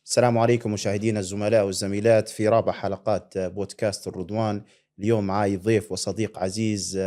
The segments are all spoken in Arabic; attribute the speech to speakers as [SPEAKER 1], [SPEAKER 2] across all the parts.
[SPEAKER 1] السلام عليكم مشاهدينا الزملاء والزميلات في رابع حلقات بودكاست الرضوان. اليوم معي ضيف وصديق عزيز،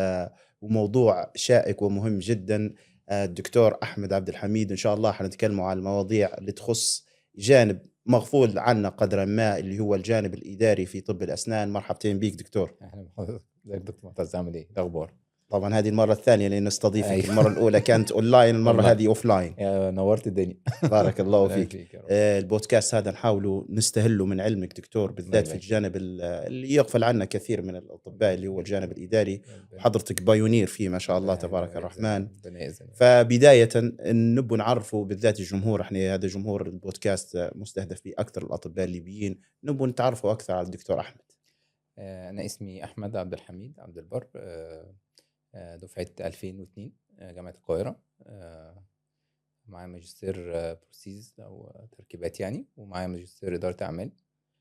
[SPEAKER 1] وموضوع شائك ومهم جدا. الدكتور أحمد عبد الحميد. إن شاء الله حنتكلم عن المواضيع اللي تخص جانب مغفول عنا قدرا ما، اللي هو الجانب الإداري في طب الأسنان. مرحبتين بيك دكتور.
[SPEAKER 2] اهلا بحضرتك. ازيك دكتور معتز؟ عامل ايه؟ إيه الاخبار؟
[SPEAKER 1] طبعا هذه المرة الثانية اللي نستضيفك.
[SPEAKER 2] ايوه.
[SPEAKER 1] المرة الأولى كانت أونلاين، المرة
[SPEAKER 2] والله
[SPEAKER 1] هذه أوفلاين.
[SPEAKER 2] يا نورت الدنيا.
[SPEAKER 1] بارك الله
[SPEAKER 2] ربنا
[SPEAKER 1] فيك.
[SPEAKER 2] يخليك يا رب.
[SPEAKER 1] البودكاست هذا نحاول نستهله من علمك دكتور،
[SPEAKER 2] الله
[SPEAKER 1] بالذات في
[SPEAKER 2] يبارك فيك.
[SPEAKER 1] الجانب اللي يغفل عنه كثير من الأطباء، اللي هو الجانب الإداري.
[SPEAKER 2] ربنا
[SPEAKER 1] وحضرتك بايونير فيه ما شاء الله تبارك
[SPEAKER 2] ربنا يجزاك،
[SPEAKER 1] الرحمن.
[SPEAKER 2] ربنا يجزاك.
[SPEAKER 1] فبداية نبغى نعرفه بالذات الجمهور، احنا هذا جمهور البودكاست مستهدف به أكثر الأطباء الليبيين، نبغى نتعرفوا أكثر على الدكتور أحمد.
[SPEAKER 2] انا اسمي احمد عبد الحميد عبد البر. دفعه 2002، جامعه القاهره. معايا ماجستير بروسيس او تركيبات يعني، ومعايا ماجستير اداره اعمال.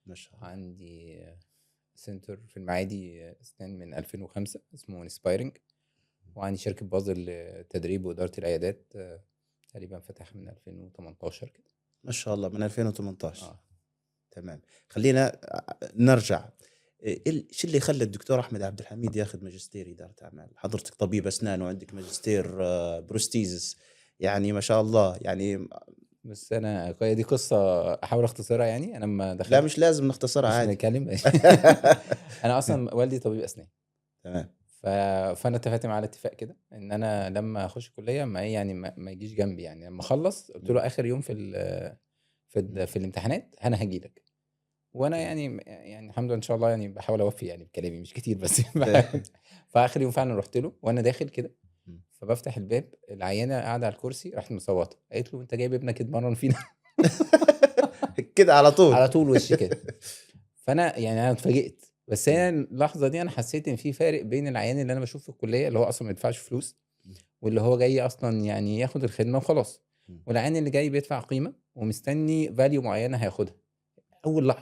[SPEAKER 1] ما شاء الله.
[SPEAKER 2] عندي سنتر في المعادي اسنان من 2005 اسمه انسبايرنج، وعندي شركة بازل للتدريب وإدارة العيادات، تقريبا فتح من 2018 كده.
[SPEAKER 1] ما شاء الله من 2018.
[SPEAKER 2] اه
[SPEAKER 1] تمام. خلينا نرجع. شو اللي خلى الدكتور أحمد عبد الحميد ياخذ ماجستير إدارة أعمال؟ حضرتك طبيب أسنان وعندك ماجستير بروستيزس، يعني ما شاء الله يعني.
[SPEAKER 2] بس انا هي دي قصة احاول اختصرها يعني. انا لما
[SPEAKER 1] لا
[SPEAKER 2] دخلت
[SPEAKER 1] مش لازم نختصرها
[SPEAKER 2] مش
[SPEAKER 1] عادي.
[SPEAKER 2] بنتكلم. انا اصلا والدي طبيب اسنان.
[SPEAKER 1] تمام.
[SPEAKER 2] ف... فانا اتفقت معاه على اتفاق كده ان انا لما اخش كليه ما يعني ما يجيش جنبي يعني. لما اخلص قلت له اخر يوم في الامتحانات انا هجي لك. وانا يعني الحمد لله ان شاء الله يعني بحاول اوفي يعني بكلامي، مش كتير بس بحاول. فاخر يوم فعلا رحت له وانا داخل كده، فبفتح الباب، العيانه قاعده على الكرسي، راحت مصوته قالت له انت جايب ابنك يتمرن فينا؟
[SPEAKER 1] كده على طول.
[SPEAKER 2] على طول وش كده. فانا يعني انا اتفاجئت، بس هي اللحظه دي انا حسيت ان في فارق بين العيان اللي انا بشوفه في الكليه اللي هو اصلا ما يدفعش فلوس، واللي هو جاي اصلا يعني ياخد الخدمه وخلاص، والعيان اللي جاي بيدفع قيمه ومستني فاليو معينه هياخدها.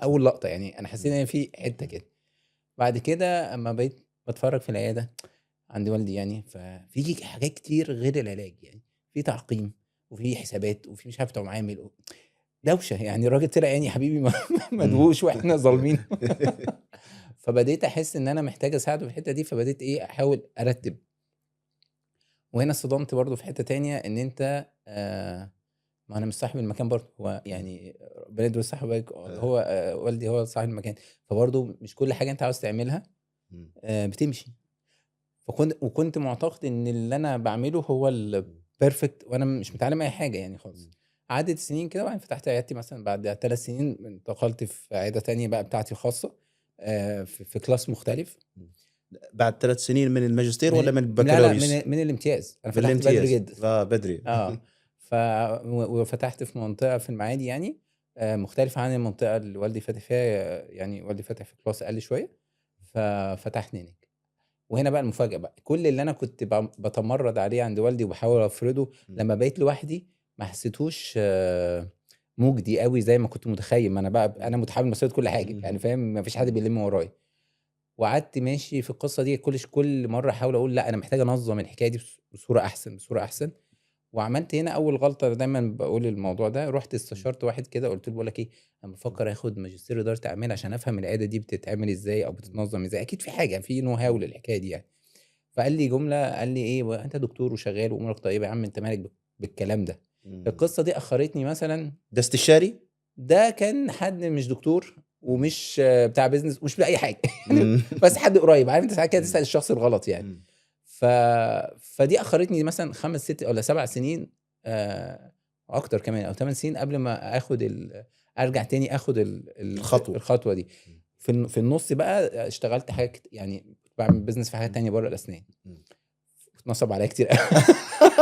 [SPEAKER 2] اول لقطه يعني انا حسيت ان في حته كده. بعد كده اما بقيت بتفرج في العياده عند والدي يعني، ففي حاجات كتير غير العلاج يعني، في تعقيم وفي حسابات وفي مش عارف معامل دوشه يعني. الراجل طلع يعني حبيبي مدهوش واحنا ظالمين. فبديت احس ان انا محتاج اساعده في الحته دي، فبديت احاول ارتب. وهنا اصطدمت برضو في حته تانية ان انت ما انا مش صاحب المكان برضو، هو يعني ربنا يديله الصحه ويبارك، هو والدي هو صاحب المكان. فبرضو مش كل حاجه انت عاوز تعملها بتمشي. وكنت معتقد ان اللي انا بعمله هو البيرفكت، وانا مش متعلم اي حاجه يعني خالص. عدت سنين كده وبعدين فتحت عيادتي مثلا. بعد 3 سنين انتقلت في عياده تانية بقى بتاعتي الخاصه، في كلاس مختلف.
[SPEAKER 1] بعد 3 سنين من الماجستير ولا من
[SPEAKER 2] لا لا،
[SPEAKER 1] البكالوريوس؟
[SPEAKER 2] من الامتياز. انا
[SPEAKER 1] من
[SPEAKER 2] فتحت بدري
[SPEAKER 1] الامتياز.
[SPEAKER 2] جدا.
[SPEAKER 1] بدري.
[SPEAKER 2] اه ف وفتحت في منطقه في المعادي يعني، مختلفه عن المنطقه اللي والدي فاتح فيها. يعني والدي فاتح في كلاس اقل شويه، ففتحنا هناك. وهنا بقى المفاجاه بقى، كل اللي انا كنت بتمرد عليه عند والدي وبحاول افرضه، لما بقيت لوحدي ما حسيتوش مجدي قوي زي ما كنت متخيل. ما انا بقى انا متحمل مسؤوليه كل حاجه يعني، فاهم؟ ما فيش حد بيلم ورايا. وقعدت ماشي في القصه دي، كل مره احاول اقول لا انا محتاج انظم الحكايه دي بصوره احسن، بصوره احسن. وعملت هنا اول غلطه دايما بقول الموضوع ده. رحت استشرت واحد كده، قلت له بقول لك ايه، انا بفكر اخد ماجستير اداره اعمال عشان افهم العياده دي بتتعمل ازاي او بتتنظم ازاي، اكيد في حاجه، في نو هاو للحكايه دي يعني. فقال لي جمله، قال لي ايه، انت دكتور وشغال وامورك طيبه يا عم، انت مالك بالكلام ده؟ القصه دي اخرتني مثلا.
[SPEAKER 1] ده استشاري؟
[SPEAKER 2] ده كان حد مش دكتور ومش بتاع بيزنس ومش بتاع اي حاجه. بس حد قريب، عارف انت ساعات كده تسال الشخص الغلط يعني. ف... فدي اخرتني مثلا 5 6 ولا 7 سنين، اكتر كمان، او 8 سنين قبل ما ارجع تاني اخد الخطوه دي. في النص بقى اشتغلت حاجات يعني، بعمل بيزنس في حاجات تانية بره الاسنان، اتنصب عليا كتير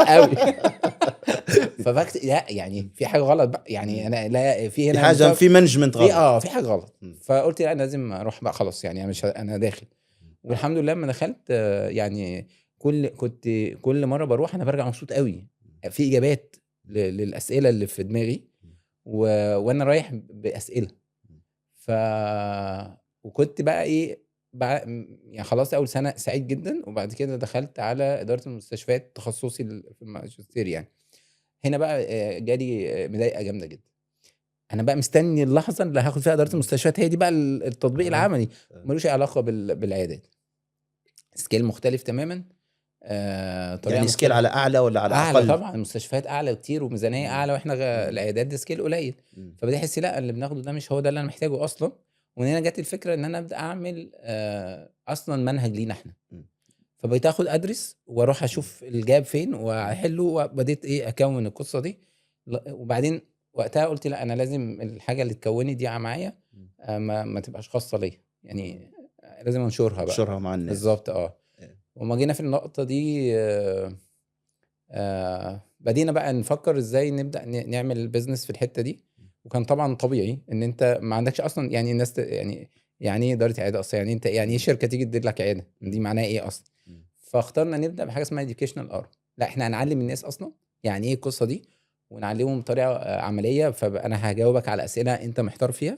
[SPEAKER 2] قوي. فبكت لا يعني في حاجه غلط بقى يعني. انا لا في هنا
[SPEAKER 1] حاجه في مانجمنت غلط.
[SPEAKER 2] في حاجه غلط. فقلت لا، لازم اروح بقى خلاص يعني. انا مش انا داخل. والحمد لله لما دخلت يعني كنت كل مره بروح انا برجع مبسوط قوي، في اجابات للاسئله اللي في دماغي، وانا رايح باسئله. ف وكنت بقى بقى يعني خلاص اول سنه سعيد جدا، وبعد كده دخلت على اداره المستشفيات تخصصي في الماجستير يعني. هنا بقى جالي مضايقه جامده جدا. انا بقى مستني اللحظه اللي هاخد فيها اداره المستشفيات، هي دي بقى التطبيق العملي، ملوش علاقه بالعيادات. سكيل مختلف تماما، طريقه
[SPEAKER 1] يعني سكيل
[SPEAKER 2] مختلفه.
[SPEAKER 1] على اعلى ولا على
[SPEAKER 2] اعلى
[SPEAKER 1] اقل؟
[SPEAKER 2] طبعا، المستشفيات اعلى كتير وميزانيه اعلى، واحنا العيادات دي سكيل قليل.
[SPEAKER 1] مم.
[SPEAKER 2] فبدي احس لا، اللي بناخده ده مش هو ده اللي انا محتاجه اصلا. ومن هنا جت الفكره ان انا ابدا اعمل اصلا منهج لينا احنا.
[SPEAKER 1] مم.
[SPEAKER 2] فبقيت اخد ادرس واروح اشوف الجاب فين واحله، وبديت ايه اكون القصه دي. وبعدين وقتها قلت لا، انا لازم الحاجه اللي تكوني دي معايا ما تبقاش خاصه ليا، يعني لازم انشرها بقى.
[SPEAKER 1] انشرها مع الناس.
[SPEAKER 2] بالظبط.
[SPEAKER 1] إيه.
[SPEAKER 2] وما جينا في النقطه دي بدينا بقى نفكر ازاي نبدا نعمل البيزنس في الحته دي. وكان طبعا طبيعي ان انت ما عندكش اصلا، يعني الناس يعني ايه اداره عياده اصلا، يعني انت يعني ايه شركه تيجي تدير لك عياده، دي معناها ايه اصلا؟ فاخترنا نبدا بحاجه اسمها educational ار. لا، احنا هنعلم الناس اصلا يعني ايه القصه دي، ونعلمهم بطريقه عمليه. فانا هجاوبك على اسئله انت محتار فيها،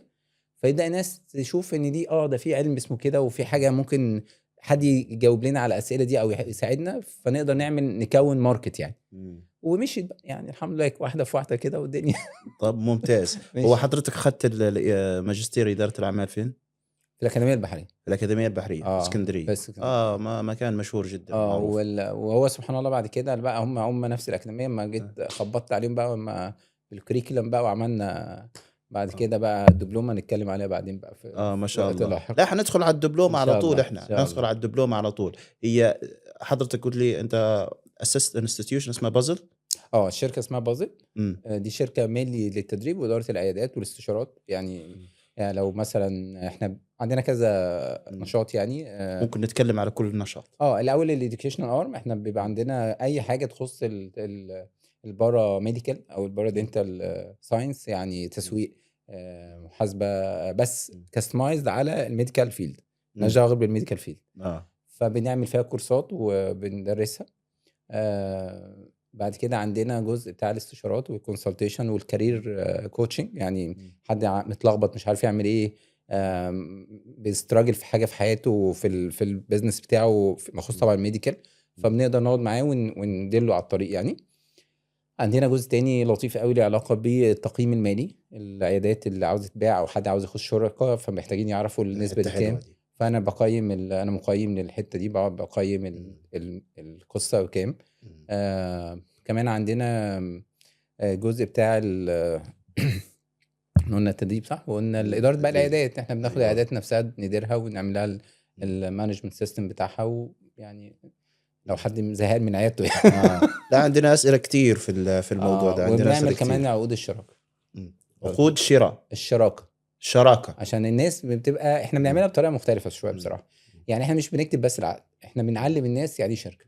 [SPEAKER 2] فيبدا الناس تشوف ان دي ده في علم اسمه كده، وفي حاجه ممكن حد يجاوب لنا على الاسئله دي او يساعدنا، فنقدر نكون ماركت يعني. ومشيت بقى يعني الحمد لله، واحده في واحده كده والدنيا.
[SPEAKER 1] طب ممتاز. هو حضرتك اخذت ماجستير اداره الاعمال فين؟
[SPEAKER 2] في الاكاديميه البحريه.
[SPEAKER 1] في الاكاديميه البحريه في اسكندريه.
[SPEAKER 2] بس
[SPEAKER 1] مكان مشهور جدا معروف.
[SPEAKER 2] وهو سبحان الله بعد كده بقى هم نفس الاكاديميه، ما جيت خبطت عليهم بقى بالكريكولم بقى، وعملنا بعد كده بقى الدبلومه نتكلم عليها بعدين بقى في
[SPEAKER 1] ما شاء الله.
[SPEAKER 2] لاحق.
[SPEAKER 1] لا، حندخل على الدبلومه على طول.
[SPEAKER 2] الله.
[SPEAKER 1] احنا ندخل على الدبلومه على طول. هي حضرتك قلت لي انت اسست انستتيوشن اسمها بازل.
[SPEAKER 2] الشركه اسمها بازل. دي شركه مينلي للتدريب واداره العيادات والاستشارات يعني. يعني لو مثلا احنا عندنا كذا نشاط يعني
[SPEAKER 1] ممكن نتكلم على كل نشاط.
[SPEAKER 2] الاول الاديوكيشنال ارم، احنا بيبقى عندنا اي حاجه تخص البارا ميديكال او البارا دينتال ساينس، يعني تسويق، محاسبه، بس كاستمايزد على الميديكال فيلد، مالناش دعوه غير بالميديكال فيلد. فبنعمل فيها كورسات وبندرسها. بعد كده عندنا جزء بتاع الاستشارات والكونسلتيشن والكارير كوتشنج، يعني حد متلخبط مش عارف يعمل ايه، بيستراجل في حاجه في حياته في البيزنس بتاعه مخصوص طبعا الميديكال، فبنقدر نقعد معاه وندله على الطريق يعني. عندنا جزء تاني لطيف قوي له علاقه بالتقييم المالي، العيادات اللي عاوزه تبيع او حد عاوز يخش شركه فمحتاجين يعرفوا النسبه دي كام. فانا بقيم انا مقيم للحته دي، بقيم القصه بكام. كمان عندنا جزء بتاع قلنا التدريب صح، وقلنا الاداره بقى العيادات، احنا بناخد العيادات نفسها نديرها ونعمل لها المانجمنت سيستم بتاعها، ويعني لو حد زهقان من عيادته يعني.
[SPEAKER 1] لا، عندنا اسئله كتير في الموضوع ده. عندنا
[SPEAKER 2] وبنعمل كمان عقود الشراكه.
[SPEAKER 1] عقود الشراكه
[SPEAKER 2] عشان الناس بتبقى احنا بنعملها بطريقه مختلفه شويه بصراحه. يعني احنا مش بنكتب بس العقد، احنا بنعلم الناس يعني شركه.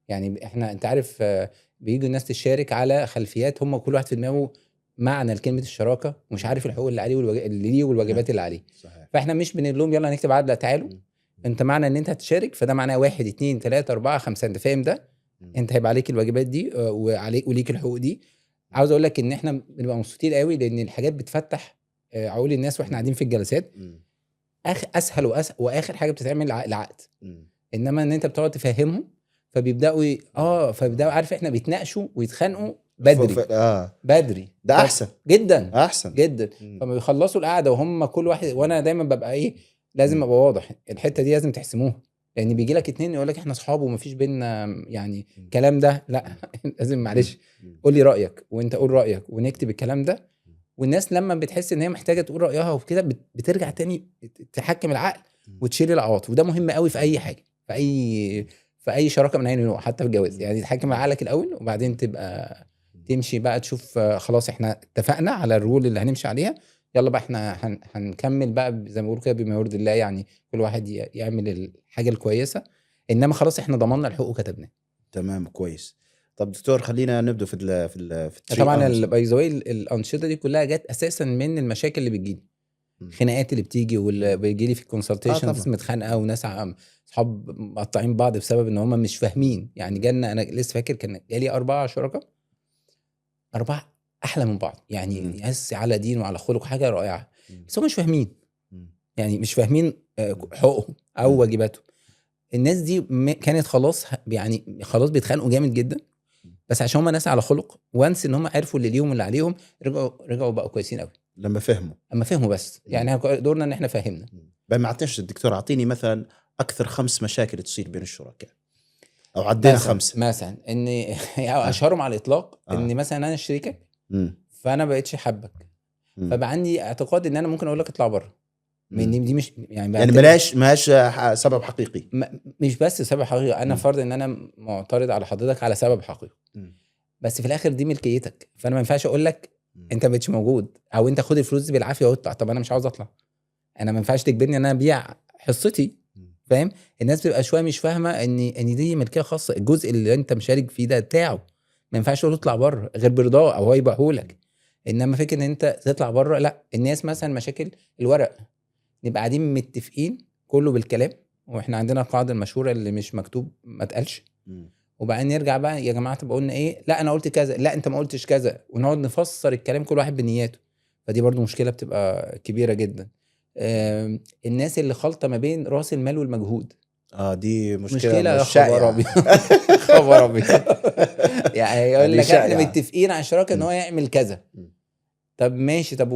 [SPEAKER 2] يعني احنا انت عارف بييجوا الناس تشارك على خلفيات، هم كل واحد في دماغه معنى كلمه الشراكه، ومش عارف الحقوق اللي عليه اللي ليه والواجبات اللي عليه. صحيح. فاحنا مش بنقول لهم يلا نكتب عقد، لا تعالوا انت معنى ان انت هتشارك، فده معناه 1 2 3 4 5، انت فاهم ده؟ انت هيبقى عليك الواجبات دي وعليك وليك الحقوق دي. عاوز اقول لك ان احنا بنبقى مبسوطين قوي، لان الحاجات بتفتح عقول الناس واحنا قاعدين في الجلسات. اسهل واخر حاجه بتتعمل العقد. انما ان انت بتقعد تفهمهم، فبيبداوا فبيبداوا عارف احنا بيتناقشوا ويتخانقوا بدري. بدري
[SPEAKER 1] ده احسن
[SPEAKER 2] جدا،
[SPEAKER 1] احسن
[SPEAKER 2] جدا. فما بيخلصوا القعده وهم كل واحد، وانا دايما ببقى لازم ابقى واضح، الحته دي لازم تحسموها، لان بيجي لك 2 يقول لك احنا اصحاب ومفيش بينا يعني كلام ده، لا لازم معلش قول لي رايك وانت قول رايك ونكتب الكلام ده. والناس لما بتحس ان هي محتاجه تقول رايها وكده بترجع تاني تحكم العقل وتشيل العواطف، وده مهم قوي في اي حاجه، في اي شراكه من اي نوع، حتى في الجواز. يعني تحكم عقلك الاول وبعدين تبقى تمشي بقى تشوف خلاص احنا اتفقنا على الرول اللي هنمشي عليها، يلا بقى احنا هنكمل بقى زي ما بيقولوا كده بما يرضي الله، يعني كل واحد يعمل الحاجه الكويسه، انما خلاص احنا ضمننا الحقوق وكتبناه.
[SPEAKER 1] تمام كويس. طب دكتور، خلينا نبدا في
[SPEAKER 2] طبعا باي ذا واي الانشطه دي كلها جت اساسا من المشاكل اللي بتجيلي، خناقات اللي بتيجي واللي بيجي لي في الكونسلتيشن، ناس متخانقه وناس اصحاب مقطعين بعض بسبب ان هم مش فاهمين. يعني جالنا، انا لسه فاكر كان جالي 4 شركاء، 4 احلى من بعض، يعني ناس على دين وعلى خلق، حاجه رائعه، بس هم مش فاهمين، يعني مش فاهمين حقوقهم او واجباتهم. الناس دي كانت خلاص، يعني خلاص بيتخانقوا جامد جدا، بس عشان هم ناس على خلق، وانس ان هم عرفوا اللي ليهم واللي عليهم، رجعوا بقوا كويسين قوي.
[SPEAKER 1] لما فهموا.
[SPEAKER 2] اما فهموا بس، يعني دورنا ان احنا فهمنا.
[SPEAKER 1] ما اعطينيش الدكتور، اعطيني مثلا اكثر 5 مشاكل تصير بين الشركاء، او عدينا 5
[SPEAKER 2] مثلا ان اشهرهم على الاطلاق ان مثلا انا شريكك فانا بقيتش حابك، فبقى عندي اعتقاد ان انا ممكن اقول لك اطلع بره، من دي مش
[SPEAKER 1] يعني ملهاش سبب حقيقي.
[SPEAKER 2] مش بس سبب حقيقي، انا فرض ان انا معترض على حضرتك على سبب حقيقي، بس في الاخر دي ملكيتك، فانا ما ينفعش اقول لك انت ما بقتش موجود او انت خد الفلوس دي بالعافيه واطلع. طب انا مش عاوز اطلع، انا ما ينفعش تجبرني ان انا ابيع حصتي. فاهم؟ الناس بتبقى شويه مش فاهمه ان دي ملكيه خاصه، الجزء اللي انت مشارك فيه ده بتاعه، ما ينفعش تقول اطلع بره غير برضاه او هو يبيعهولك. انما فكره ان انت تطلع بره، لا. الناس مثلا مشاكل الورق، نبقى قاعدين متفقين كله بالكلام، واحنا عندنا القاعده المشهوره اللي مش مكتوب ما اتقالش، وبعدين نرجع بقى يا جماعه تبقى قلنا ايه، لا انا قلت كذا، لا انت ما قلتش كذا، ونقعد نفسر الكلام كل واحد بنياته. فدي برضو مشكله بتبقى كبيره جدا. الناس اللي خلطه ما بين راس المال والمجهود،
[SPEAKER 1] دي مشكله
[SPEAKER 2] يا خبر ابيض. خبر ابيض. يعني يقول لك احنا متفقين على الشراكه ان هو يعمل كذا. طب ماشي، طب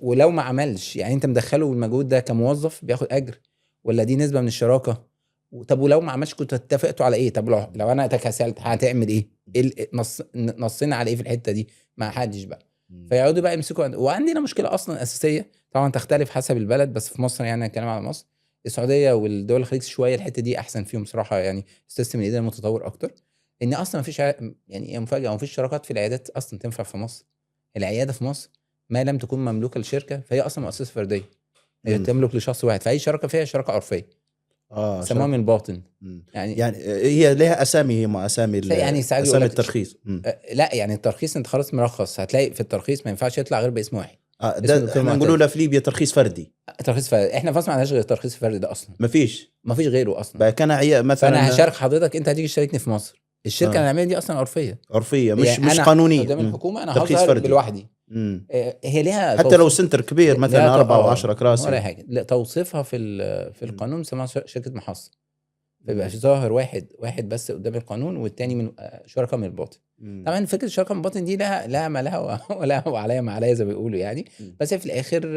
[SPEAKER 2] ولو ما عملش، يعني انت مدخله بالمجهود ده كموظف بياخد اجر، ولا دي نسبه من الشراكه؟ طب ولو ما عملش كنتوا اتفقتوا على ايه؟ طب لو انا تكاسلت هتعمل ايه؟ نصنا على ايه في الحته دي؟ ما حدش بقى. فيقعدوا بقى يمسكوا. وعندنا مشكله اصلا اساسيه طبعا تختلف حسب البلد، بس في مصر يعني الكلام على مصر، السعوديه والدول الخليج شويه الحته دي احسن فيهم صراحه، يعني السيستم الاداري متطور اكتر. ان اصلا ما فيش يعني مفاجاه، ما فيش شراكات في العيادات اصلا تنفع في مصر. العياده في مصر ما لم تكون مملوكه لشركه فهي اصلا مؤسسه فرديه، هي تملك لشخص واحد، فاي شراكه فيها شراكه عرفيه سموها من الباطن.
[SPEAKER 1] يعني هي لها اسامي، هي ما اسامي
[SPEAKER 2] يعني
[SPEAKER 1] اسامي الترخيص.
[SPEAKER 2] لا يعني الترخيص انت خلاص مرخص، هتلاقي في الترخيص ما ينفعش يطلع غير باسم واحد.
[SPEAKER 1] ده احنا نقولوا له في ليبيا ترخيص فردي.
[SPEAKER 2] ترخيص فردي، احنا في مصر ما عندناش غير الترخيص الفردي ده اصلا،
[SPEAKER 1] ما فيش
[SPEAKER 2] غيره اصلا.
[SPEAKER 1] بقى كان مثلا
[SPEAKER 2] فانا هشارك حضرتك، انت هتيجي تشاركني في مصر، الشركه اللي هنعملها دي اصلا عرفيه
[SPEAKER 1] مش قانونيه
[SPEAKER 2] قدام الحكومه، انا هظهر لوحدي. هي ليها
[SPEAKER 1] حتى لو سنتر كبير مثلا 4 و10 كراسي
[SPEAKER 2] ولا حاجه، لا توصيفها في القانون اسمها شركه محصه، فيبقى ظاهر واحد بس قدام القانون، والتاني من شركه من الباطن. طبعا فكره الشركه من الباطن دي لها ما لها ولا وعليها ما عليها زي ما بيقولوا يعني، بس هي في الاخر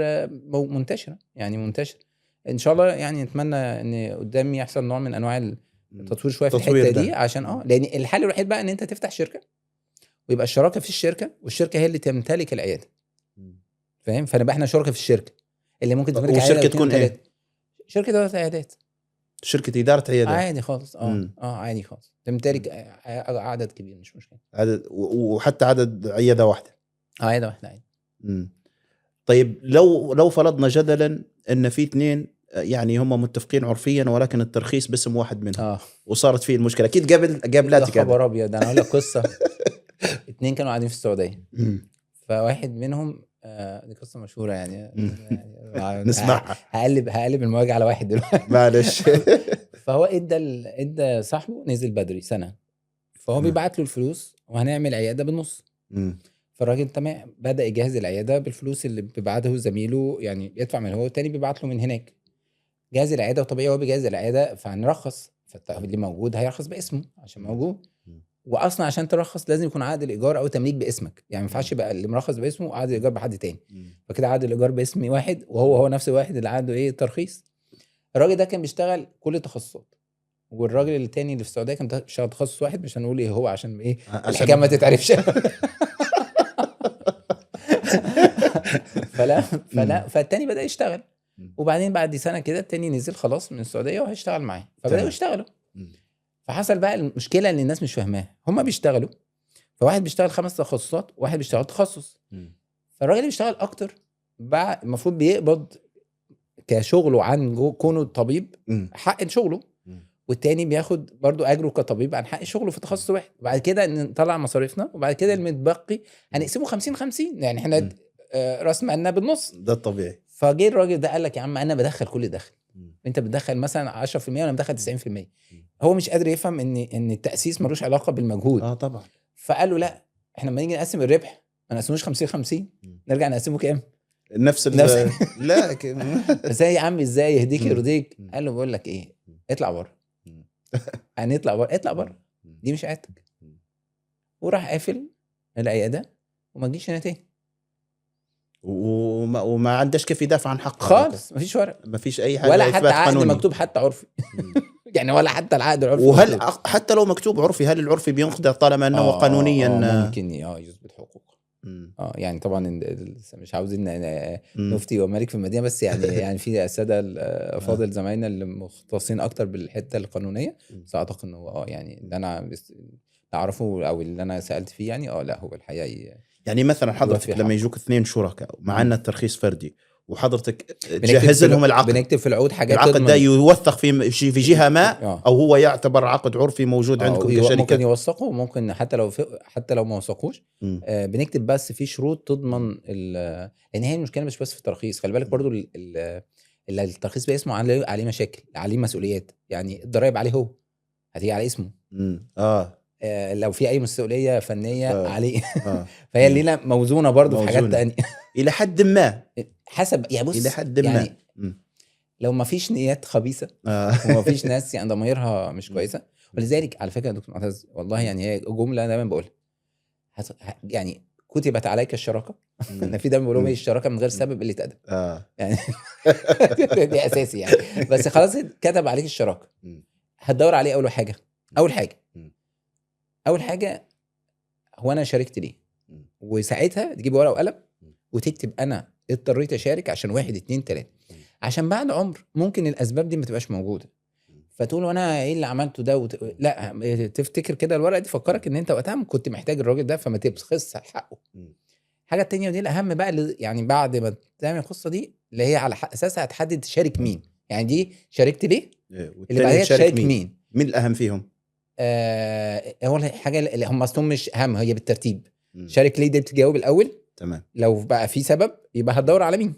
[SPEAKER 2] منتشره، يعني منتشره ان شاء الله. يعني نتمنى ان قدام يحصل نوع من انواع التطوير شويه في الحته دي، عشان لان الحل الوحيد بقى ان انت تفتح شركه ويبقى الشراكه في الشركه، والشركه هي اللي تمتلك العياده. فاهم؟ فنبقى احنا شركه في الشركه اللي ممكن تملك عياده،
[SPEAKER 1] والشركه تكون ايه؟
[SPEAKER 2] شركه اداره عيادات،
[SPEAKER 1] شركه اداره عيادات
[SPEAKER 2] عادي خالص. عادي خالص، تمتلك عدد كبير، مش مشكله،
[SPEAKER 1] عدد وحتى عدد عياده واحده.
[SPEAKER 2] عياده واحده عادي.
[SPEAKER 1] طيب لو فرضنا جدلا ان في 2 يعني هم متفقين عرفيا ولكن الترخيص باسم واحد منهم وصارت فيه المشكله، اكيد قابلاتك
[SPEAKER 2] كده. خبر ابيض، انا هقول لك قصه. 2 كانوا قاعدين في السعوديه، فواحد منهم دي قصه مشهوره يعني
[SPEAKER 1] نسمعها.
[SPEAKER 2] هقلب المواجهه على واحد دلوقتي.
[SPEAKER 1] معلش.
[SPEAKER 2] فهو ادى صاحبه نزل بدري سنه، فهو بيبعت له الفلوس وهنعمل عياده بالنص. فالراجل تمام، بدا يجهز العياده بالفلوس اللي بيبعته زميله، يعني يدفع من هو والتاني بيبعت له من هناك. جهز العياده، وطبيعي هو بيجهز العياده فهنرخص، فاللي موجود هيرخص باسمه عشان موجود. واصلا عشان ترخص لازم يكون عقد الايجار او تمليك باسمك، يعني ما ينفعش يبقى اللي مرخص باسمه وعقد الايجار بحد تاني. فكده عقد الايجار باسم واحد، وهو نفس الواحد اللي عنده ترخيص. الراجل ده كان بيشتغل كل التخصصات، والراجل التاني اللي في السعوديه كان بيشتغل تخصص واحد، مش هنقول هو عشان الحكايه ما تتعرفش. فالتاني بدا يشتغل، وبعدين بعد سنه كده التاني نزل خلاص من السعوديه وهيشتغل معاه، فبداوا يشتغلوا. فحصل بقى المشكله اللي الناس مش فاهماها، هم بيشتغلوا، فواحد بيشتغل 5 تخصصات وواحد بيشتغل تخصص. فالراجل اللي بيشتغل اكتر بقى المفروض بيقبض كشغله عن كونه طبيب حق شغله، والتاني بياخد برضو اجره كطبيب عن حق شغله في تخصص واحد. وبعد كده نطلع مصاريفنا، وبعد كده المتبقي هنقسمه 50-50، يعني احنا راس مالنا بالنص،
[SPEAKER 1] ده الطبيعي.
[SPEAKER 2] فجه الراجل ده قال لك يا عم انا بدخل كل دخل، انت بتدخل مثلا 10% وانا بدخل 90%. هو مش قادر يفهم ان التاسيس ملوش علاقه بالمجهود.
[SPEAKER 1] طبعا.
[SPEAKER 2] فقال له لا، احنا لما نيجي نقسم الربح ما نقسموش 50-50، نرجع نقسمه كام؟
[SPEAKER 1] نفس لا
[SPEAKER 2] بس يا عم ازاي يهديك يرضيك؟ قال له بقول لك ايه، اطلع بره. هنطلع بره، اطلع بره، دي مش عيادتك. وراح قافل العياده وما تجيش هنا تاني.
[SPEAKER 1] وما عندش كيف يدافع عن حقه
[SPEAKER 2] خالص، مفيش ورق
[SPEAKER 1] ما فيش اي حاجه
[SPEAKER 2] ولا حتى
[SPEAKER 1] إثبات
[SPEAKER 2] عقد
[SPEAKER 1] قانوني.
[SPEAKER 2] مكتوب حتى عرفي
[SPEAKER 1] مم.
[SPEAKER 2] يعني ولا حتى العقد العرفي
[SPEAKER 1] وهل
[SPEAKER 2] مكتوب.
[SPEAKER 1] حتى لو مكتوب عرفي هل العرفي بينقضي طالما انه قانونيا
[SPEAKER 2] ممكن يثبت حقوق.
[SPEAKER 1] مم.
[SPEAKER 2] يعني طبعا مش عاوزين
[SPEAKER 1] مم.
[SPEAKER 2] نفتي ومالك في المدينه، بس يعني في الساده
[SPEAKER 1] آه.
[SPEAKER 2] الافاضل زمايلنا اللي مختصين اكتر بالحته القانونيه،
[SPEAKER 1] مم.
[SPEAKER 2] بس اعتقد انه يعني اللي انا اعرفه او اللي انا سالت فيه يعني لا هو الحقيقه
[SPEAKER 1] يعني مثلا
[SPEAKER 2] يوفي
[SPEAKER 1] حضرتك لما
[SPEAKER 2] حقه.
[SPEAKER 1] يجوك 2 شركاء مع
[SPEAKER 2] مم.
[SPEAKER 1] ان الترخيص فردي وحضرتك
[SPEAKER 2] بنكتب
[SPEAKER 1] تجهز
[SPEAKER 2] في
[SPEAKER 1] لهم العقد،
[SPEAKER 2] بنكتب في العقود حاجات
[SPEAKER 1] العقد ده
[SPEAKER 2] تضمن.
[SPEAKER 1] يوثق في جهه ما او هو يعتبر عقد عرفي موجود عندكم
[SPEAKER 2] ممكن
[SPEAKER 1] كشركه؟
[SPEAKER 2] يوثقوا، ممكن حتى لو ما وثقوش
[SPEAKER 1] مم.
[SPEAKER 2] بنكتب بس في شروط تضمن لان هي المشكله مش بس في الترخيص، خلي بالك برضو اللي الترخيص باسمه عليه مشاكل، عليه مسؤوليات، يعني الضرايب عليه هو هتيجي على اسمه.
[SPEAKER 1] مم.
[SPEAKER 2] لو في اي مسؤوليه فنيه عليه فهي
[SPEAKER 1] مم.
[SPEAKER 2] الليله موزونه برضو في حاجات
[SPEAKER 1] موزونة
[SPEAKER 2] تانية
[SPEAKER 1] الى حد ما،
[SPEAKER 2] حسب يعني
[SPEAKER 1] الى
[SPEAKER 2] بص
[SPEAKER 1] حد ما.
[SPEAKER 2] يعني
[SPEAKER 1] مم.
[SPEAKER 2] لو ما فيش نيات خبيثه
[SPEAKER 1] آه.
[SPEAKER 2] وما فيش ناس يعني ضميرها مش
[SPEAKER 1] مم.
[SPEAKER 2] كويسه. ولذلك على فكره يا دكتور معتز والله يعني هي جمله انا دايما بقولها، يعني كتبت عليك الشراكه انا في دايما بقول لهم ايه الشراكه من غير سبب اللي اتقدم يعني دي اساسي يعني، بس خلاص كتب عليك الشراكه هتدور عليه اول حاجه اول حاجه هو انا شاركت ليه، وساعتها تجيب ورقه وقلم وتكتب انا اضطريت اشارك عشان 1 2 3، عشان بعد عمر ممكن الاسباب دي ما تبقاش موجوده فتقول وانا ايه اللي عملته ده لا تفتكر كده الورقه دي فكرك ان انت وقتها كنت محتاج الراجل ده فما تبخس حقه. الحاجه التانية ودي الاهم بقى اللي يعني بعد ما تعمل القصه دي اللي هي على اساسها هتحدد تشارك مين، يعني دي شاركت ليه اللي بعدها تشارك مين
[SPEAKER 1] الاهم فيهم.
[SPEAKER 2] اول حاجه اللي هم اصلا مش اهم، هي بالترتيب. شارك ليه دي بتجاوب الاول،
[SPEAKER 1] تمام.
[SPEAKER 2] لو بقى في سبب يبقى هتدور على مين،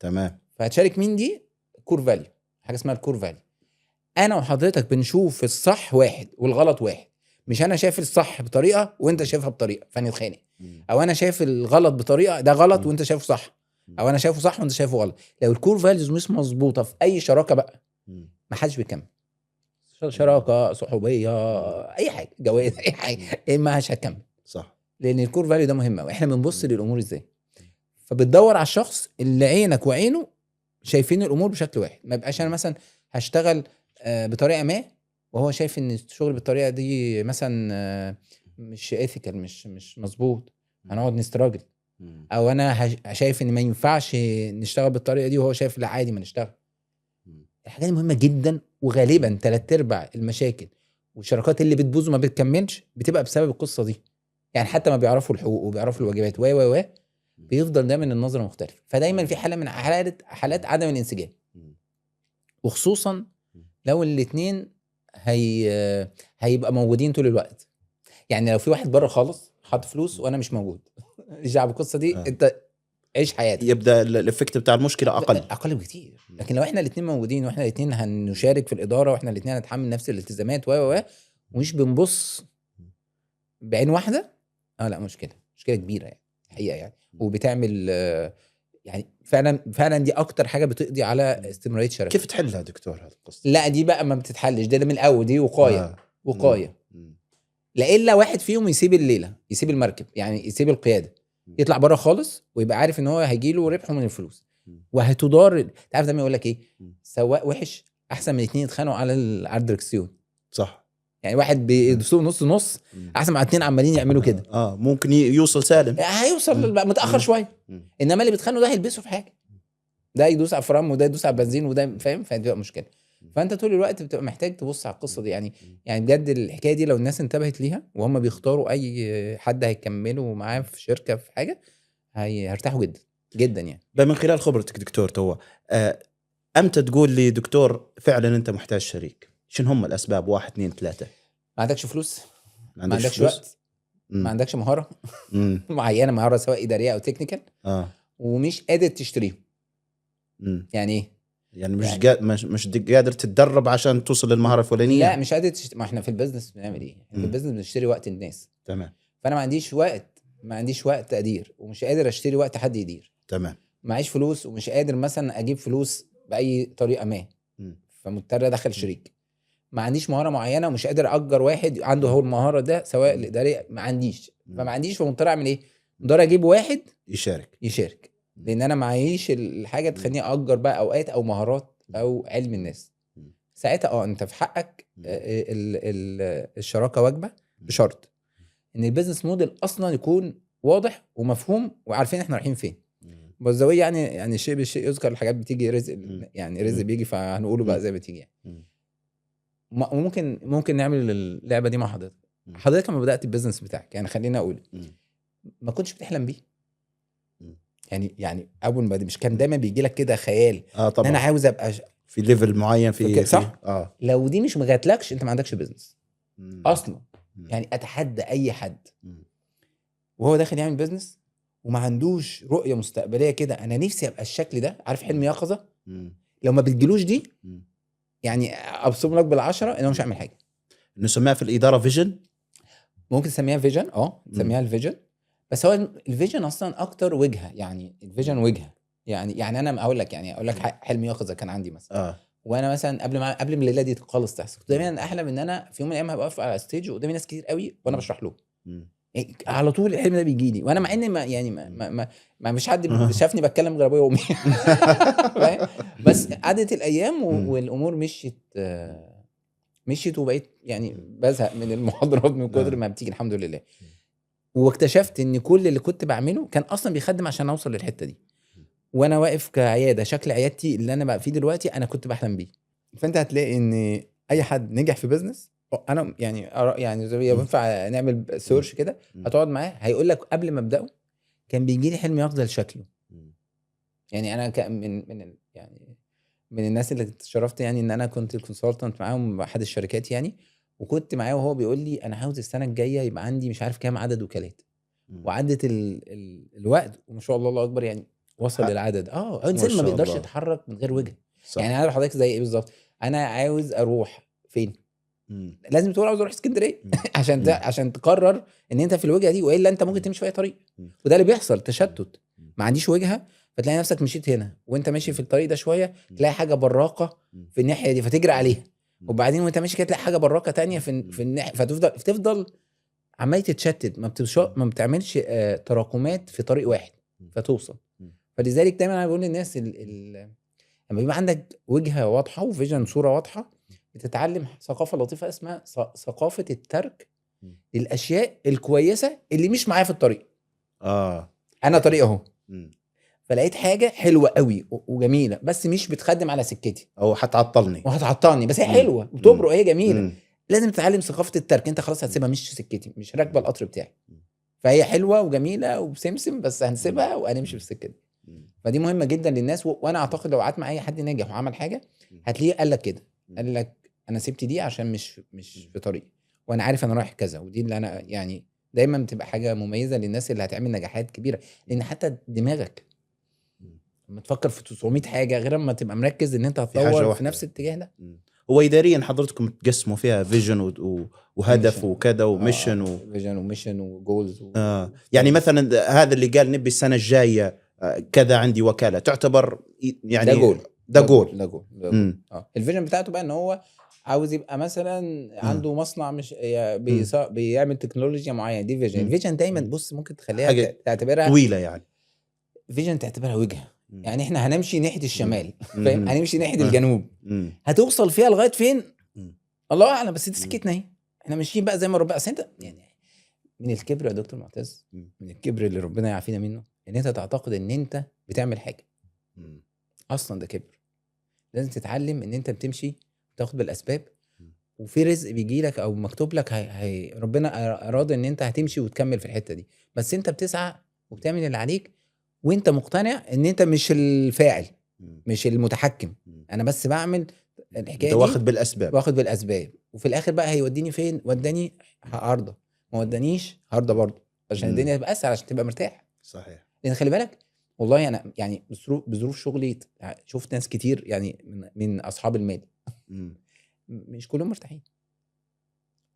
[SPEAKER 1] تمام.
[SPEAKER 2] فهتشارك مين دي كور فاليو، حاجه اسمها الكور فاليو. انا وحضرتك بنشوف الصح واحد والغلط واحد، مش انا شايف الصح بطريقه وانت شايفها بطريقه فنتخانق، او انا شايف الغلط بطريقه ده غلط وانت شايفه صح، او انا شايفه صح وانت شايفه غلط. لو الكور فاليوز مش مظبوطه في اي شراكه بقى ما حدش بيكمل، شراكه صحوبيه اي حاجه جواز اي حاجه ما مش هتكمل.
[SPEAKER 1] صح،
[SPEAKER 2] لان الكور فاليو ده مهم قوي. احنا بنبص للامور ازاي، فبتدور على الشخص اللي عينك وعينه شايفين الامور بشكل واحد. ما يبقاش انا مثلا هشتغل بطريقه ما وهو شايف ان الشغل بالطريقه دي مثلا مش ايثيكال مش مظبوط، هنقعد نستراجل. او انا شايف ان ما ينفعش نشتغل بالطريقه دي وهو شايف لا عادي ما نشتغل. الحاجات دي مهمه جدا، وغالبا 3/4 المشاكل والشراكات اللي بتبوظ وما بتكملش بتبقى بسبب القصه دي. يعني حتى ما بيعرفوا الحقوق وبيعرفوا الواجبات و بيفضل دايما النظره مختلفه، فدايما في حاله من حالات عدم الانسجام، وخصوصا لو الاثنين هيبقى موجودين طول الوقت. يعني لو في واحد بره خالص حاط فلوس وانا مش موجود ارجع بالقصه دي انت عيش حياتك،
[SPEAKER 1] يبدا الافكت بتاع المشكله اقل
[SPEAKER 2] بكتير. لكن لو احنا الاثنين موجودين واحنا الاثنين هنشارك في الاداره واحنا الاثنين هنتحمل نفس الالتزامات ومش بنبص بعين واحده لا مشكله كبيره يعني حقيقه يعني، وبتعمل يعني فعلا دي اكتر حاجه بتقضي على استمراريه الشركه.
[SPEAKER 1] كيف تحلها دكتور هذه القصه؟
[SPEAKER 2] لا دي بقى ما بتتحلش، ده من الاول، دي وقايه لا الا واحد فيهم يسيب الليله، يسيب المركب، يعني يسيب القياده، يطلع بره خالص ويبقى عارف ان هو هيجي له ربحه من الفلوس وهتدار. تعرف دايما يقول لك ايه، سواق وحش احسن من 2 يتخانقوا على الدركسيون. صح، يعني واحد بيدوسوه نص احسن من 2 عمالين يعملوا كده.
[SPEAKER 1] ممكن يوصل سالم،
[SPEAKER 2] هيوصل متاخر شويه، انما اللي بيتخانقوا ده هيلبسوا في حاجه، ده يدوس على فرام وده يدوس على بنزين وده فاهم، فدي مشكله. فانت طول الوقت بتبقى محتاج تبص على القصه دي. يعني بجد الحكايه دي لو الناس انتبهت ليها وهم بيختاروا اي حد هيكملوا معاه في شركه في حاجه هيرتاحوا جدا جدا. يعني
[SPEAKER 1] من خلال خبرتك دكتور توا امتى تقول لي دكتور فعلا انت محتاج شريك؟ شنو هم الاسباب؟ 1 2 3.
[SPEAKER 2] ما عندكش فلوس،
[SPEAKER 1] ما
[SPEAKER 2] عندكش وقت، ما عندكش مهاره معينه، مهاره سواء اداريه او تكنيكال، ومش قادر تشتريهم. يعني ايه؟ يعني
[SPEAKER 1] مش قادر تتدرب عشان توصل للمهاره الفلانيه.
[SPEAKER 2] لا مش قادر ما احنا في البيزنس بنعمل ايه؟ في البيزنس بنشتري وقت الناس.
[SPEAKER 1] تمام.
[SPEAKER 2] فانا ما عنديش وقت ادير، ومش قادر اشتري وقت حد يدير.
[SPEAKER 1] تمام.
[SPEAKER 2] معيش فلوس ومش قادر مثلا اجيب فلوس باي طريقه ما، فمضطر ادخل شريك. ما عنديش مهاره معينه ومش قادر اجر واحد عنده هو المهاره ده سواء الاداريه، ما عنديش، فما عنديش، فمضطر اعمل ايه؟ مضطر اجيب واحد يشارك. لان انا معيش الحاجه تخليني اجر بقى اوقات او مهارات او علم الناس. ساعتها انت في حقك الشراكه واجبه، بشرط ان البيزنس موديل اصلا يكون واضح ومفهوم وعارفين احنا رايحين فين. بس زي يعني الشيء بالشيء يذكر، الحاجات بتيجي رزق، يعني رزق بيجي فهنقوله بقى زي ما تيجي يعني. وممكن نعمل اللعبه دي مع حضرتك لما بدات البيزنس بتاعك، يعني خلينا اقول ما كنتش بتحلم بيه يعني اول ما مش كان دايما بيجي لك كده خيال
[SPEAKER 1] طبعا
[SPEAKER 2] انا عاوز ابقى
[SPEAKER 1] في ليفل معين في
[SPEAKER 2] صح. لو دي مش مجاتلكش انت ما عندكش بيزنس اصلا. يعني اتحدى اي حد وهو داخل يعمل بيزنس وما عندوش رؤيه مستقبليه كده، انا نفسي ابقى الشكل ده، عارف حلم يقظه، لو ما بتجيلوش دي يعني ابصم لك بالعشره انه مش هعمل حاجه.
[SPEAKER 1] نسميها في الاداره فيجن،
[SPEAKER 2] ممكن تسميها فيجن، تسميها الفيجن، بس هو الفيجن اصلا اكتر وجهه، يعني الفيجن وجهه. يعني انا اقول لك حلم يقظه كان عندي مثلا وانا مثلا قبل ما الليله دي خالص تحصل، كنت دايما احلم ان انا في يوم من الايام هبقى واقف على ستيج وقدامي ناس كتير قوي وانا بشرح لهم. يعني على طول الحلم ده بيجي لي، وانا مع ان ما مش حد شافني بتكلم غير ابويا وامي. بس عدت الايام والامور مشيت وبقيت يعني بزهق من المحاضرات من كتر ما بتيجي، الحمد لله. واكتشفت ان كل اللي كنت بعمله كان اصلا بيخدم عشان اوصل للحته دي. وانا واقف كعياده، شكل عيادتي اللي انا بقى فيه دلوقتي انا كنت بحلم بيه. فانت هتلاقي ان اي حد نجح في بيزنس، انا يعني زي ينفع نعمل سيرش كده، هتقعد معاه هيقول لك قبل ما ابداه كان بيجي لي حلم يفضل شكله. يعني انا من الناس اللي اتشرفت يعني ان انا كنت كونسلتنت معاهم احد الشركات يعني، وكنت معاه وهو بيقول لي انا عاوز السنه الجايه يبقى عندي مش عارف كام عدد وكالات. وعدت الوقت وما شاء الله الله اكبر، يعني وصل للعدد. انسان ما بيقدرش يتحرك من غير وجهه. يعني انا حضرتك زي ايه بالظبط؟ انا عاوز اروح فين؟ لازم تقول عاوز اروح اسكندريه عشان تقرر ان انت في الوجهه دي، والا انت ممكن تمشي في اي طريق. وده اللي بيحصل، تشتت. ما عنديش وجهه فتلاقي نفسك مشيت هنا، وانت ماشي في الطريق ده شويه تلاقي حاجه براقه في الناحيه دي فتجري عليها، وبعدين وانت ماشي كده تلاقي حاجه براقه تانية في الناحيه، فتفضل عمال تتشتت، ما بتعملش تراكمات في طريق واحد فتوصل. فلذلك دايما انا بقول للناس لما يبقى عندك وجهه واضحه وفيجن، صوره واضحه، بتتعلم ثقافه لطيفه اسمها ثقافه الترك للاشياء الكويسه اللي مش معايا في الطريق. انا طريق اهو، فلقيت حاجه حلوه قوي وجميله بس مش بتخدم على سكتي
[SPEAKER 1] او هتعطلني
[SPEAKER 2] بس هي حلوه وتبرق، هي جميله. لازم تتعلم ثقافه الترك. انت خلاص هتسيبها، مش سكتي، مش راكبه القطر بتاعي، فهي حلوه وجميله وبسمسم بس هنسيبها وهنمشي في السكه دي. فدي مهمه جدا للناس. وانا اعتقد لو قعدت مع اي حد ناجح وعمل حاجه هتلاقيه قال لك كده، قال لك انا سبت دي عشان مش في طريقي، وانا عارف انا رايح كذا. ودي اللي انا يعني دايما بتبقى حاجه مميزه للناس اللي هتعمل نجاحات كبيره، لان حتى دماغك لما تفكر في 900 حاجه غير اما تبقى مركز ان انت هتطور في نفس الاتجاه ده.
[SPEAKER 1] هو اداريا حضرتكم تقسموا فيها فيجن وهدف وكذا وميشن
[SPEAKER 2] فيجن وميشن وجولز
[SPEAKER 1] يعني مثلا هذا اللي قال نبي السنه الجايه كذا عندي وكاله، تعتبر يعني ده جول.
[SPEAKER 2] الفيجن بتاعته بقى ان هو عاوز يبقى مثلا عنده مصنع مش بيعمل تكنولوجيا معينه، دي فيجن. الفيجن دايما بص ممكن تخليها تعتبرها
[SPEAKER 1] طويله، يعني
[SPEAKER 2] فيجن تعتبرها وجهه. يعني احنا هنمشي ناحيه الشمال، فاهم؟ هنمشي ناحيه الجنوب، هتوصل فيها لغايه فين الله اعلم، بس دي سكتنا اهي، احنا ماشيين بقى زي ما ربنا. اصل انت يعني من الكبر يا دكتور معتز، من الكبر اللي ربنا يعافينا منه، ان انت تعتقد ان انت بتعمل حاجه. اصلا ده كبر. لازم تتعلم ان انت بتمشي تاخد بالاسباب، وفي رزق بيجي لك او مكتوب لك، ربنا اراد ان انت هتمشي وتكمل في الحته دي، بس انت بتسعى وبتعمل اللي عليك وانت مقتنع ان انت مش الفاعل، مش المتحكم. انا بس بعمل الحكايه دي،
[SPEAKER 1] واخد
[SPEAKER 2] بالاسباب، وفي الاخر بقى هيوديني فين؟ وداني هارضه، ما ودانيش هارضه برضه، عشان الدنيا تبقى اسهل، عشان تبقى مرتاح.
[SPEAKER 1] صحيح.
[SPEAKER 2] لان خلي بالك والله انا يعني بظروف شغلي شفت ناس كتير يعني من اصحاب المال مش كلهم مرتاحين،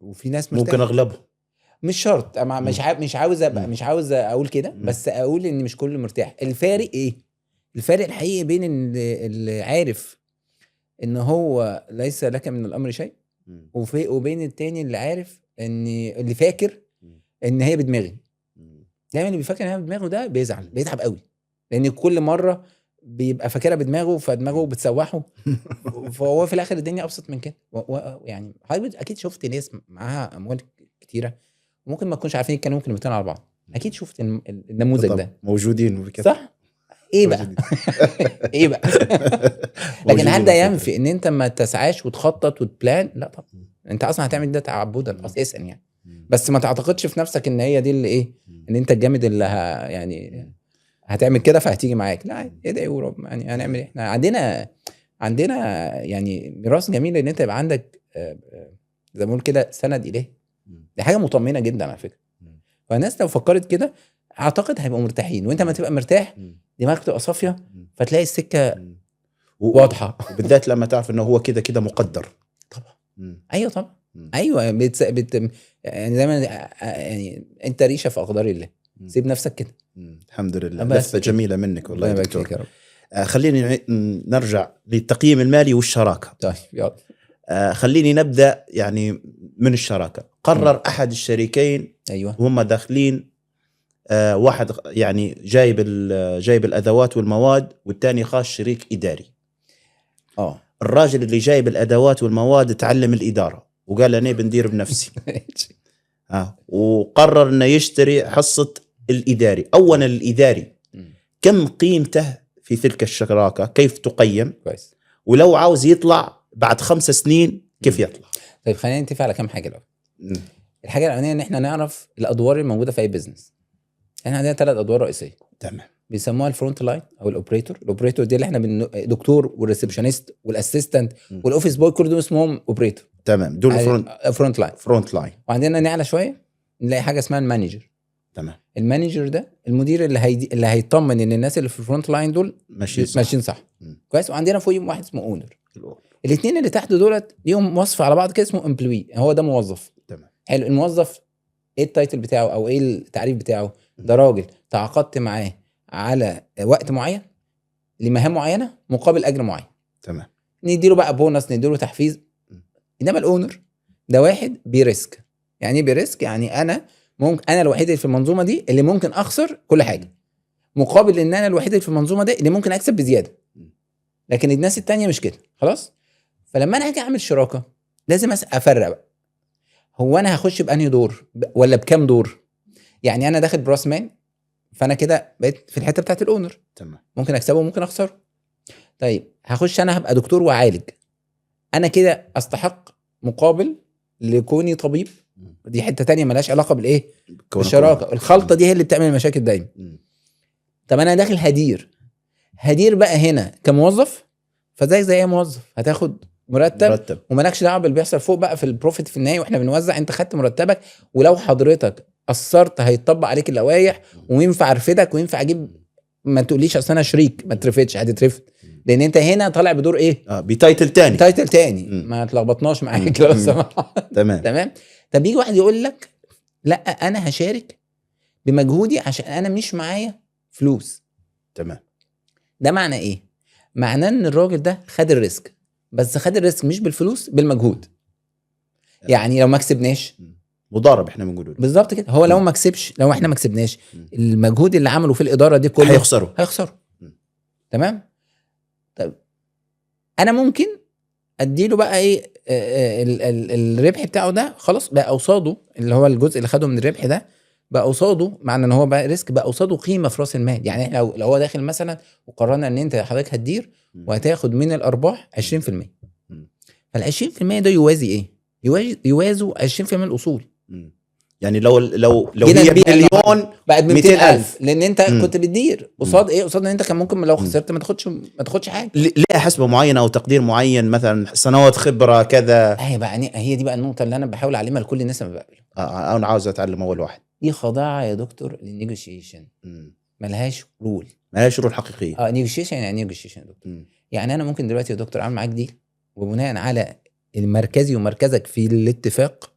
[SPEAKER 2] وفي ناس
[SPEAKER 1] ممكن اغلبهم،
[SPEAKER 2] مش شرط. مش عاوز ابقى مش عاوز اقول كده، بس اقول ان مش كله مرتاح. الفارق ايه؟ الفارق الحقيقي بين اللي عارف ان هو ليس لك من الامر شيء، وبين التاني اللي عارف ان اللي فاكر ان هي بدماغي. دايما اللي بيفكر ان هي بدماغه ده بيزعل، بيتعب قوي. لان كل مره بيبقى فاكرها بدماغه فدماغه بتسوحه فهو في الاخر الدنيا ابسط من كده يعني حضرتك اكيد شفت ناس معاها اموال كتيره ممكن ما تكونش عارفين يتكلموا كلمتين على بعض. اكيد شفت النموذج
[SPEAKER 1] بالضبط،
[SPEAKER 2] ده
[SPEAKER 1] موجودين بكثرة.
[SPEAKER 2] صح. ايه بقى
[SPEAKER 1] موجودين.
[SPEAKER 2] ايه بقى لكن
[SPEAKER 1] موجودين
[SPEAKER 2] هل ده
[SPEAKER 1] على فكرة.
[SPEAKER 2] ينفي ان انت ما تسعاش وتخطط وتبلان؟ لا طبعا، انت اصلا هتعمل ده تعبدا اساسا يعني. بس ما تعتقدش في نفسك ان هي دي اللي ايه، ان انت الجامد اللي يعني هتعمل كده فهتيجي معاك. لا ادعي ورب يعني هنعمل ايه. احنا عندنا يعني ميراث جميل ان انت يبقى عندك زي ما بنقول كده سند اليه. دي حاجه مطمئنه جدا على فكره. فالناس لو فكرت كده اعتقد هيبقوا مرتاحين، وانت ما تبقى مرتاح دماغك تبقى صافيه فتلاقي السكه واضحه.
[SPEAKER 1] وبالذات لما تعرف انه هو كده مقدر.
[SPEAKER 2] طبعا ايوه طبعا ايوه يعني دايما يعني انت ريشه في اقدار الله، سيب نفسك كده.
[SPEAKER 1] الحمد لله، لفه جميله منك والله يا دكتور.
[SPEAKER 2] يا رب.
[SPEAKER 1] خليني نرجع للتقييم المالي والشراكه.
[SPEAKER 2] طيب يلا.
[SPEAKER 1] خليني نبدا يعني من الشراكه. قرر احد الشريكين
[SPEAKER 2] ايوه
[SPEAKER 1] وهم داخلين، واحد يعني جايب الادوات والمواد، والثاني خاص شريك اداري. الراجل اللي جايب الادوات والمواد تعلم الاداره وقال انا بندير بنفسي. وقرر انه يشتري حصه الاداري. اولا الاداري كم قيمته في تلك الشراكه، كيف تقيم
[SPEAKER 2] كويس،
[SPEAKER 1] ولو عاوز يطلع بعد 5 سنين كيف يطلع.
[SPEAKER 2] طيب خلينا نتفق على كم حاجه الاول. الحاجه الاولانيه ان احنا نعرف الادوار الموجوده في اي بزنس. احنا عندنا 3 ادوار رئيسيه.
[SPEAKER 1] تمام.
[SPEAKER 2] بيسموها الفرونت لاين او الاوبريتور. الاوبريتور دي اللي احنا دكتور والريسبشنست والاسيستنت والاوفيس بوي كل دول اسمهم اوبريتور.
[SPEAKER 1] تمام، دول فرونت لاين.
[SPEAKER 2] وعندنا نعلى شويه نلاقي حاجه اسمها المانجر.
[SPEAKER 1] تمام.
[SPEAKER 2] المانجر ده المدير اللي هيطمن ان الناس اللي في الفرونت لاين دول ماشيين صح. كويس. وعندنا فوقيهم واحد اسمه اونر. الاثنين اللي تحت دولت ليهم وصف على بعض كده اسمه امبلوي، هو ده موظف.
[SPEAKER 1] تمام.
[SPEAKER 2] حلو. الموظف ايه التايتل بتاعه او ايه التعريف بتاعه؟ ده راجل تعاقدت معاه على وقت معين لمهام معينه مقابل اجر معين.
[SPEAKER 1] تمام.
[SPEAKER 2] نديله بقى بونص، نديله تحفيز. انما الاونر ده واحد بيريسك. يعني ايه بيريسك؟ يعني انا الوحيد اللي في المنظومه دي اللي ممكن اخسر كل حاجه، مقابل ان انا الوحيد اللي في المنظومه دي اللي ممكن اكسب بزياده. لكن الناس التانية مش كده. خلاص. فلما انا هاجي اعمل شراكه لازم افرق بقى، هو انا هخش بانهي دور ولا بكام دور. يعني انا داخل براس مان، فانا كده بقيت في الحته بتاعت الاونر.
[SPEAKER 1] تمام.
[SPEAKER 2] ممكن اكسبه وممكن اخسره. طيب هخش انا هبقى دكتور وعالج، انا كده استحق مقابل لكوني طبيب. دي حته تانية ملهاش علاقه بالايه، بالشراكه. الخلطه دي هي اللي بتعمل المشاكل دايما. طب انا داخل هدير بقى هنا كموظف، فزي اي موظف هتاخد مرتب ومالكش دعوه باللي بيحصل فوق بقى في البروفيت في النهايه، واحنا بنوزع انت خدت مرتبك. ولو حضرتك قصرت هيتطبق عليك اللوائح، وينفع ارفدك وينفع اجيب. ما تقوليش اصل انا شريك، ما ترفدش، هتترفد لان انت هنا طالع بدور ايه،
[SPEAKER 1] بتايتل تاني.
[SPEAKER 2] ما تلخبطناش معاك لو سمحت. تمام. طب يجي واحد يقول لك لا انا هشارك بمجهودي عشان انا مش معايا فلوس.
[SPEAKER 1] تمام.
[SPEAKER 2] ده معنى ايه؟ معناه ان الراجل ده خد الريسك، بس خد الريسك مش بالفلوس، بالمجهود. يعني لو ما كسبناش
[SPEAKER 1] مضارب احنا بنقوله
[SPEAKER 2] بالظبط كده. هو لو ما كسبش، لو احنا ما كسبناش المجهود اللي عمله في الاداره دي كله هيخسره. تمام. طب انا ممكن اديله بقى ايه الربح بتاعه ده خلاص بقى قصاده، اللي هو الجزء اللي خده من الربح ده بقى قصاده، معنى ان هو بقى ريسك بقى قصاده قيمه في راس المال. يعني احنا لو هو داخل مثلا وقررنا ان انت حضرتك هتدير وهتاخد من الارباح 20%، فال 20% ده يوازي ايه؟ يوازوا 20% من الاصول.
[SPEAKER 1] يعني لو هي مليون
[SPEAKER 2] بعد 200,000 لان انت كنت بتدير قصاد ايه؟ قصاد ان انت كان ممكن لو خسرت ما تاخدش حاجه.
[SPEAKER 1] ليه حسبه معينه او تقدير معين، مثلا سنوات خبره كذا.
[SPEAKER 2] هي دي بقى النقطه اللي انا بحاول اعلمها لكل الناس لما بقابلهم.
[SPEAKER 1] انا عاوز اتعلم اول واحد.
[SPEAKER 2] دي خضاعه يا دكتور للنيجوشيشن، ملهاش رول حقيقيه. نيجوشيشن يعني نيجوشيشن يا دكتور. يعني انا ممكن دلوقتي يا دكتور اعمل معاك ديل، وبناء على المركزي ومركزك في الاتفاق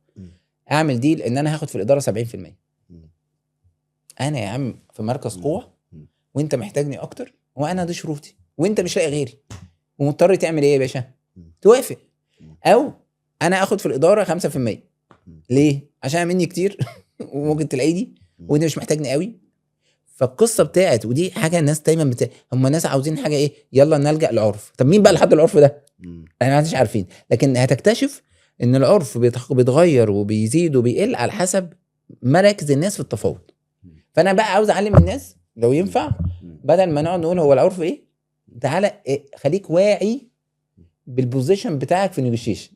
[SPEAKER 2] اعمل ديل ان انا هاخد في الاداره 70%. انا يا عم في مركز قوه وانت محتاجني اكتر، وانا دي شروطي وانت مش لاقي غيري، ومضطر تعمل ايه يا باشا؟ توافق. او انا اخد في الاداره 5%. ليه؟ عشان مني كتير وممكن تلاقيني وانت مش محتاجني قوي، فالقصه بتاعت ودي حاجه الناس دايما هم الناس عاوزين حاجه ايه، يلا نلجأ للعرف. طب مين بقى اللي حد العرف ده؟ احنا ما عادش عارفين. لكن هتكتشف ان العرف بيتغير وبيزيد وبيقل على حسب مراكز الناس في التفاوض. فانا بقى عاوز اعلم الناس لو ينفع، بدل ما نقعد نقول هو العرف ايه، تعالى إيه، خليك واعي بالبوزيشن بتاعك في النيجوشيشن.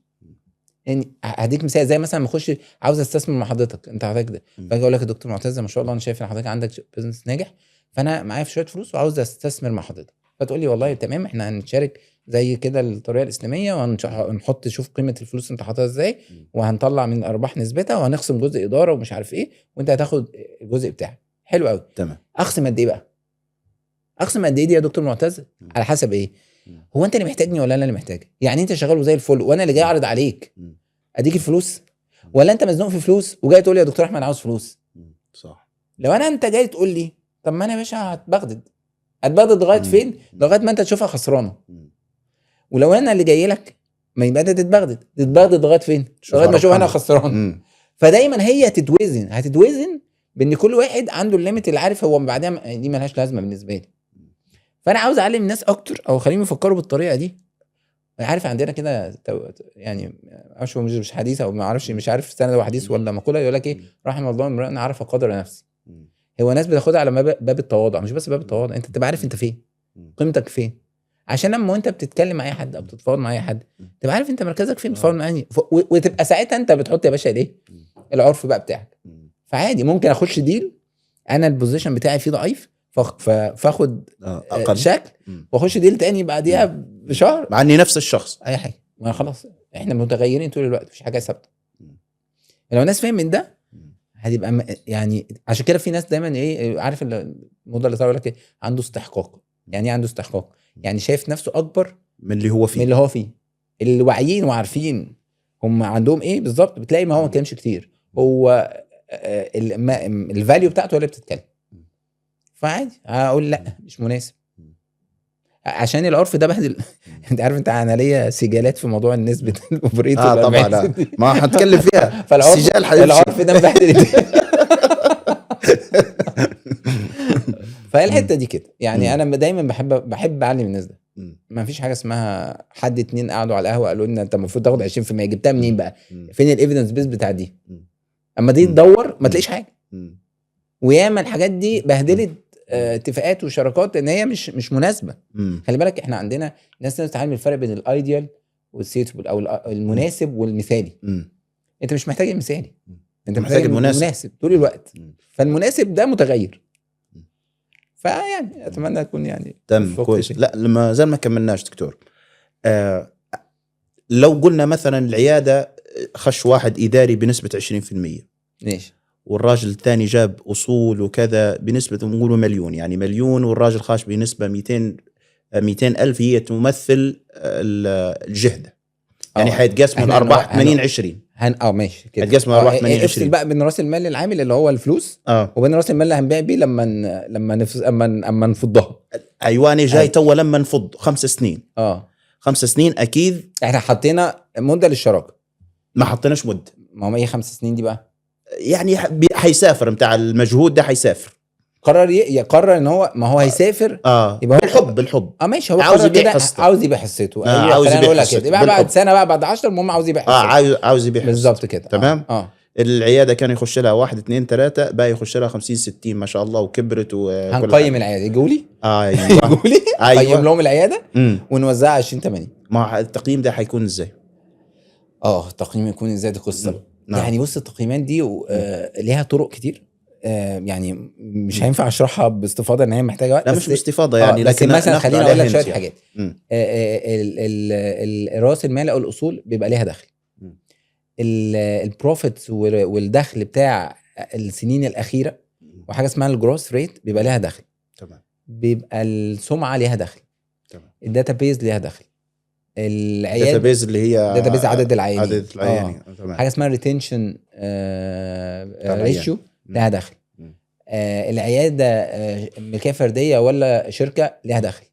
[SPEAKER 2] يعني هديك مثال، زي مثلا ما اخش عاوز استثمر مع حضرتك، انت حضرتك ده باجي اقول لك يا دكتور معتز ما شاء الله انا شايف ان حضرتك عندك بزنس ناجح، فانا معايا في شويه فلوس وعاوز استثمر مع حضرتك. فتقول لي والله تمام، احنا هنشارك زي كده الطريقه الاسلاميه، وهنحط شوف قيمه الفلوس انت حاططها ازاي، وهنطلع من الارباح نسبتها، وهنقسم جزء اداره ومش عارف ايه، وانت هتاخد الجزء بتاعك. حلو قوي،
[SPEAKER 1] تمام.
[SPEAKER 2] اقسم قد ايه بقى؟ اقسم قد ايه دي يا دكتور معتز؟ على حسب ايه؟ هو انت اللي محتاجني ولا انا اللي محتاجك؟ يعني انت شغال وزي الفل وانا اللي جاي اعرض عليك اديك الفلوس، ولا انت مزنوق في فلوس وجاي تقول لي يا دكتور احمد عاوز فلوس؟
[SPEAKER 1] صح.
[SPEAKER 2] لو انت جاي تقول لي طب ما انا يا باشا هتبغدد لغايه فين؟ لغايه ما انت تشوفها خسرانه. ولو انا اللي جاي لك ما يبقى انت تتبغدد لغايه فين؟ لغايه ما اشوف انا خسران. فدايما هي هتتوزن بان كل واحد عنده الليميت اللي عارف هو بعدها دي ملهاش لازمه بالنسبه لي. فانا عاوز اعلم الناس اكتر او خليهم يفكروا بالطريقه دي. عارف عندنا كده يعني مش حديث او ما اعرفش، مش عارف سند وحديث ولا مقوله، يقول لك ايه، رحم الله امرئ عرف قدر نفسه. هو ناس بتاخدها على باب التواضع، مش بس باب التواضع، انت تبقى عارف انت فين، قيمتك فين، عشان لما انت بتتكلم مع اي حد او بتتفاوض مع اي حد تبقى عارف انت مركزك فين، بتتفاوض مع انهي، وتبقى ساعتها انت بتحط يا باشا الايه، العرف بقى بتاعك. فعادي ممكن اخش ديل انا البوزيشن بتاعي فيه ضعيف فاخد شكل، واخش ديل تاني بعديها بشهر
[SPEAKER 1] مع اني نفس الشخص،
[SPEAKER 2] اي حاجه، ما خلاص احنا متغيرين طول الوقت، مفيش حاجه ثابته. لو الناس فاهم من ده هتبقى يعني عشان كده في ناس دايما ايه، عارف الموضوع اللي يقول لك ايه، عنده استحقاق. يعني ايه عنده استحقاق؟ يعني شايف نفسه اكبر
[SPEAKER 1] من اللي هو فيه.
[SPEAKER 2] اللي واعيين وعارفين هم عندهم ايه بالظبط، بتلاقي ما هو ما كلامش كتير، هو الفاليو بتاعته اللي بتتكلم. فعادي هقول لا مش مناسب، عشان العرف ده بهدل. انت عارف، انا ليا سجالات في موضوع نسبه الاوبريتور
[SPEAKER 1] طبعا لا. ما هنتكلم فيها.
[SPEAKER 2] العرف ده مبهدل. فالحته دي كده يعني انا دايما بحب اعلم الناس ده. ما فيش حاجه اسمها حد اتنين قعدوا على القهوه قالوا لنا انت المفروض تاخد 20%، جبتها منين بقى؟ فين الايفيدنس بيس بتاع دي؟ اما دي تدور ما تلاقيش حاجه. وياما الحاجات دي بهدلت اتفاقات وشراكات ان هي مش مناسبه. خلي بالك احنا عندنا ناس تتعلم الفرق بين الايديال والسيتبل او المناسب والمثالي. انت مش محتاج المثالي، انت محتاج المناسب طول الوقت. فالمناسب ده متغير. فيعني اتمنى اكون يعني
[SPEAKER 1] تمام كويس. لا لما زال ما كملناش دكتور. لو قلنا مثلا العياده خش واحد اداري بنسبه 20%،
[SPEAKER 2] ماشي،
[SPEAKER 1] والراجل الثاني جاب اصول وكذا بنسبه نقول مليون، يعني مليون، والراجل خاش بنسبه 200,000 هي تمثل الجهده. يعني حيتقسموا الارباح 80-20.
[SPEAKER 2] ماشي كده،
[SPEAKER 1] هيتقسموا الارباح 80-20.
[SPEAKER 2] افصل بقى بين راس المال العامل اللي هو الفلوس وبين راس المال اللي هنبيع بيه لما نفضها.
[SPEAKER 1] ايوه انا جاي تو لما نفض 5 سنين. 5 سنين اكيد
[SPEAKER 2] احنا حطينا مده للشراكه،
[SPEAKER 1] ما حطيناش مده.
[SPEAKER 2] ما هو ايه 5 سنين دي بقى؟
[SPEAKER 1] يعني حيسافر بتاع المجهود ده، حيسافر
[SPEAKER 2] يقرر ان هو ما هو هيسافر.
[SPEAKER 1] يبقى هو بالحب
[SPEAKER 2] ماشي، هو
[SPEAKER 1] عاوز يبيع حصته،
[SPEAKER 2] عاوز يبيع حصته.
[SPEAKER 1] عاوز يبيع حصته
[SPEAKER 2] يبقى بعد سنه بقى بعد 10 المهم عاوز يبيع حصته.
[SPEAKER 1] عاوز يبيع حصته
[SPEAKER 2] بالظبط كده.
[SPEAKER 1] تمام. العياده كان يخش لها 1 2 3 بقى يخش لها 50 60 ما شاء الله وكبرت.
[SPEAKER 2] هنقيم العياده، يجوا لي
[SPEAKER 1] ايوه
[SPEAKER 2] قيم لهم العياده ونوزعها 20 80.
[SPEAKER 1] ما التقييم ده هيكون ازاي؟
[SPEAKER 2] التقييم يكون ازاي دي قصه. يعني بص التقييمات دي ليها طرق كتير. يعني مش هينفع اشرحها باستفاضه ان هي محتاجه وقت.
[SPEAKER 1] لا مش باستفاضه يعني،
[SPEAKER 2] لكن مثلا خليني اقول لك شويه
[SPEAKER 1] يعني.
[SPEAKER 2] حاجات. راس المال او الاصول بيبقى ليها دخل. البروفيتس والدخل بتاع السنين الاخيره وحاجه اسمها الجروس ريت بيبقى ليها دخل.
[SPEAKER 1] تمام.
[SPEAKER 2] بيبقى السمعه ليها دخل.
[SPEAKER 1] تمام.
[SPEAKER 2] الداتابيز ليها دخل. العيادة
[SPEAKER 1] داتابيز اللي هي
[SPEAKER 2] داتابيز عدد العيانين.
[SPEAKER 1] تمام.
[SPEAKER 2] حاجه اسمها ريتنشن ريشيو لها دخل. العياده ملكيه فرديه ولا شركه لها دخل.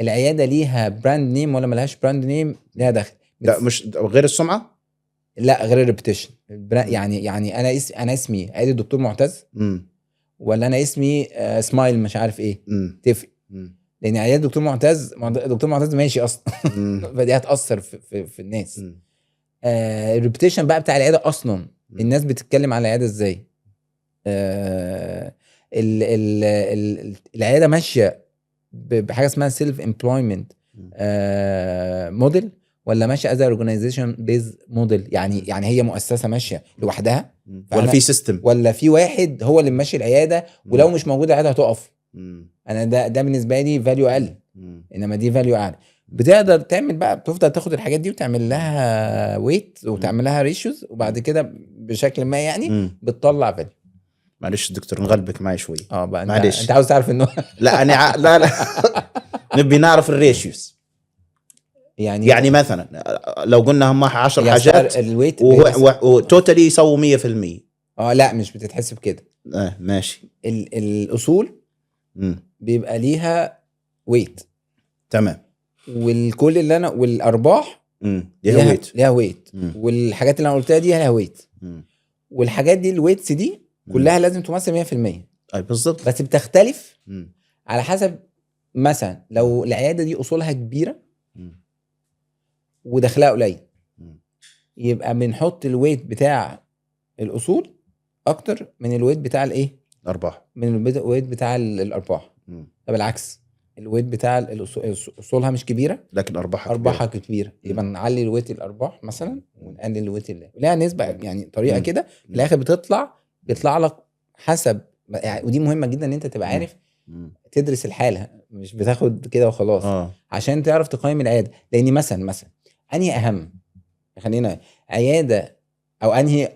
[SPEAKER 2] العياده ليها براند نيم ولا ملهاش براند نيم لها دخل.
[SPEAKER 1] لا مش غير السمعه،
[SPEAKER 2] لا غير الريبيتيشن. يعني انا اسمي عياده الدكتور معتز ولا انا اسمي سمايل مش عارف ايه، تفرق. لان عياده دكتور معتز ماشي اصلا فدي هتاثر في الناس. الريبيتيشن بقى بتاع العياده اصلا، الناس بتتكلم على العياده ازاي. العياده ماشيه بحاجه اسمها سيلف امبلويمنت موديل، ولا ماشيه از اورجانيزيشن بيز موديل، يعني هي مؤسسه ماشيه لوحدها،
[SPEAKER 1] ولا في سيستم،
[SPEAKER 2] ولا في واحد هو اللي ماشي العياده، ولو مش موجود العياده هتقف. انا ده بالنسبه لي فاليو اقل، انما دي فاليو اعلى. بتقدر تعمل بقى، بتفضل تاخد الحاجات دي وتعمل لها ويت وتعمل لها ريشيوز، وبعد كده بشكل ما يعني بتطلع فاليو.
[SPEAKER 1] معلش دكتور نغلبك معي شوي.
[SPEAKER 2] بقى انت عاوز تعرف انه
[SPEAKER 1] لا انا لا نبي نعرف الريشيوز. يعني مثلا لو قلنا هم 10 حاجات
[SPEAKER 2] الويت
[SPEAKER 1] وتوتالي يسووا 100%.
[SPEAKER 2] لا مش بتتحسب كده.
[SPEAKER 1] ماشي.
[SPEAKER 2] الاصول بيبقى ليها ويت،
[SPEAKER 1] تمام.
[SPEAKER 2] والكل اللي انا والارباح ليها ويت والحاجات اللي انا قلتها دي ليها ويت. والحاجات دي الويتس دي كلها لازم تمثل 100%.
[SPEAKER 1] اي بالظبط.
[SPEAKER 2] بس بتختلف على حسب، مثلا لو العياده دي اصولها كبيره ودخلها قليل، يبقى بنحط الويت بتاع الاصول اكتر من الويت بتاع الايه،
[SPEAKER 1] الارباح،
[SPEAKER 2] من الويت بتاع الارباح. طب العكس، الويت بتاع اصولها مش كبيره
[SPEAKER 1] لكن ارباحها
[SPEAKER 2] كبيره، يبقى نعلي الويت الارباح مثلا ونقلل الويت اللي ليها نسبه، يعني طريقه كده في الاخر بيطلع لك حسب يعني. ودي مهمه جدا ان انت تبقى عارف تدرس الحاله، مش بتاخد كده وخلاص عشان تعرف تقيم العياده. لان مثلا انهي اهم، خلينا عياده او انهي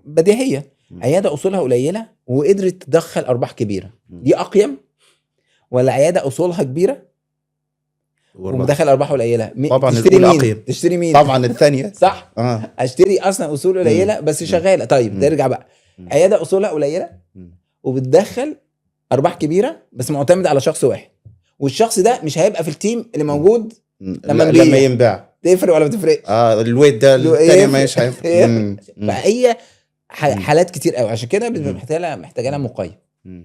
[SPEAKER 2] بديهيه، عياده اصولها قليله وقدرت تدخل ارباح كبيره، دي اقيم، ولا عياده اصولها كبيره ومدخل ارباح قليله؟
[SPEAKER 1] طبعا
[SPEAKER 2] تشتري مين؟
[SPEAKER 1] طبعا الثانيه
[SPEAKER 2] صح. اشتري اصلا اصول قليله بس شغاله. طيب ترجع بقى عياده اصولها قليله وبتدخل ارباح كبيره بس معتمد على شخص واحد، والشخص ده مش هيبقى في التيم اللي موجود لما
[SPEAKER 1] ينباع.
[SPEAKER 2] تفرق ولا ما تفرقش؟
[SPEAKER 1] الويت ده الثاني مش هينفع.
[SPEAKER 2] فهي حالات كتير قوي، عشان كده محتاجه لها مقيم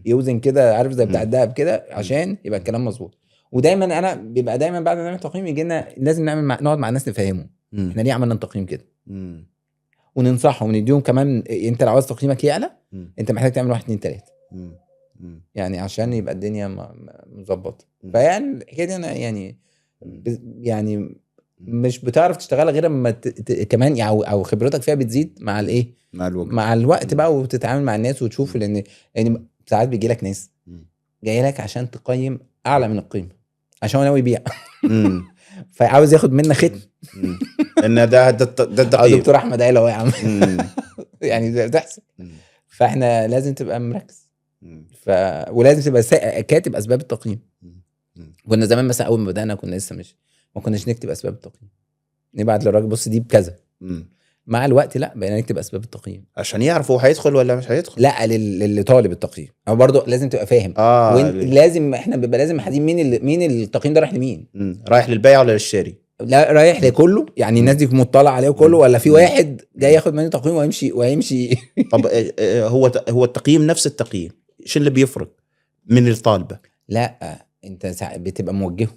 [SPEAKER 2] يوزن كده، عارف زي بتاع الدهب كده، عشان يبقى الكلام مظبوط. ودايما انا بيبقى دايما بعد ما نعمل تقييم يجي لنا لازم نقعد مع الناس نفهمهم احنا ليه عملنا التقييم كده، وننصحهم ونديهم كمان. انت لو عاوز تقييمك يعلى انت محتاج تعمل 1 2 3 يعني عشان يبقى الدنيا مظبطه. فيعني الحكايه دي انا يعني مش بتعرف تشتغل غير لما كمان او خبرتك فيها بتزيد مع الايه، مع الوقت بقى، وتتعامل مع الناس وتشوف. لان ساعات بيجي لك ناس جاي لك عشان تقيم اعلى من القيمه، عشان هو ناوي يبيع فعاوز ياخد منك ختم
[SPEAKER 1] ان ده الدقيق.
[SPEAKER 2] دكتور احمد قال اهو يا عم يعني ده بتحصل. فاحنا لازم تبقى مركز ولازم تبقى كاتب اسباب التقييم. كنا زمان مثلا اول ما بدانا كنا لسه ما كناش نكتب اسباب التقييم، نبعت للراجل بص دي بكذا. مع الوقت لا بقينا نكتب اسباب التقييم
[SPEAKER 1] عشان يعرفوا هيدخل ولا مش هيدخل.
[SPEAKER 2] لا لطالب التقييم، او برضه لازم تبقى فاهم. لازم احنا بيبقى لازم محددين مين التقييم ده رايح لمين،
[SPEAKER 1] رايح للبيع ولا للشاري؟
[SPEAKER 2] لا رايح لكله، يعني الناس دي مطلع عليه كله، ولا في واحد جاي ياخد مني تقييم ويمشي
[SPEAKER 1] طب هو التقييم نفس التقييم، شو اللي بيفرق من الطالبه؟
[SPEAKER 2] لا انت بتبقى موجهه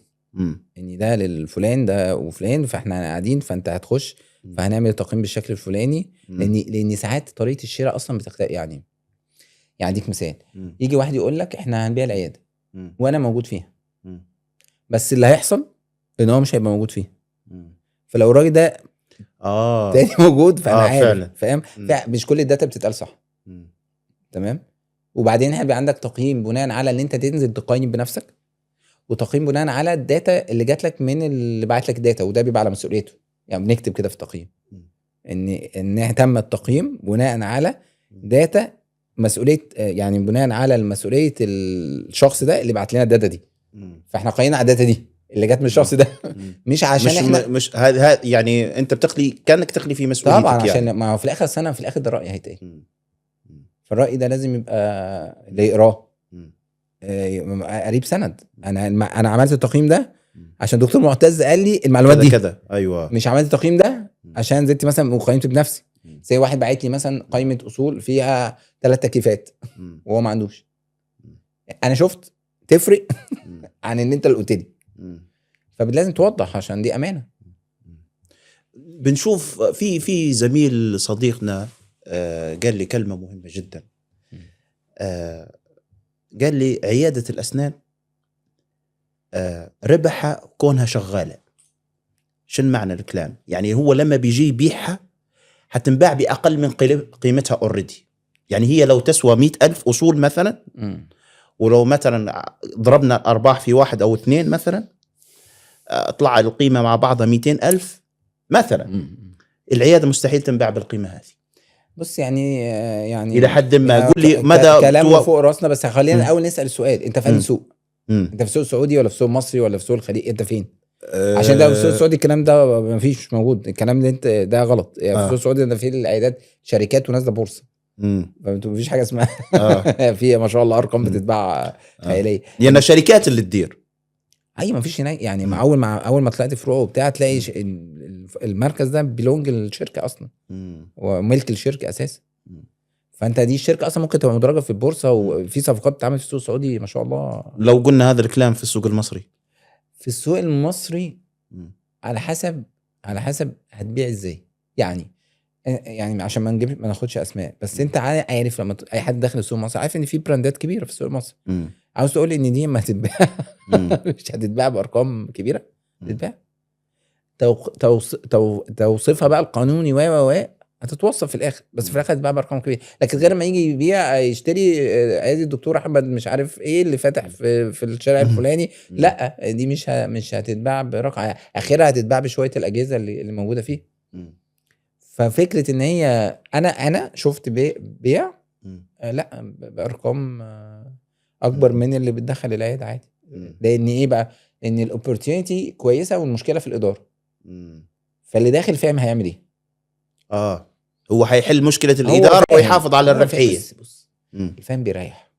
[SPEAKER 2] ان ده للفلان ده وفلان، فاحنا قاعدين فانت هتخش فهنعمل التقييم بالشكل الفلاني. لان ساعات طريقه الشراء اصلا بتختلف. يعني اديك مثال، يجي واحد يقول لك احنا هنبيع العياده وانا موجود فيها، بس اللي هيحصل ان هو مش هيبقى موجود فيها. فلو الراجل ده تاني موجود فانا عارف فاهم. مش كل الداتا بتتقال صح. تمام. وبعدين هيبقى عندك تقييم بناء على اللي انت تنزل تقيم بنفسك، وتقييم بناء على الداتا اللي جات لك من اللي بعت لك الداتا، وده بيبقى على مسؤوليته. يعني بنكتب كده في التقييم ان تم التقييم بناء على داتا مسؤوليه، يعني بناء على مسؤوليه الشخص ده اللي بعت لنا الداتا دي. فاحنا قيمنا على الداتا دي اللي جت من الشخص ده مش عشان احنا
[SPEAKER 1] مش هذا يعني انت كانك تخلي في مسؤوليتك
[SPEAKER 2] طبعا
[SPEAKER 1] يعني.
[SPEAKER 2] عشان ما هو في الاخر السنه في الاخر ده الراي هيتقال. فالراي ده لازم يبقى اللي يقراه قريب سند. انا عملت التقييم ده عشان دكتور معتز قال لي المعلومات دي كده.
[SPEAKER 1] ايوه.
[SPEAKER 2] مش عملت التقييم ده عشان زدت مثلا وقيمت بنفسي. زي واحد باعت لي مثلا قائمه اصول فيها 3 تكييفات وهو ما عندوش، انا شفت تفرق
[SPEAKER 1] مم.
[SPEAKER 2] عن ان انت اللي قلت لي،
[SPEAKER 1] مم.
[SPEAKER 2] فلازم توضح عشان دي امانه.
[SPEAKER 1] بنشوف في زميل صديقنا قال لي كلمة مهمة جدا. قال لي عيادة الأسنان ربحها كونها شغالة. شن معنى الكلام؟ يعني هو لما بيجي يبيعها حتنباع بأقل من قيمتها اوريدي. يعني هي لو تسوى 100,000 أصول مثلا، ولو مثلا ضربنا الأرباح في 1 أو 2 مثلا، طلع القيمة مع بعضها 200,000 مثلا، العيادة مستحيل تنباع بالقيمة هذه.
[SPEAKER 2] بص يعني
[SPEAKER 1] إلى حد ما. قول لي مدى
[SPEAKER 2] كلام فوق راسنا، بس خلينا الاول نسال السؤال. انت في
[SPEAKER 1] مم.
[SPEAKER 2] السوق؟
[SPEAKER 1] مم.
[SPEAKER 2] انت في السوق السعودي ولا في السوق المصري ولا في السوق الخليجي؟ انت فين؟ عشان ده في السوق السعودي الكلام ده ما فيش موجود، الكلام اللي انت ده غلط. يعني في السوق السعودي ده فيه العيادات شركات ونازله بورصه، ما فيش حاجه اسمها في ما شاء الله ارقام بتتباع خياليه.
[SPEAKER 1] لان الشركات اللي تدير.
[SPEAKER 2] ايوه ما فيش هناك يعني. مع اول ما طلعت فروع وبتاع تلاقي المركز ده بيلونج للشركه اصلا، وملك الشركه اساسا. فانت دي الشركه اصلا ممكن تبقى مدرجه في البورصه، وفي صفقات بتتعمل في السوق السعودي ما شاء الله.
[SPEAKER 1] لو قلنا هذا الكلام في السوق المصري،
[SPEAKER 2] في السوق المصري على حسب هتبيع ازاي يعني. عشان ما ناخدش اسماء، بس انت عارف لما اي حد داخل السوق المصري عارف ان في براندات كبيره في السوق المصري. عاوز تقول ان دي ما هتتباع مش هتتباع بارقام كبيره، تتباع توصيفها بقى القانوني و هتتوصف في الاخر، بس في الاخر هتتباع بارقام كبيره. لكن غير ما يجي يبيع يشتري عادي الدكتور احمد مش عارف ايه اللي فاتح في الشارع الفلاني، لا دي مش هتتباع برقم. اخرها هتتباع بشويه الاجهزه اللي موجوده فيه. ففكره ان هي انا شفت بيع لا بارقام اكبر من اللي بتدخل العياده عادي. لان ايه بقى؟ ان الاوبورتيونيتي كويسه، والمشكله في الاداره. فاللي داخل فاهم هيعمل ايه.
[SPEAKER 1] هو هيحل مشكله الاداره ويحافظ على الربحيه.
[SPEAKER 2] بص الفهم بيريح.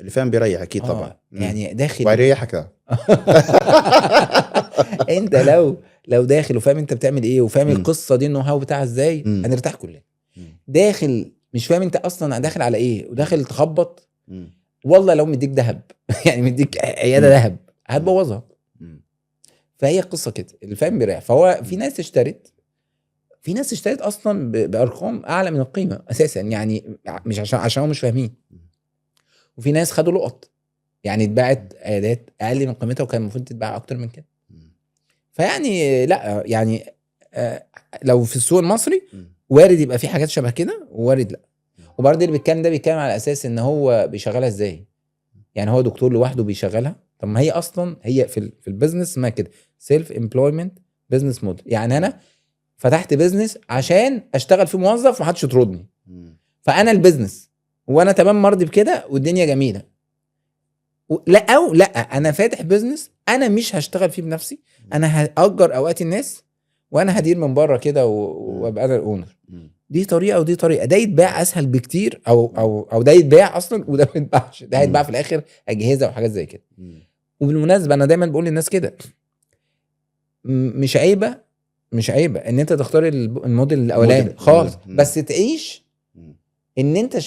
[SPEAKER 1] اللي فاهم بيريح اكيد طبعا.
[SPEAKER 2] يعني داخل
[SPEAKER 1] ويريحك
[SPEAKER 2] انت لو داخل وفاهم انت بتعمل ايه، وفاهم القصه دي النو هاو بتاعها ازاي، هنرتاح كلنا. داخل مش فاهم انت اصلا داخل على ايه، وداخل تخبط، والله لو مديك ذهب يعني مديك عياده ذهب هتبوظها. فهي القصه كده، اللي فاهم بيريح. فهو في ناس اشترت اصلا بارقام اعلى من القيمه اساسا، يعني مش عشان هم مش فاهمين. وفي ناس خدوا لقط، يعني اتباعت عيادات اقل من قيمتها وكان المفروض تتباع اكتر من كده. فيعني لا يعني لو في السوق المصري وارد يبقى في حاجات شبه كده، ووارد لا. وبرضه اللي بيتكلم على اساس ان هو بيشغلها ازاي. يعني هو دكتور لوحده بيشغلها؟ طب ما هي اصلا هي في البيزنس ما كده سيلف امبلويمنت بيزنس موديل. يعني انا فتحت بيزنس عشان اشتغل فيه موظف ومحدش يطردني، فانا البيزنس وانا تمام مرضي بكده والدنيا جميله. لا انا فاتح بيزنس انا مش هشتغل فيه بنفسي، انا هاجر اوقات الناس وانا هدير من بره كده وابقى انا الاونر. دي طريقه ودي طريقه. ده يتباع اسهل بكتير، او ده يتباع اصلا وده ما يتباعش. ده هيتباع في الاخر اجهزه وحاجات زي كده. وبالمناسبه انا دايما بقول للناس كده، مش عيبه ان انت تختار الموديل الاولاني خالص، بس تعيش ان انت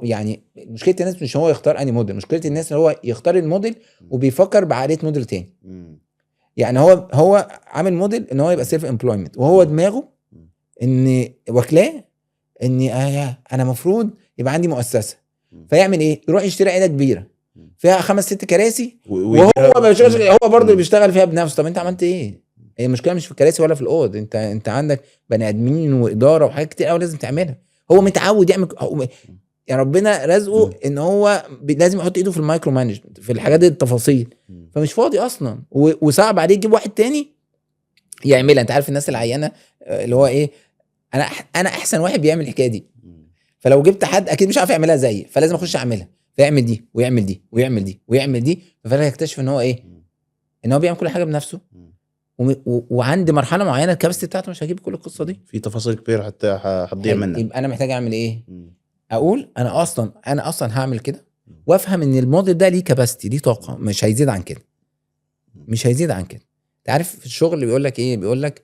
[SPEAKER 2] يعني مشكله الناس مش هو يختار انهي موديل، مشكله الناس ان هو يختار الموديل وبيفكر بعقليه موديل تاني. يعني هو عامل موديل ان هو يبقى سيلف امبلويمنت، وهو دماغه ان وكلاه ان انا مفروض يبقى عندي مؤسسه. فيعمل ايه؟ يروح يشتري عياده كبيره فيها 5-6 كراسي، وهو هو برضه اللي بيشتغل فيها بنفسه. طب انت عملت ايه؟ هي المشكله مش في الكراسي ولا في الاوض، انت عندك بني ادمين واداره وحاجات كتير قوي لازم تعملها. هو متعود يعمل يعني ربنا رزقه ان هو لازم يحط ايده في المايكرو مانجمنت في الحاجات دي التفاصيل، فمش فاضي اصلا. وصعب عليه يجيب واحد تاني يعملها. انت عارف الناس العيانه اللي هو ايه، انا احسن واحد بيعمل الحكايه دي، فلو جبت حد اكيد مش عارف يعملها زيي، فلازم اخش اعملها. فيعمل دي ويعمل دي ويعمل دي ويعمل دي، ففجاه يكتشف ان هو ايه، ان هو بيعمل كل حاجه بنفسه. وعند مرحله معينه الكباستي بتاعته مش هجيب كل القصه دي،
[SPEAKER 1] في تفاصيل كبيره حتى هتضيع منها.
[SPEAKER 2] يبقى انا محتاج اعمل ايه؟ اقول انا اصلا هعمل كده، وافهم ان الموديل ده ليه كباستي، ليه طاقه، مش هيزيد عن كده، مش هيزيد عن كده. انت عارف في الشغل اللي بيقول لك ايه؟ بيقول لك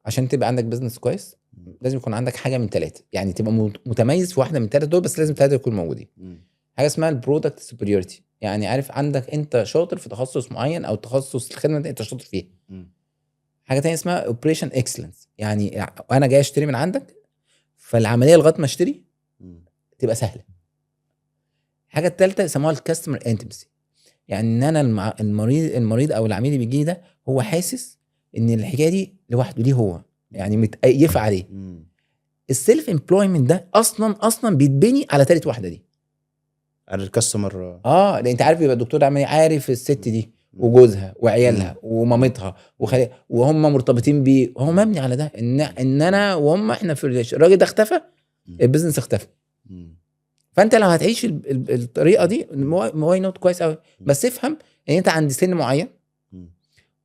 [SPEAKER 2] عشان تبقى عندك بزنس كويس لازم يكون عندك حاجه من 3، يعني تبقى متميز في واحده من 3 دول، بس لازم 3 يكونوا موجودين. حاجه اسمها البرودكت سوبريورتي، يعني عارف عندك انت شاطر في تخصص معين او تخصص الخدمه اللي انت شاطر فيها. حاجه تانية اسمها اوبريشن اكسلنس، يعني انا جاي اشتري من عندك، فالعمليه لغايه ما اشتري تبقى سهله. الحاجه الثالثه يسموها الكاستمر انتمسي، يعني ان انا المريض او العميل اللي بيجي ده هو حاسس ان الحكايه دي لوحده، ليه هو يعني متأيف عليه. السيلف امبلويمنت ده اصلا بيتبني على ثالث واحده دي،
[SPEAKER 1] على الكاستمر.
[SPEAKER 2] لان انت عارف يبقى الدكتور عملي عارف الست دي وجوزها وعيالها ومامتها وهم مرتبطين بيه، هو مبني على ده ان انا وهم احنا في الراجل ده اختفى البيزنس اختفى. فانت لو هتعيش الطريقه دي واي نوت كويس قوي، بس افهم ان انت عند سن معين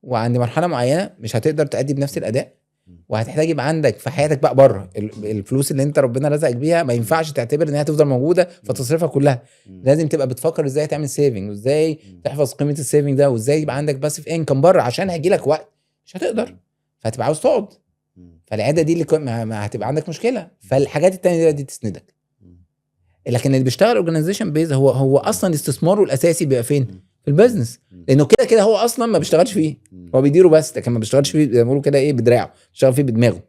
[SPEAKER 2] وعند مرحله معينه مش هتقدر تأدي بنفس الاداء، وهتحتاج يبقى عندك في حياتك بقى بره الفلوس اللي انت ربنا رزقك بيها، ما ينفعش تعتبر انها تفضل موجوده فتصرفها كلها. لازم تبقى بتفكر ازاي تعمل سيفنج، وازاي تحفظ قيمه السيفنج ده، وازاي يبقى عندك باسيف انكم بره، عشان هيجي لك وقت مش هتقدر فهتبقى عاوز تقعد، فالعاده دي اللي ما هتبقى عندك مشكله، فالحاجات التانية دي تسندك. لكن اللي بيشتغل اورجانيزيشن بيز هو اصلا استثماره الاساسي بيبقى فين؟ في البيزنس، لانه كده هو اصلا ما بيشتغلش فيه، هو بيديره بس، لكن ما بيشتغلش فيه زي ما بيقولوا كده ايه بدراعه، بيشتغل فيه بدماغه.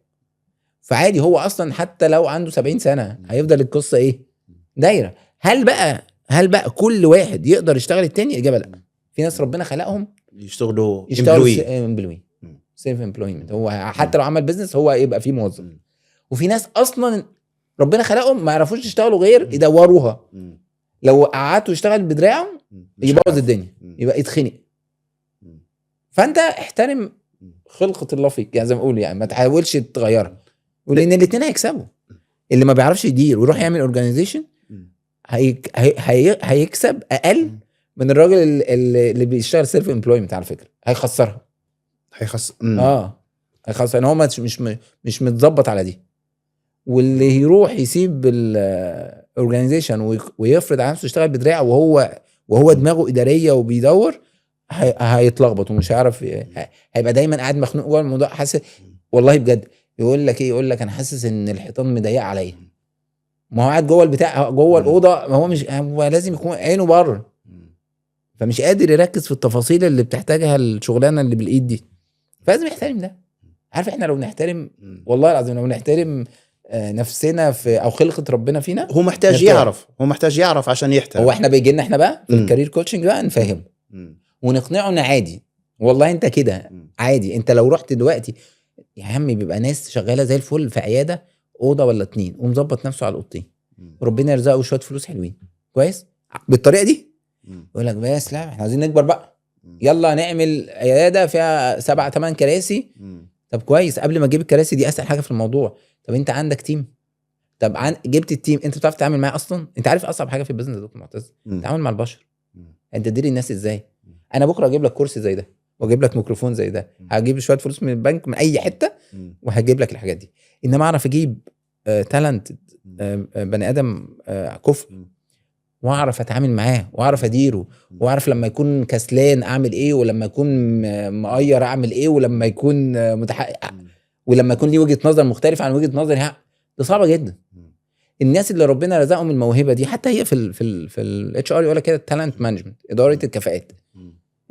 [SPEAKER 2] فعادي هو اصلا حتى لو عنده 70 سنه هيفضل القصه ايه؟ دايره. هل بقى كل واحد يقدر يشتغل التاني؟ اجابه لا. في ناس ربنا خلقهم
[SPEAKER 1] يشتغلوا
[SPEAKER 2] امبلوي سيلف امبلويمنت، هو حتى لو عمل بيزنس هو يبقى فيه موظف. وفي ناس اصلا ربنا خلقهم ما يعرفوش يشتغلوا غير يدوروها، لو قعدته يشتغل بدراعه يبوظ الدنيا، يبقى يتخنق. فانت احترم خلقة الله فيك، يعني زي ما اقول، يعني ما تحاولش تغيرها، ولان الاثنين هيكسبوا. اللي ما بيعرفش يدير ويروح يعمل اورجانيزيشن هيكسب اقل من الراجل اللي بيشتغل سيلف امبلويمنت. على فكره هيخسرها، هيخسر ان هو مش متظبط على دي. واللي يروح يسيب الاورجانيزيشن ويفرض على نفسه يشتغل بدراعه وهو دماغه اداريه وبيدور، هيتلخبط ومش هيعرف، هيبقى دايما قاعد مخنوق جوه الموضوع، حاسس والله بجد. يقول لك انا حاسس ان الحيطان مضيقه عليا، ما هو قاعد جوه البتاع جوه الاوضه، ما هو لازم يكون عينه بره، فمش قادر يركز في التفاصيل اللي بتحتاجها الشغلانه اللي بالايد دي. فلازم يحترم ده. عارف احنا لو نحترم، والله العظيم لو نحترم نفسنا في او خلقه ربنا فينا،
[SPEAKER 1] هو محتاج يعرف عشان يحترم.
[SPEAKER 2] هو احنا بيجي لنا احنا بقى في الكارير كوتشنج بقى نفهمه ونقنعه ان عادي، والله انت كده عادي. انت لو رحت دلوقتي يا عمي، بيبقى ناس شغاله زي الفل في عياده اوضه ولا 2 ومظبط نفسه على الاوضتين، وربنا يرزقه شويه فلوس حلوين كويس بالطريقه دي، يقول لك بس لا احنا عايزين نكبر بقى، يلا نعمل عياده فيها 7-8 كراسي. طب كويس، قبل ما تجيب الكراسي دي اسهل حاجه في الموضوع، طب انت عندك تيم، طب جبت التيم، انت بتعرف تتعامل معاه اصلا؟ انت عارف اصعب حاجه في البيزنس يا دكتور معتز؟ التعامل مع البشر. انت تدير الناس ازاي؟ انا بكره اجيب لك كرسي زي ده، واجيب لك ميكروفون زي ده، هجيب شويه فلوس من البنك من اي حته وهجيب لك الحاجات دي. انما اعرف اجيب تالنت بني ادم كفء، واعرف اتعامل معاه واعرف اديره، واعرف لما يكون كسلان اعمل ايه، ولما يكون مقير اعمل ايه، ولما يكون متحقق، ولما يكون ليه وجهه نظر مختلفه عن وجهه نظري. ده صعبه جدا. الناس اللي ربنا رزقهم الموهبه دي، حتى هي في الاتش ار يقول لك كده التالنت مانجمنت، اداره الكفاءات،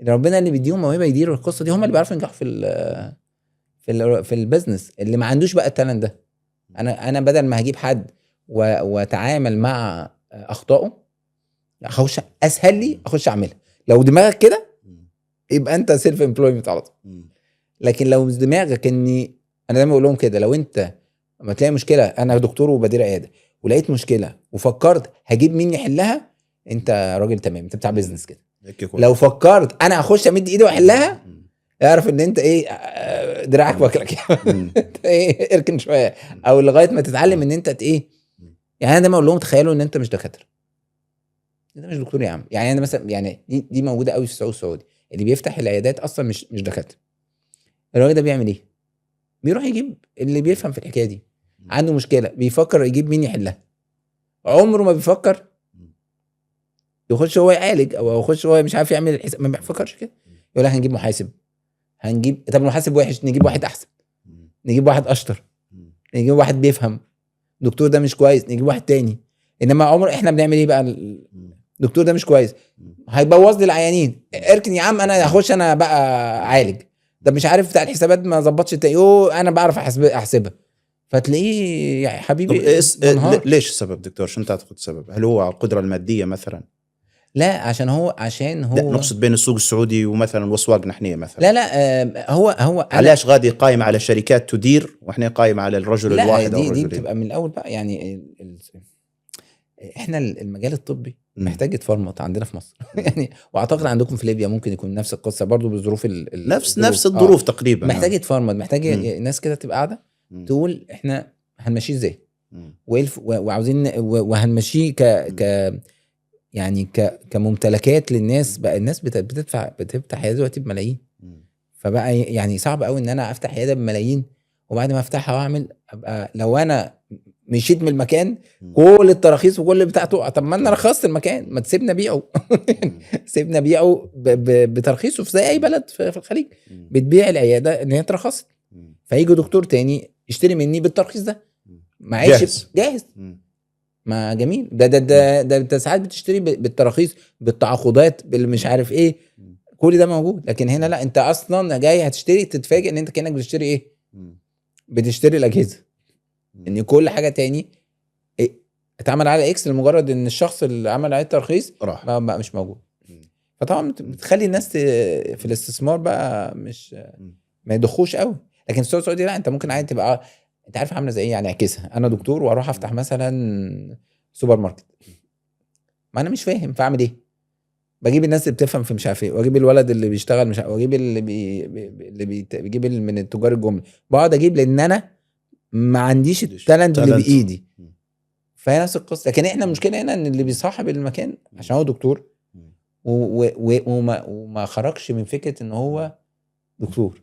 [SPEAKER 2] اللي ربنا اللي بيديهم موهبه يديروا القصه دي، هم اللي بيعرفوا ينجحوا في البيزنس. اللي ما عندوش بقى التالنت ده، انا بدل ما هجيب حد واتعامل مع اخطائه، اخش اسهل لي اخش اعملها. لو دماغك كده يبقى انت سيلف امبلويمنت على طول. لكن لو دماغك اني انا دايما بقول لهم كده، لو انت لما تلاقي مشكله، انا دكتور وبدير عياده ولقيت مشكله وفكرت هجيب مين يحلها، انت راجل تمام، انت بتاع بيزنس كده. لو فكرت انا اخش امد ايدي واحلها، اعرف ان انت ايه، دراعك واكلك ايه، اركن شويه، او لغايه ما تتعلم ان انت ايه. يعني انا دايما اقول لهم تخيلوا ان انت مش دكاتره، انت مش دكتور يا عم. يعني انا مثلا، يعني دي موجوده قوي في السعوديه السعودي، اللي بيفتح العيادات اصلا مش دكاتره. الراجل ده بيعمل ايه؟ بيروح يجيب اللي بيفهم في الحكايه دي، عنده مشكله بيفكر يجيب مين يحلها. عمره ما بيفكر يخش هو يعالج، او يخش هو مش عارف يعمل الحساب، ما بيفكرش كده. يقول لك هنجيب محاسب، طب المحاسب وحش، نجيب واحد احسن، نجيب واحد اشطر، نجيب واحد بيفهم. دكتور ده مش كويس، نجيب واحد تاني. انما عمر احنا بنعمل ايه بقى؟ الدكتور ده مش كويس، هيبوظ لي العيانين، اركن يا عم انا هخش انا بقى عالج. ده مش عارف بتاع الحسابات ما ظبطش انا بعرف احسبها. فتلاقيه يا
[SPEAKER 1] طب
[SPEAKER 2] حبيبي منهار.
[SPEAKER 1] ليش السبب دكتور؟ شو تعتقد السبب؟ هل هو القدرة المادية مثلا؟
[SPEAKER 2] لا عشان
[SPEAKER 1] لا
[SPEAKER 2] هو
[SPEAKER 1] نقصد بين السوق السعودي ومثلا واسواق نحنية مثلا.
[SPEAKER 2] لا لا هو أنا
[SPEAKER 1] علاش غادي قايمة على شركات تدير واحنا قايمة على الرجل
[SPEAKER 2] لا
[SPEAKER 1] الواحد او
[SPEAKER 2] دي
[SPEAKER 1] الرجلين؟
[SPEAKER 2] بتبقى من الاول بقى يعني احنا المجال الطبي
[SPEAKER 1] مم.
[SPEAKER 2] محتاج يتفرمط عندنا في مصر يعني. واعتقد عندكم في ليبيا ممكن يكون نفس القصه برضو بظروف
[SPEAKER 1] نفس الظروف تقريبا.
[SPEAKER 2] محتاج يتفرمط، محتاج
[SPEAKER 1] مم.
[SPEAKER 2] ناس كده تبقى قاعده
[SPEAKER 1] مم.
[SPEAKER 2] تقول احنا هنمشيه ازاي،
[SPEAKER 1] مم.
[SPEAKER 2] وعاوزين وهنمشيه يعني كممتلكات للناس. بقى الناس بتفتح عياده دلوقتي بملايين.
[SPEAKER 1] مم.
[SPEAKER 2] فبقى يعني صعب قوي ان انا افتح عياده بملايين وبعد ما افتحها واعمل ابقى لو انا مشيت من المكان كل التراخيص وكل بتاعته. طب ما انا رخصت المكان، ما تسيبنا بيعه سيبنا بيعه بترخيصه في زي اي بلد في الخليج بتبيع العياده ان هي اترخصت. فيجي دكتور تاني يشتري مني بالترخيص ده معيش جاهز. ما جميل ده ساعات بتشتري بالتراخيص بالتعاقدات مش عارف ايه، كل ده موجود. لكن هنا لا، انت اصلا جاي هتشتري تتفاجئ ان انت كانك بتشتري ايه؟ بتشتري الاجهزه. ان كل حاجه تاني اتعمل على اكس لمجرد ان الشخص اللي عمل عليه الترخيص بقى مش موجود. فطبعا بتخلي الناس في الاستثمار بقى مش ما يضخوش قوي. لكن السوق السعودي لا، انت ممكن عادي تبقى انت عارف عامله زي ايه يعني. اعكسها، انا دكتور واروح افتح مثلا سوبر ماركت، ما انا مش فاهم فاعمل ايه؟ بجيب الناس اللي بتفهم في مش عارف ايه، واجيب الولد اللي بيشتغل مش عارف، واجيب اللي بيجيب من التجار الجمله، بقعد اجيب لان انا ما عنديش التالنت اللي بايدي. فهي نفس القصه. لكن احنا المشكله هنا ان اللي بيصاحب المكان عشان هو دكتور وما خرجش من فكره ان هو دكتور.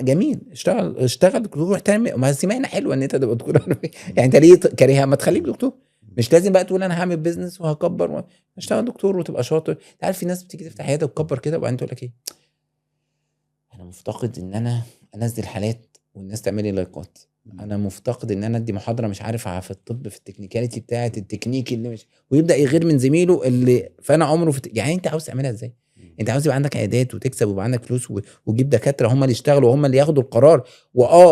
[SPEAKER 2] جميل، اشتغل دكتور واحترم. ما سمعنا حلوه ان انت تبقى دكتور يعني انت ليه كارهها؟ ما تخليك دكتور. مش لازم بقى تقول انا هعمل بيزنس وهكبر اشتغل دكتور وتبقى شاطر. انت عارف في ناس بتيجي تفتح عياده وتكبر كده وبعدين تقول لك ايه؟ انا مفتقد ان انا انزل حالات والناس تعمل لي لايكات. انا مفتقد ان انا ادي محاضره مش عارف في الطب في التكنيكاليتي بتاعه التكنيك اللي مش، ويبدا يغير من زميله اللي فانا عمره يعني انت عاوز تعملها ازاي؟ انت عاوز يبقى عندك عيادات وتكسب ويبقى عندك فلوس وتجيب دكاتره هم اللي يشتغلوا وهم اللي ياخدوا القرار.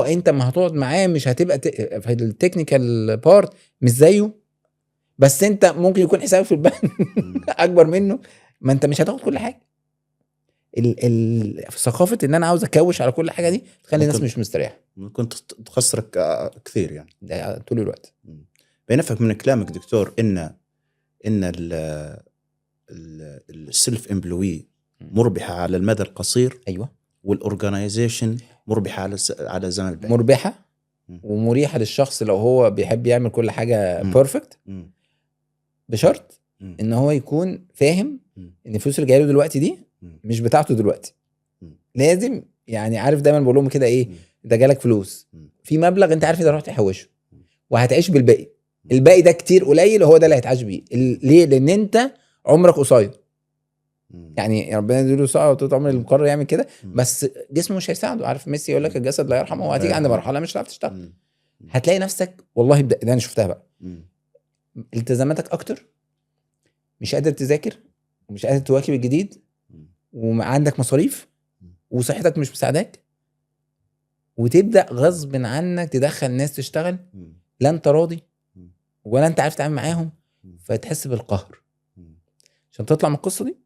[SPEAKER 2] انت ما هتقعد معاه مش هتبقى في التكنيكال بارت مش زيه، بس انت ممكن يكون حسابك في البنك اكبر منه. ما انت مش هتاخد كل حاجه. ثقافه ان انا عاوز اكوش على كل حاجه دي تخلي الناس مش مستريحه،
[SPEAKER 1] ممكن تخسرك كثير يعني
[SPEAKER 2] ده طول الوقت.
[SPEAKER 1] بينفك من كلامك دكتور ان السيلف امبلوي مربحه على المدى القصير.
[SPEAKER 2] ايوه.
[SPEAKER 1] والاورجنايزيشن مربحه على الزمن البعيد.
[SPEAKER 2] مربحه ومريحه للشخص لو هو بيحب يعمل كل حاجه بيرفكت، بشرط ان هو يكون فاهم ان الفلوس اللي جايه له دلوقتي دي مش بتاعته دلوقتي. لازم يعني عارف دايما بقول لهم كده ايه، ده جالك فلوس في مبلغ انت عارف انت هتروح تحوشه وهتعيش بالباقي. الباقي ده كتير قليل هو ده اللي هيتعاش بيه. ليه؟ لان انت عمرك قصير. يعني ربنا يديله الصحه وطول عمر اللي مقرر يعمل كده، بس جسمه مش هيساعده. عارف ميسي يقول لك الجسد لا يرحمه، وهتيجي عند مرحله مش هتعرف تشتغل. هتلاقي نفسك والله ده انا شفتها بقى، التزاماتك اكتر، مش قادر تذاكر ومش قادر تواكب الجديد، وعندك مصاريف وصحتك مش مساعداك، وتبدا غصب عنك تدخل ناس تشتغل لا انت راضي ولا انت عارف تتعامل معاهم، فتحس بالقهر. عشان تطلع من القصه دي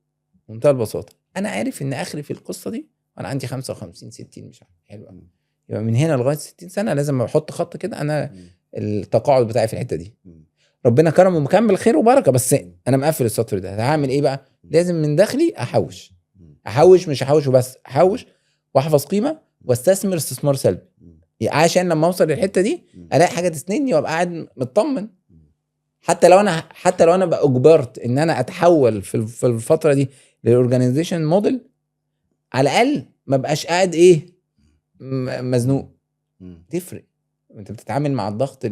[SPEAKER 2] بمنتهى البساطه، انا عارف ان اخري في القصه دي انا عندي 55 60 مش عارف حلو قوي، يبقى من هنا لغايه 60 سنه لازم احط خط كده انا التقاعد بتاعي في الحته دي. ربنا كرم ومكمل خير وبركه، بس انا مقفل السطر ده. هعمل ايه بقى؟ لازم من دخلي احوش مش احوش وبس، احوش واحفظ قيمه واستثمر استثمار سلبي، عشان لما اوصل للحته دي الاقي حاجه تسندني وابقى قاعد مطمن. حتى لو انا بقى اجبرت ان انا اتحول في الفتره دي للاورجانيزيشن موديل، على الاقل ما بقاش قاعد ايه مزنوق. تفرق. انت بتتعامل مع الضغط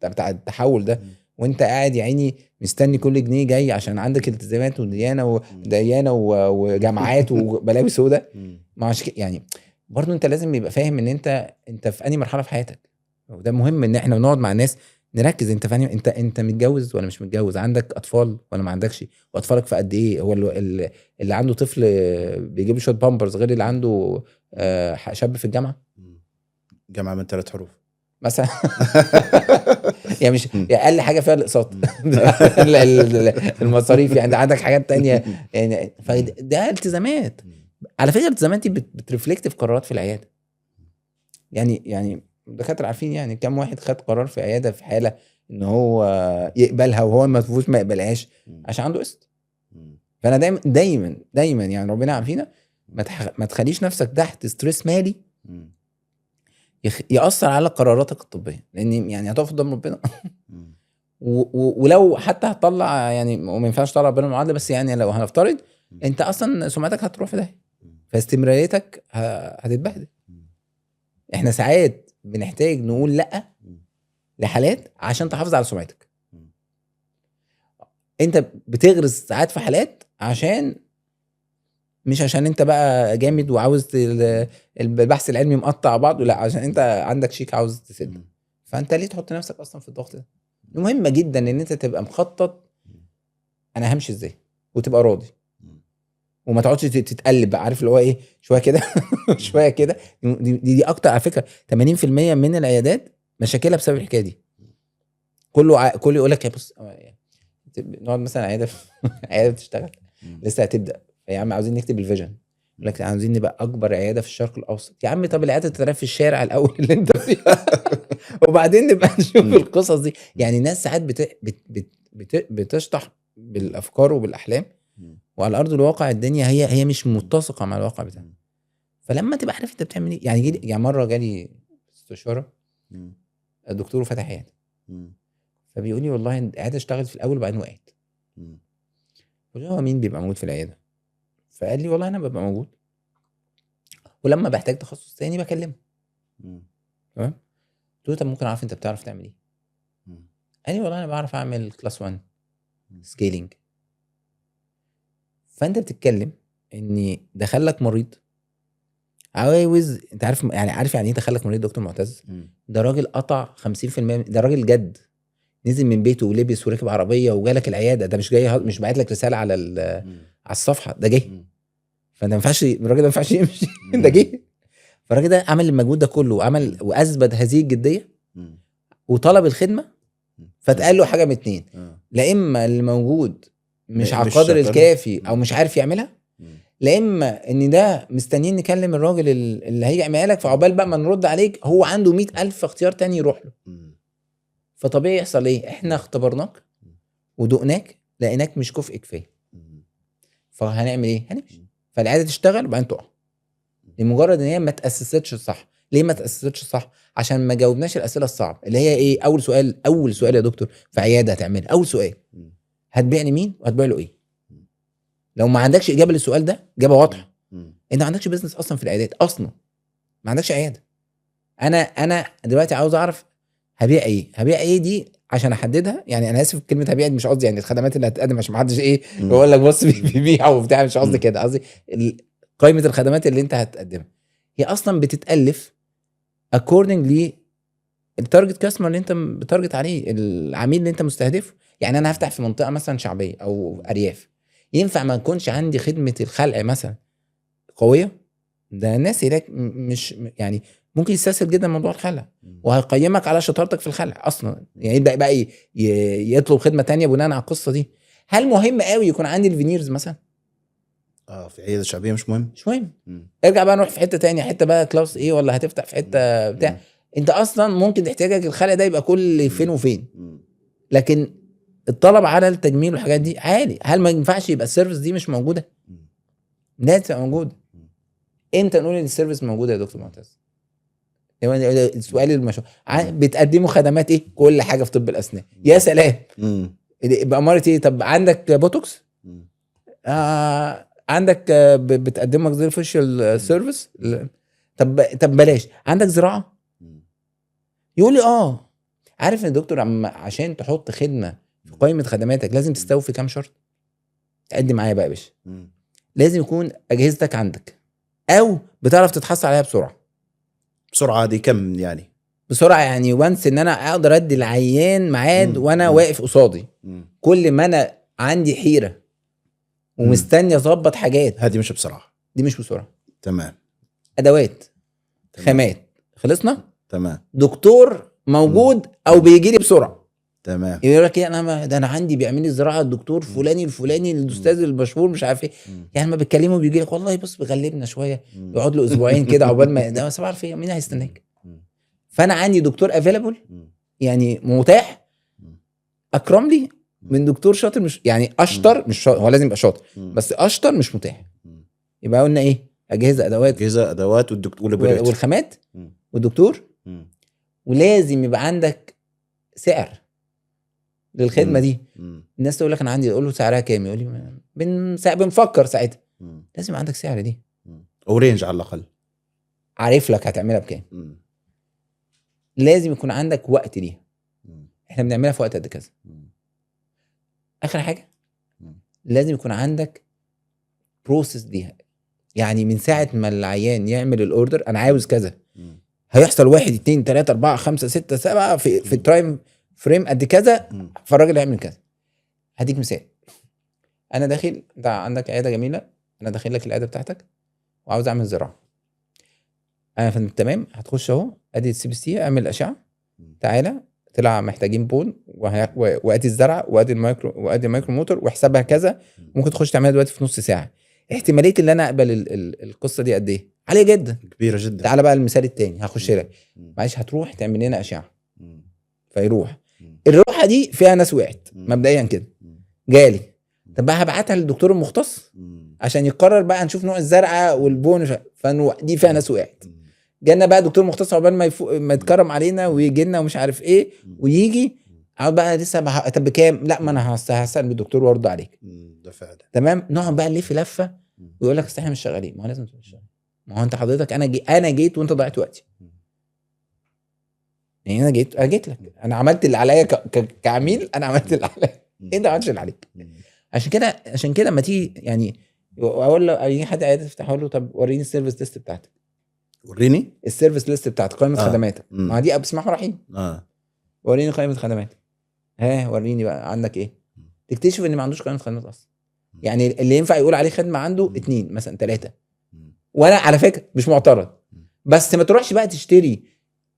[SPEAKER 2] بتاع التحول ده وانت قاعد يا عيني مستني كل جنيه جاي عشان عندك التزامات وديانه وجامعات وبلاوي سودة. مش يعني برضو انت لازم يبقى فاهم ان انت في انهي مرحله في حياتك. وده مهم ان احنا نقعد مع الناس نركز. انت فاهم انت متجوز ولا مش متجوز؟ عندك اطفال ولا ما عندكش؟ واطفالك في قد ايه؟ هو اللي عنده طفل بيجيب له شويه بامبرز غير اللي عنده شاب في الجامعه
[SPEAKER 1] جامعه من 3 حروف
[SPEAKER 2] مثلا. يعني مش يعني اقل حاجه فيها الاقساط المصاريف، يعني عندك حاجات تانية يعني. فده التزامات على فكره. الالتزامات دي بترفلكت في قرارات في العياده. يعني الدكاتره عارفين يعني كم واحد خد قرار في عياده في حاله ان هو يقبلها وهو المفروض ما يقبلهاش عشان عنده قسط. فانا دايما يعني ربنا عارفينا ما تخليش نفسك تحت ستريس مالي يأثر على قراراتك الطبيه، لان يعني هتقف قدام ربنا. ولو حتى هتطلع يعني، وما ينفعش تطلع ربنا المعادله، بس يعني لو هنفترض انت اصلا سمعتك هتروح في داهيه، فاستمراريتك هتتبهدل. احنا ساعات بنحتاج نقول لا لحالات عشان تحافظ على سمعتك. انت بتغرس ساعات في حالات عشان مش عشان انت بقى جامد وعاوز البحث العلمي مقطع بعضه، لا عشان انت عندك شيك عاوز تسد. فانت ليه تحط نفسك اصلا في الضغط ده؟ مهمه جدا ان انت تبقى مخطط انا همشي ازاي وتبقى راضي، وما تقعدش تتقلب بقى، عارف اللي هو ايه، شويه كده شويه كده. دي اكتر على فكره. 80% من العيادات مشاكلها بسبب الحكايه دي. كله يقول لك يا بص، نقعد مثلا عياده بتشتغل لسه هتبدا، يا عم عاوزين نكتب الفيجن، يقول لك عاوزين نبقى اكبر عياده في الشرق الاوسط. يا عم طب العياده تتعرف في الشارع الاول اللي انت فيه وبعدين نبقى نشوف القصص دي. يعني الناس ساعات بتشطح بالافكار وبالاحلام، وعلى ارض الواقع الدنيا هي مش متسقه مع الواقع بتاعها. فلما تبقى عارف انت بتعمل ايه. يعني مره جالي استشاره الدكتور فتح عياده، فبيقول لي والله العياده اشتغلت في الاول وبعدين وقعت. قلت له هو مين بيبقى موجود في العياده؟ فقال لي والله انا ببقى موجود، ولما بحتاج تخصص تاني بكلمه. تمام. قلت له طب ممكن اعرف انت بتعرف تعمل ايه؟ قال لي والله انا بعرف اعمل كلاس 1 سكيلينج. فانت بتتكلم ان دخلك مريض عاوز، انت عارف يعني ايه دخلك مريض دكتور معتز؟ ده راجل قطع 50%، ده راجل جد نزل من بيته ولبس وركب عربيه وجالك العياده. ده مش جاي مش باعت لك رساله على الصفحه، ده جه. فانت ما ينفعش الراجل ده ما ينفعش يمشي ده جه. فالراجل ده عمل المجهود ده كله وعمل واثبت هذه الجديه وطلب الخدمه. فتقال له حاجه من اتنين، لا اما اللي موجود مش على القدر الكافي او مش عارف يعملها، لا اما ان ده مستنيين نكلم الراجل اللي هيجي يعملها لك، فعقبال بقى ما نرد عليك هو عنده 100,000 اختيار تاني يروح له. فطبيعي يحصل ايه؟ احنا اختبرناك ودقناك لقيناك مش كفء كفايه، فهنعمل ايه؟ هنمشي. فالعياده تشتغل وبعدين تقع لمجرد ان هي ما تاسستش صح. ليه ما تاسستش صح؟ عشان ما جاوبناش الاسئله الصعبه اللي هي ايه. اول سؤال يا دكتور في عياده هتعمل اول سؤال، هتبيع لمين وهتبيع له ايه؟ لو ما عندكش اجابه للسؤال ده، اجابه واضحه، انت ما عندكش بيزنس اصلا في العيادات، اصلا ما عندكش عياده. انا دلوقتي عاوز اعرف هبيع ايه دي عشان احددها. يعني انا اسف كلمه هبيع دي مش قصدي يعني الخدمات اللي هتقدم عشان ما حدش ايه يقول لك بص بيبيع وبتاع، مش قصدي كده. قصدي قائمه الخدمات اللي انت هتقدمها هي اصلا بتتالف according للتارجت كاستمر اللي انت بتارجت عليه، العميل اللي انت مستهدفه. يعني انا هفتح في منطقه مثلا شعبيه او ارياف، ينفع ما يكونش عندي خدمه الخلع مثلا قويه؟ ده الناس هناك مش يعني ممكن يستسهل جدا موضوع الخلع، وهيقيمك على شطارتك في الخلع اصلا. يعني يبدا بقى يطلب خدمه تانية بناء على القصه دي. هل مهم قوي يكون عندي الفينيرز مثلا؟
[SPEAKER 1] في عياده شعبيه مش مهم.
[SPEAKER 2] ارجع بقى نروح في حته تانية، حته بقى كلاس ايه، ولا هتفتح في حته بتاع. انت اصلا ممكن احتياجك الخلع ده يبقى كل فين وفين، لكن الطلب على التجميل والحاجات دي عالي. هل ما ينفعش يبقى السيرفيس دي مش موجوده؟ لا تبقى موجوده. امتى نقول ان السيرفيس موجوده يا دكتور معتز؟ السؤال المشهور، بتقدموا خدمات ايه؟ كل حاجه في طب الاسنان. يا سلام. بأمارة ايه؟ طب عندك بوتوكس؟ عندك بتقدم لك زي فيشل سيرفيس؟ طب بلاش. عندك زراعه؟ يقول لي عارف يا دكتور عشان تحط خدمه في قائمه خدماتك لازم تستوفي كام شرط. تقدم معايا بقى يا باشا. لازم يكون اجهزتك عندك او بتعرف تتحصل عليها بسرعه.
[SPEAKER 1] دي كم يعني؟
[SPEAKER 2] بسرعه، يعني وانس ان انا اقدر ادي العيان ميعاد وانا
[SPEAKER 1] مم.
[SPEAKER 2] واقف قصادي.
[SPEAKER 1] مم.
[SPEAKER 2] كل ما انا عندي حيره ومستني اظبط حاجات،
[SPEAKER 1] هذه مش بسرعه.
[SPEAKER 2] دي مش بسرعه.
[SPEAKER 1] تمام.
[SPEAKER 2] ادوات،
[SPEAKER 1] تمام.
[SPEAKER 2] خامات، خلصنا.
[SPEAKER 1] تمام.
[SPEAKER 2] دكتور موجود او بيجي لي بسرعه.
[SPEAKER 1] تمام.
[SPEAKER 2] يقول لك ايه، ده انا عندي بيعمل لي زراعه الدكتور فلاني الفلاني الاستاذ المشهور مش عارف ايه. يعني ما بتكلمه بيجي لك والله بص بغلبنا شويه، يقعد له اسبوعين كده عقبال ما ده صباح الخير، مين هيستناك؟ فانا عندي دكتور افيلابل، يعني متاح، اكرم لي من دكتور شاطر، مش يعني اشطر، مش شاطر. هو لازم يبقى شاطر بس اشطر مش متاح. يبقى قلنا ايه؟ اجهزه، ادوات
[SPEAKER 1] والدكتور
[SPEAKER 2] والخامات والدكتور. ولازم يبقى عندك سعر للخدمه دي. الناس تقول لك انا عندي، اقول له سعرها كام؟ يقول لي بنفكر ساعتها. لازم يبقى عندك سعر دي
[SPEAKER 1] او رينج على الاقل،
[SPEAKER 2] عارف لك هتعملها بكام. لازم يكون عندك وقت ليها. احنا بنعملها في وقت قد كذا. اخر حاجه لازم يكون عندك بروسيس ليها، يعني من ساعه ما العيان يعمل الاوردر انا عاوز كذا، هيحصل 1 2 3 4 5 6 7 في التايم فريم قد كذا، فالراجل هيعمل كذا. هديك مثال. انا داخل، انت عندك عياده جميله، انا داخل لك العياده بتاعتك وعاوز اعمل زراعه. انا فهمت تمام، هتخش اهو ادي السي بي سي، اعمل اشعه، تعالى طلع محتاجين بون وادي الزرع وادي المايكرو وادي المايكرو موتور وحسابها كذا، ممكن تخش تعملها دلوقتي في نص ساعه. احتماليه ان انا اقبل القصه دي قد ايه؟ عاليه جدا،
[SPEAKER 1] كبيره جدا.
[SPEAKER 2] تعالى بقى المثال التاني، هخش لك معلش هتروح تعمل لنا اشعه، فيروح الروحه دي فيها ناس وقعت مبدئيا كده، جالي طب بقى هبعتها للدكتور المختص عشان يقرر بقى نشوف نوع الزرعه والبون، دي فيها ناس وقعت. جالنا بقى دكتور مختص عقبال ما يتكرم علينا ويجي لنا ومش عارف ايه ويجي، اقعد بقى لسه طب بكام؟ لا ما انا هسال بالدكتور وارد عليك.
[SPEAKER 1] ده فعلا
[SPEAKER 2] تمام. نقعد بقى نلف لفه ويقول لك احنا مش شغالين. ما هو لازم تبقى شغال، ما هو انت حضرتك انا جيت وانت ضيعت وقتي. يعني انا جيت لك، انا عملت اللي عليا كعميل، انا عملت اللي عليا، انت ما عملتش اللي عليك. عشان كده لما تيجي يعني اقول له اي حد عايز يفتح، اقول له طب وريني السيرفيس ليست بتاعتك،
[SPEAKER 1] وريني
[SPEAKER 2] السيرفيس ليست بتاعتك، قائمه خدماتك. ما دي بسم الله الرحمن الرحيم. وريني قائمه خدماتك. وريني بقى عندك ايه. تكتشف ان ما عندوش قائمه خدمات اصلا. يعني اللي ينفع يقول عليه خدمه عنده 2 مثلا 3. وانا على فكره مش معترض، بس ما تروحش بقى تشتري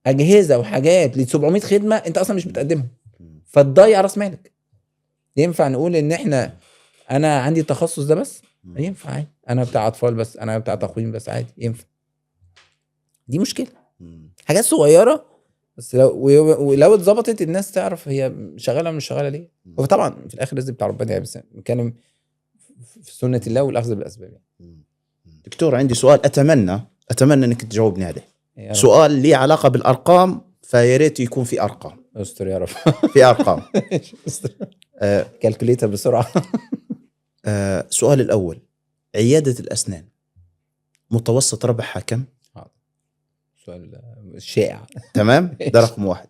[SPEAKER 2] اجهزه وحاجات ل 700 خدمه انت اصلا مش بتقدمها، فتضيع راس مالك. ينفع نقول ان انا عندي التخصص ده بس؟ ينفع عادي، انا بتاع اطفال بس، انا بتاع تقويم بس، عادي ينفع. دي مشكله، حاجات صغيره بس لو اتظبطت الناس تعرف هي شغاله مش شغاله ليه. وطبعا في الاخر الرزق بتاع ربنا، يعني بس بنتكلم في سنه الله والاخذ بالاسباب.
[SPEAKER 1] دكتور عندي سؤال اتمنى انك تجاوبني عليه. سؤال لي علاقه بالارقام، فيا ريت يكون في ارقام.
[SPEAKER 2] استر يا رب.
[SPEAKER 1] في ارقام.
[SPEAKER 2] كالكوليتر بسرعه.
[SPEAKER 1] سؤال الاول، عياده الاسنان متوسط ربحها كم؟
[SPEAKER 2] سؤال شائع.
[SPEAKER 1] تمام، ده رقم 1.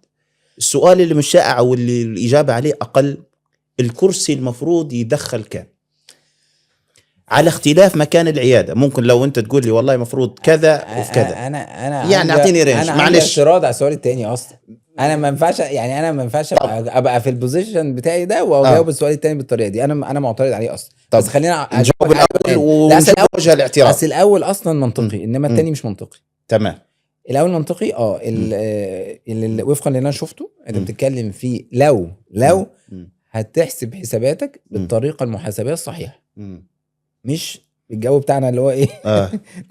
[SPEAKER 1] السؤال اللي مش شائع واللي الاجابه عليه اقل، الكرسي المفروض يدخل كام؟ على اختلاف مكان العياده. ممكن لو انت تقول لي والله مفروض كذا وفي كذا،
[SPEAKER 2] انا
[SPEAKER 1] يعني اعطيني رينج.
[SPEAKER 2] معلش اعتراض على السؤال التاني اصلا. انا ما ينفعش، يعني انا ما ينفعش ابقى في البوزيشن بتاعي ده واجاوب السؤال التاني بالطريقه دي. انا معترض عليه اصلا. بس خلينا
[SPEAKER 1] نجاوب الاول ونشوف وجه الاعتراض.
[SPEAKER 2] بس الاول اصلا منطقي، انما التاني مش منطقي.
[SPEAKER 1] تمام.
[SPEAKER 2] الاول منطقي اللي وفقا اللي انا شفته انت بتتكلم فيه. لو هتحسب حساباتك بالطريقه المحاسبيه الصحيحه، مش الجو بتاعنا اللي هو ايه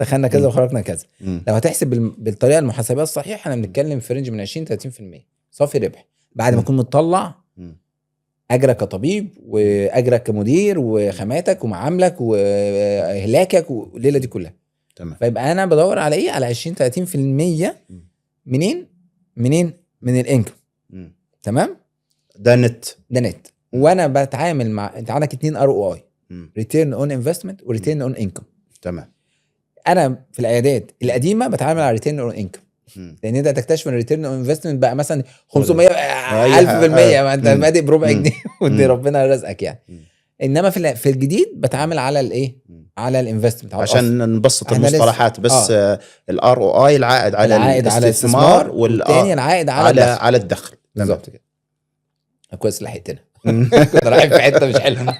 [SPEAKER 2] دخلنا كذا وخرجنا كذا. لو هتحسب بالطريقه المحاسبيه الصحيحه احنا بنتكلم في رينج من 20 30% صافي ربح بعد ما تكون مطلع اجرك كطبيب واجرك كمدير وخاماتك ومعاملك واهلاكك والليله دي كلها.
[SPEAKER 1] تمام.
[SPEAKER 2] فيبقى انا بدور على ايه؟ على 20 30% منين؟ من الانكم. تمام.
[SPEAKER 1] ده نت.
[SPEAKER 2] وانا بتعامل مع، انت عندك 2 ROI، ريتيرن اون انفستمنت وريتيرن اون انكم.
[SPEAKER 1] تمام.
[SPEAKER 2] انا في العيادات القديمه بتعامل على ريتيرن اون انكم، لان انت تكتشف ان الريتيرن اون انفستمنت بقى مثلا 500 1000%، ما انت بادئ بربع جنيه ودي ربنا رزقك يعني. انما في الجديد بتعامل على الايه؟ على الانفستمنت
[SPEAKER 1] عشان نبسط
[SPEAKER 2] إحنا لسه-
[SPEAKER 1] المصطلحات بس الار او اي العائد على
[SPEAKER 2] العائد على
[SPEAKER 1] الاستثمار
[SPEAKER 2] والتاني العائد على
[SPEAKER 1] على
[SPEAKER 2] الدخل.
[SPEAKER 1] على الدخل.
[SPEAKER 2] بالظبط كده. كويس لحقتنا. كنا رايحين في حته مش حلوه.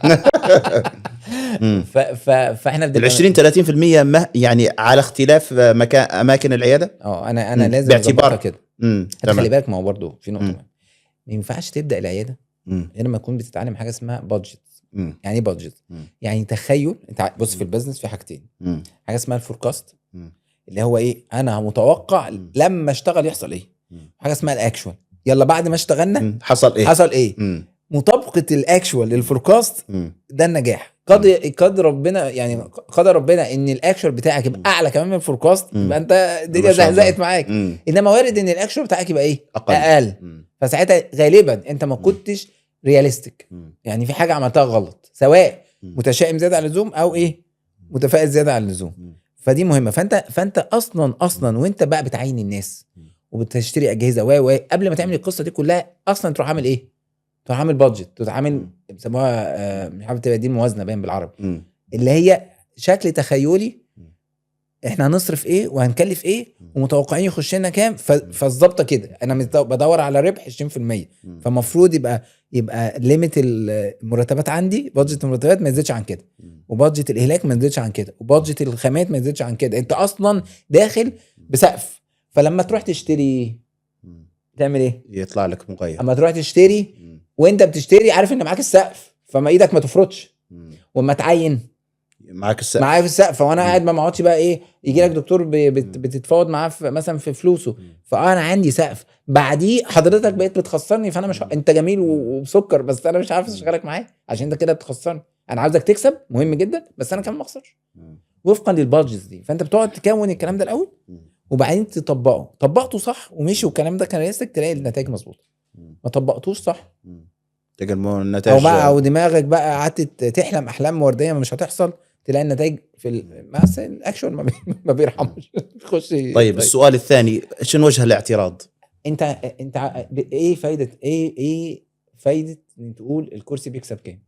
[SPEAKER 2] فاحنا
[SPEAKER 1] ال 20-30% يعني على اختلاف اماكن العياده.
[SPEAKER 2] انا لازم
[SPEAKER 1] باعتبار
[SPEAKER 2] اظبطها كده. خلي بالك، ما هو برضه في نقطه مهمه. ما ينفعش تبدا العياده غير لما تكون بتتعلم حاجه اسمها بادجت. يعني ايه بادجت؟ يعني تخيل. انت بص، في البيزنس في حاجتين. حاجه اسمها الفوركاست، اللي هو ايه، انا متوقع لما اشتغل يحصل ايه. حاجه اسمها الاكشوال، يلا بعد ما اشتغلنا حصل ايه. مطابقه الاكشوال للفوركاست ده النجاح. قد ربنا يعني قدر ربنا ان الاكشوال بتاعك يبقى اعلى كمان من الفوركاست، يبقى انت الدنيا زهزقت معاك. انما وارد ان الاكشوال بتاعك يبقى ايه، اقل. فساعتها غالبا انت ما كنتش رياليستيك. يعني في حاجه عملتها غلط، سواء متشائم زياده عن اللزوم او ايه، متفائل زياده عن اللزوم. فدي مهمه. فانت اصلا وانت بقى بتعين الناس وبتشتري اجهزه قبل ما تعمل القصه دي كلها، اصلا تروح عامل ايه؟ تروح عامل بادجت، تروح عامل بيسموها مش عارف تبقى دي الموازنه باين بالعربي، اللي هي شكل تخيلي احنا هنصرف ايه وهنكلف ايه ومتوقعين يخش لنا كام. فالظبطه كده، انا بدور على ربح 20%، فمفروض يبقى ليميت المرتبات عندي، بادجت المرتبات ما يزيدش عن كده، وبادجت الاهلاك ما يزيدش عن كده، وبادجت الخامات ما يزيدش عن كده. انت اصلا داخل بسقف. فلما تروح تشتري تعمل ايه؟
[SPEAKER 1] يطلع لك مغير.
[SPEAKER 2] اما تروح تشتري وانت بتشتري عارف ان معاك السقف، فما ايدك ما تفرطش. وما تعين
[SPEAKER 1] معاك السقف،
[SPEAKER 2] معايا في السقف، وانا قاعد ما اقعدش بقى ايه، يجي لك دكتور بتتفاوض معاه مثلا في فلوسه، فانا عندي سقف بعديه حضرتك بقيت بتخسرني. فانا مش انت جميل وبسكر، بس انا مش عارف اشغلك معايا عشان انت كده بتخسرني. انا عاوزك تكسب، مهم جدا، بس انا كمان ما اخسرش وفقا للبادجتس دي. فانت بتقعد تكون الكلام ده الاول وبعدين طبقته صح ومشي والكلام ده كان رياليستيك، تلاقي النتائج مظبوطه. ما طبقتوش صح
[SPEAKER 1] تلقى النتائج
[SPEAKER 2] او دماغك بقى قعدت تحلم احلام ورديه مش هتحصل، تلاقي النتائج في الاكشن ما بيرحمش. تخش.
[SPEAKER 1] طيب السؤال الثاني، شنو وجه الاعتراض؟
[SPEAKER 2] انت ايه فايده ان تقول الكرسي بيكسب كام؟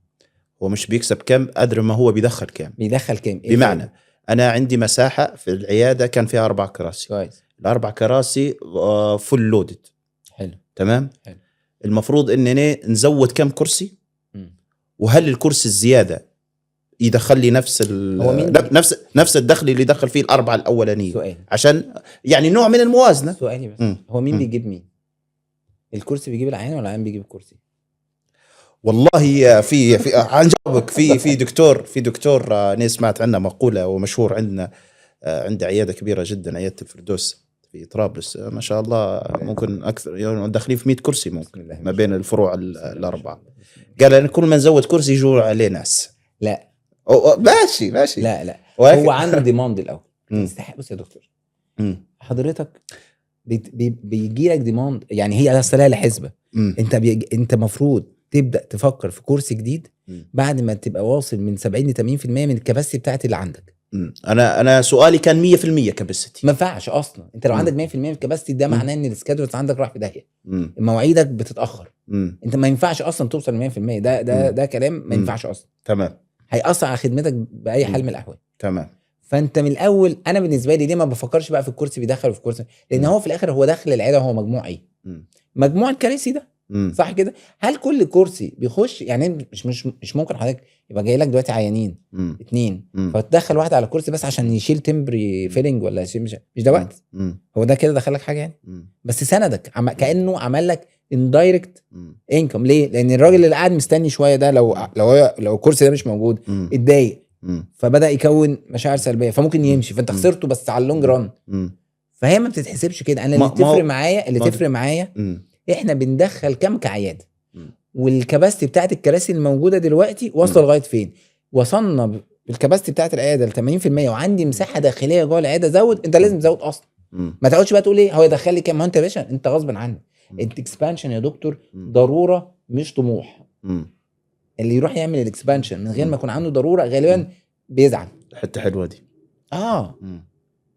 [SPEAKER 1] هو مش بيكسب كام قدر ما هو بيدخل كام.
[SPEAKER 2] إيه
[SPEAKER 1] بمعنى
[SPEAKER 2] فايدة؟
[SPEAKER 1] انا عندي مساحه في العياده كان فيها 4 كراسي
[SPEAKER 2] كويس.
[SPEAKER 1] ال4 كراسي فول لودد.
[SPEAKER 2] حلو.
[SPEAKER 1] تمام.
[SPEAKER 2] حلو.
[SPEAKER 1] المفروض انني نزود كم كرسي؟ وهل الكرسي الزياده يدخل لي نفس الدخل اللي دخل فيه ال4 الاولانيه؟
[SPEAKER 2] سؤال.
[SPEAKER 1] عن يعني نوع من الموازنه.
[SPEAKER 2] سؤالي بس هو مين بيجيب مين؟ الكرسي بيجيب العيان ولا العيان بيجيب الكرسي؟
[SPEAKER 1] والله في هنجاوبك. في دكتور انا سمعت عنه مقوله ومشهور عندنا، عند عياده كبيره جدا، عياده الفردوس في طرابلس، ما شاء الله ممكن اكثر يعني داخلين في 100 كرسي ممكن ما بين الفروع الاربعه. قال ان كل ما نزود كرسي يجوا عليه ناس.
[SPEAKER 2] لا
[SPEAKER 1] ماشي
[SPEAKER 2] لا هو عنده ديماند الاول. بص يا دكتور، حضرتك بيجي لك ديماند، يعني هي اصلها لحسبه. انت مفروض تبدا تفكر في كورس جديد بعد ما تبقى واصل من 70 ل 80% من الكباسيتي بتاعت اللي عندك.
[SPEAKER 1] انا سؤالي كان 100% كباسيتي.
[SPEAKER 2] ما ينفعش اصلا. انت لو عندك 100% من الكباسيتي ده معناه ان السكادولز عندك راح في داهيه، مواعيدك بتتاخر. انت ما ينفعش اصلا توصل ل 100%. ده كلام ما ينفعش اصلا.
[SPEAKER 1] تمام.
[SPEAKER 2] هيأثر على خدمتك باي حال من الاحوال.
[SPEAKER 1] تمام.
[SPEAKER 2] فانت من الاول، انا بالنسبه لي ليه ما بفكرش بقى في الكرسي بيدخل في الكرسي؟ لان هو في الاخر هو داخل العياده، هو مجموع ايه؟ مجموع الكراسي ده. صح كده؟ هل كل كرسي بيخش يعني مش ممكن حضرتك يبقى جاي لك دلوقتي عيانين 2 فتدخل واحد على كرسي بس عشان يشيل تمبري فيلينج ولا يشيل مش ده وقت. هو ده كده دخل لك حاجه يعني. بس سندك كانه عمل لك اندايركت انكم. ليه؟ لان الراجل اللي قاعد مستني شويه ده لو الكرسي ده مش موجود اتضايق، فبدا يكون مشاعر سلبيه، فممكن يمشي، فانت خسرته بس على اللونج ران. فهي ما بتتحسبش كده. انا اللي تفرق معايا احنا بندخل كام كعياده، والكباستي بتاعت الكراسي الموجوده دلوقتي واصله لغايه فين. وصلنا بالكباستي بتاعت العياده ل 80% وعندي مساحه داخليه جوه العياده، زود. انت لازم تزود اصلا. ما تقعدش بقى تقول ايه هو يدخل لي كام. ما انت يا باشا انت غصب عنك. الاكسبانشن يا دكتور ضروره مش طموح. اللي يروح يعمل الاكسبانشن من غير ما يكون عنده ضروره غالبا بيزعل.
[SPEAKER 1] حتى حلوه دي.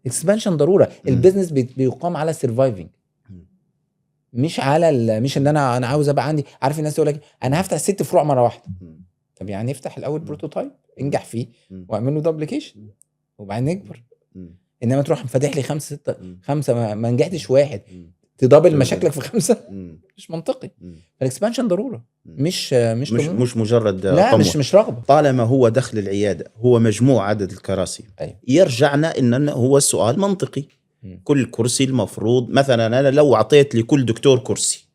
[SPEAKER 2] اكسبانشن ضروره. البيزنس بيقام على سرفايفنج، مش على مش ان انا عاوز ابقى عندي. عارف الناس تقول لك انا هفتح 6 فروع مره واحده. طب يعني افتح الاول بروتوتايب، انجح فيه
[SPEAKER 1] مم.
[SPEAKER 2] واعمل له دوبليكيشن وبعدين نكبر.
[SPEAKER 1] مم.
[SPEAKER 2] انما تروح فاتح لي 5 6
[SPEAKER 1] مم.
[SPEAKER 2] 5 ما نجحتش واحد
[SPEAKER 1] مم.
[SPEAKER 2] تدبل
[SPEAKER 1] تبدأ.
[SPEAKER 2] مشاكلك في 5
[SPEAKER 1] مم.
[SPEAKER 2] مش منطقي.
[SPEAKER 1] مم.
[SPEAKER 2] فالاكسبانشن ضروره
[SPEAKER 1] مم.
[SPEAKER 2] مش طموح.
[SPEAKER 1] مش مجرد
[SPEAKER 2] لا
[SPEAKER 1] طموح.
[SPEAKER 2] مش رغبه.
[SPEAKER 1] طالما هو دخل العيادة هو مجموع عدد الكراسي،
[SPEAKER 2] أيوة.
[SPEAKER 1] يرجعنا إن هو السؤال منطقي.
[SPEAKER 2] مم.
[SPEAKER 1] كل كرسي المفروض مثلا أنا لو أعطيت لكل دكتور كرسي،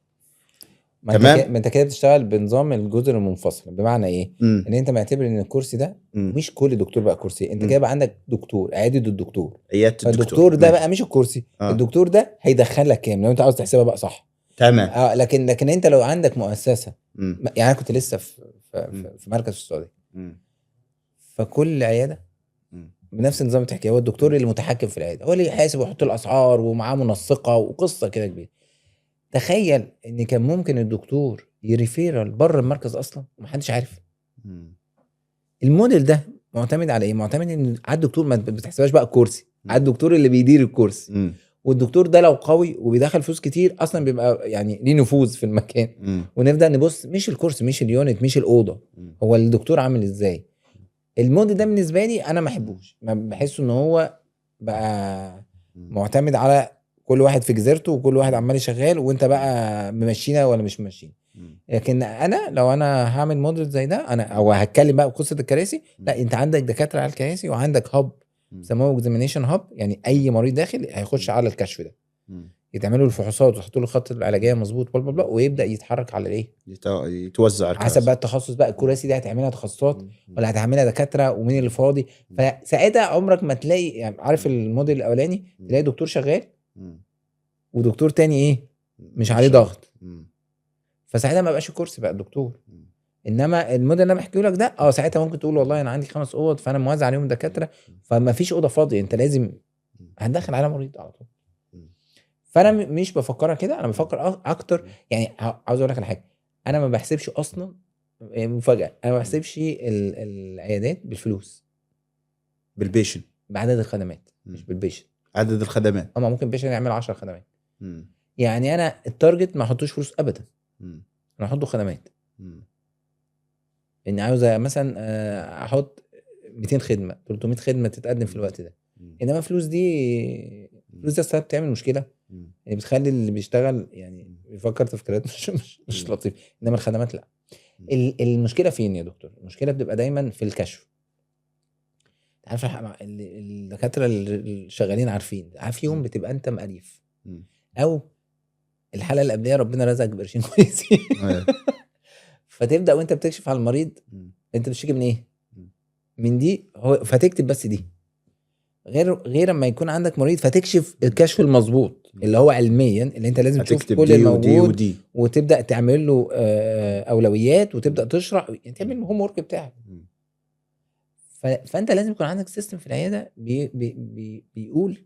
[SPEAKER 2] ما
[SPEAKER 1] تمام.
[SPEAKER 2] انت كده بتشتغل بنظام الجزء المنفصل. بمعنى ايه؟
[SPEAKER 1] مم.
[SPEAKER 2] ان انت معتبر ان الكرسي ده
[SPEAKER 1] مم.
[SPEAKER 2] مش كل دكتور بقى كرسي. انت
[SPEAKER 1] مم.
[SPEAKER 2] كده بقى عندك دكتور عياده الدكتور،
[SPEAKER 1] عيادة
[SPEAKER 2] فالدكتور ده
[SPEAKER 1] ماشي.
[SPEAKER 2] بقى مش الكرسي.
[SPEAKER 1] آه.
[SPEAKER 2] الدكتور ده هيدخل لك كام لو انت عاوز تحسبها بقى صح.
[SPEAKER 1] تمام.
[SPEAKER 2] لكن انت لو عندك مؤسسه،
[SPEAKER 1] مم.
[SPEAKER 2] يعني انا كنت لسه في
[SPEAKER 1] مم.
[SPEAKER 2] في مركز في السعوديه،
[SPEAKER 1] مم.
[SPEAKER 2] فكل عياده
[SPEAKER 1] مم.
[SPEAKER 2] بنفس النظام التحكيم. هو الدكتور اللي متحكم في العياده، هو اللي يحاسب ويحط الاسعار ومعاه منسقه وقصه كده كبيره. تخيل ان كان ممكن الدكتور يريفيرال بره المركز اصلا ومحدش عارف.
[SPEAKER 1] مم.
[SPEAKER 2] الموديل ده معتمد على ايه؟ معتمد ان على الدكتور، ما بتحسبهاش بقى الكرسي،
[SPEAKER 1] مم.
[SPEAKER 2] على الدكتور اللي بيدير الكرسي.
[SPEAKER 1] مم.
[SPEAKER 2] والدكتور ده لو قوي وبيدخل فلوس كتير اصلا بيبقى يعني ليه نفوذ في المكان.
[SPEAKER 1] مم.
[SPEAKER 2] ونبدا نبص مش الكرسي، مش اليونت، مش الاوضه،
[SPEAKER 1] مم.
[SPEAKER 2] هو الدكتور عامل ازاي. الموديل ده بالنسبه لي انا ما بحبوش، ما بحسه ان هو بقى معتمد على كل واحد في جزيرته وكل واحد عمال شغال وانت بقى ممشينا ولا مش ممشينا.
[SPEAKER 1] مم.
[SPEAKER 2] لكن انا لو انا هعمل موديل زي ده، انا او هتكلم بقى بقصه الكراسي، لا انت عندك دكاتره على الكراسي وعندك هاب بيسموه اكزامينيشن هاب، يعني اي مريض داخل هيخش على الكشف ده
[SPEAKER 1] مم.
[SPEAKER 2] يتعملوا الفحوصات ويحطوا له الخط العلاجيه مظبوط بلا بلا بلا، ويبدا يتحرك على الايه
[SPEAKER 1] يتوزع الكراسي
[SPEAKER 2] حسب بقى التخصص. بقى الكراسي دي هتعملها تخصصات ولا هتعملها دكاتره ومين اللي فاضي. فساعتها عمرك ما تلاقي، يعني عارف الموديل الاولاني تلاقي دكتور شغال ودكتور تاني ايه مش عليه ضغط، فساعتها ما بقاش الكرسي بقى الدكتور. انما الموديل اللي انا بحكيه لك ده ساعتها ممكن تقول والله انا عندي 5 اوض فانا موزع عليهم دكاتره، فما فيش اوضه فاضيه، انت لازم هتدخل على مريض على طول. فانا مش بفكرها كده، انا بفكر اكتر. يعني عاوز اقول لك على حاجه، انا ما بحسبش اصلا مفاجاه، انا ما بحسبش العيادات بالفلوس،
[SPEAKER 1] بالبيشن،
[SPEAKER 2] بعدد الخدمات مش بالبيشن.
[SPEAKER 1] عدد الخدمات
[SPEAKER 2] اما ممكن بيشن يعمل 10 خدمات. يعني انا التارجت ما احطوش فلوس ابدا، انا احطه خدمات. ان عاوز مثلا احط 200 خدمه 300 خدمه تتقدم في الوقت ده. انما فلوس دي بتعمل مشكله، يعني بتخلي اللي بيشتغل يعني بيفكر تفكيرات مش لطيف. انما الخدمات لا. المشكله فين يا دكتور؟ المشكله بتبقى دايما في الكشف. عارف الدكاتره اللي شغالين عارفين، عارف يوم بتبقى انت مقريف او الحلقه اللي قبلها ربنا رزقك بقرشين كويسين فتبدا وانت بتكشف على المريض انت بتشتكي من ايه؟ من دي، فتكتب بس دي. غير اما يكون عندك مريض فتكشف الكشف المظبوط اللي هو علميا، اللي انت لازم تشوف كل الموجود وتبدا تعمل له اولويات وتبدا تشرح، يعني تعمل الهوم ورك بتاعك. فانت لازم يكون عندك سيستم في العياده بيقول